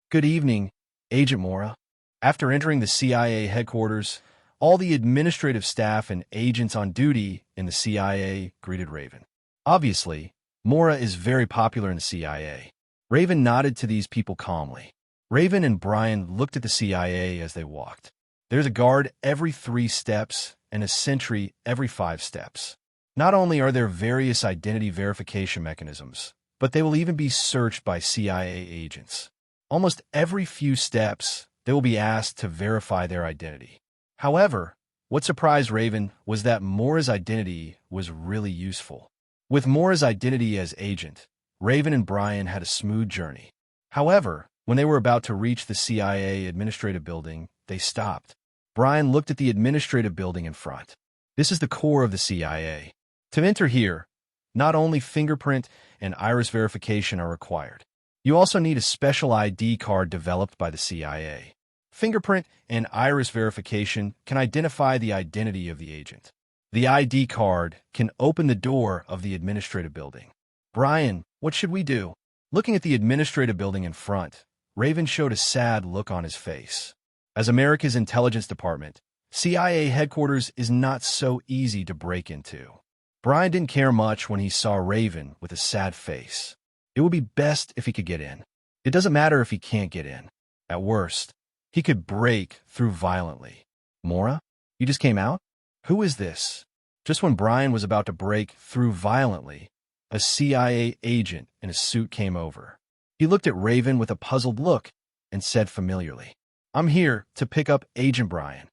Good evening, Agent Mora." After entering the CIA headquarters, all the administrative staff and agents on duty in the CIA greeted Raven. Obviously, Mora is very popular in the CIA. Raven nodded to these people calmly. Raven and Brian looked at the CIA as they walked. There's a guard every 3 steps and a sentry every 5 steps. Not only are there various identity verification mechanisms, but they will even be searched by CIA agents. Almost every few steps, they will be asked to verify their identity. However, what surprised Raven was that Mora's identity was really useful. With Mora's identity as agent, Raven and Brian had a smooth journey. However, when they were about to reach the CIA administrative building, they stopped. Brian looked at the administrative building in front. This is the core of the CIA. To enter here, not only fingerprint and iris verification are required. You also need a special ID card developed by the CIA. Fingerprint and iris verification can identify the identity of the agent. The ID card can open the door of the administrative building. Brian, what should we do? Looking at the administrative building in front, Raven showed a sad look on his face. As America's intelligence department, CIA headquarters is not so easy to break into. Brian didn't care much when he saw Raven with a sad face. It would be best if he could get in. It doesn't matter if he can't get in. At worst, he could break through violently. Mora, you just came out? Who is this? Just when Brian was about to break through violently, a CIA agent in a suit came over. He looked at Raven with a puzzled look and said familiarly, "I'm here to pick up Agent Brian."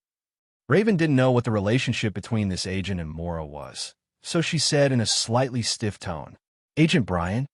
Raven didn't know what the relationship between this agent and Mora was, so she said in a slightly stiff tone, "Agent Brian?"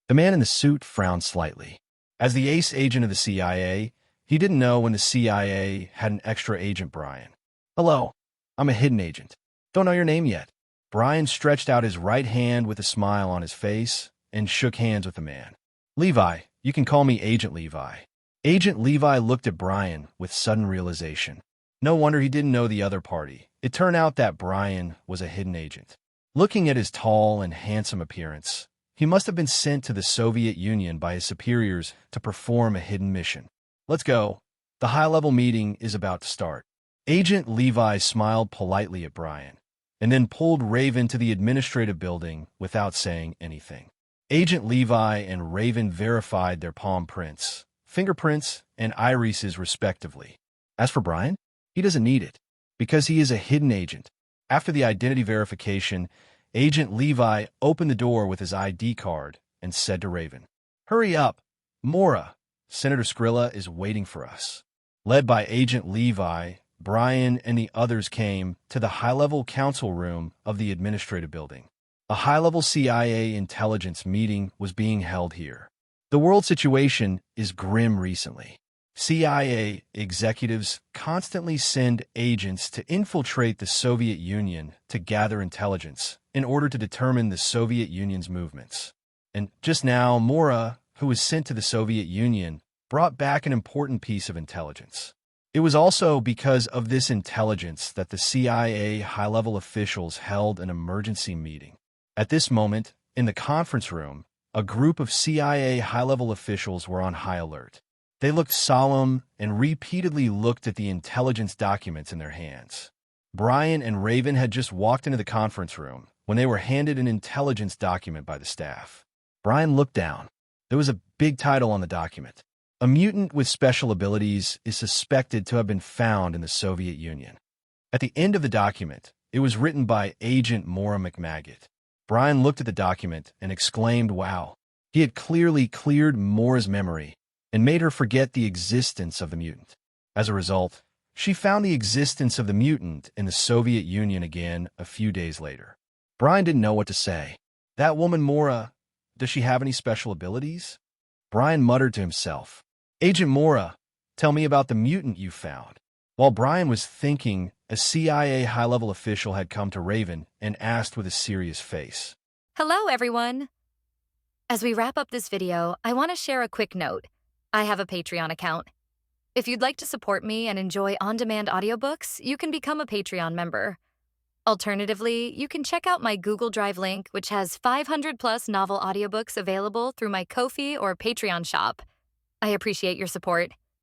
The man in the suit frowned slightly. As the ace agent of the CIA, he didn't know when the CIA had an extra Agent Brian. "Hello, I'm a hidden agent. Don't know your name yet." Brian stretched out his right hand with a smile on his face and shook hands with the man. "Levi, you can call me Agent Levi." Agent Levi looked at Brian with sudden realization. No wonder he didn't know the other party. It turned out that Brian was a hidden agent. Looking at his tall and handsome appearance, he must have been sent to the Soviet Union by his superiors to perform a hidden mission. "Let's go. The high-level meeting is about to start." Agent Levi smiled politely at Brian, and then pulled Raven to the administrative building without saying anything. Agent Levi and Raven verified their palm prints, fingerprints, and irises respectively. As for Brian, he doesn't need it, because he is a hidden agent. After the identity verification, Agent Levi opened the door with his ID card and said to Raven, "Hurry up, Mora. Senator Skrilla is waiting for us." Led by Agent Levi, Brian and the others came to the high-level council room of the administrative building. A high-level CIA intelligence meeting was being held here. The world situation is grim recently. CIA executives constantly send agents to infiltrate the Soviet Union to gather intelligence in order to determine the Soviet Union's movements. And just now, Mora, who was sent to the Soviet Union, brought back an important piece of intelligence. It was also because of this intelligence that the CIA high-level officials held an emergency meeting. At this moment, in the conference room, a group of CIA high-level officials were on high alert. They looked solemn and repeatedly looked at the intelligence documents in their hands. Brian and Raven had just walked into the conference room when they were handed an intelligence document by the staff. Brian looked down. There was a big title on the document. "A mutant with special abilities is suspected to have been found in the Soviet Union." At the end of the document, it was written by Agent Mora McMaggot. Brian looked at the document and exclaimed, "Wow." He had clearly cleared Mora's memory and made her forget the existence of the mutant. As a result, she found the existence of the mutant in the Soviet Union again a few days later. Brian didn't know what to say. That woman Mora, does she have any special abilities? Brian muttered to himself, "Agent Mora, tell me about the mutant you found." While Brian was thinking, a CIA high-level official had come to Raven and asked with a serious face, Hello, everyone. As we wrap up this video, I want to share a quick note. I have a Patreon account. If you'd like to support me and enjoy on-demand audiobooks, you can become a Patreon member. Alternatively, you can check out my Google Drive link, which has 500-plus novel audiobooks available through my Ko-fi or Patreon shop. I appreciate your support.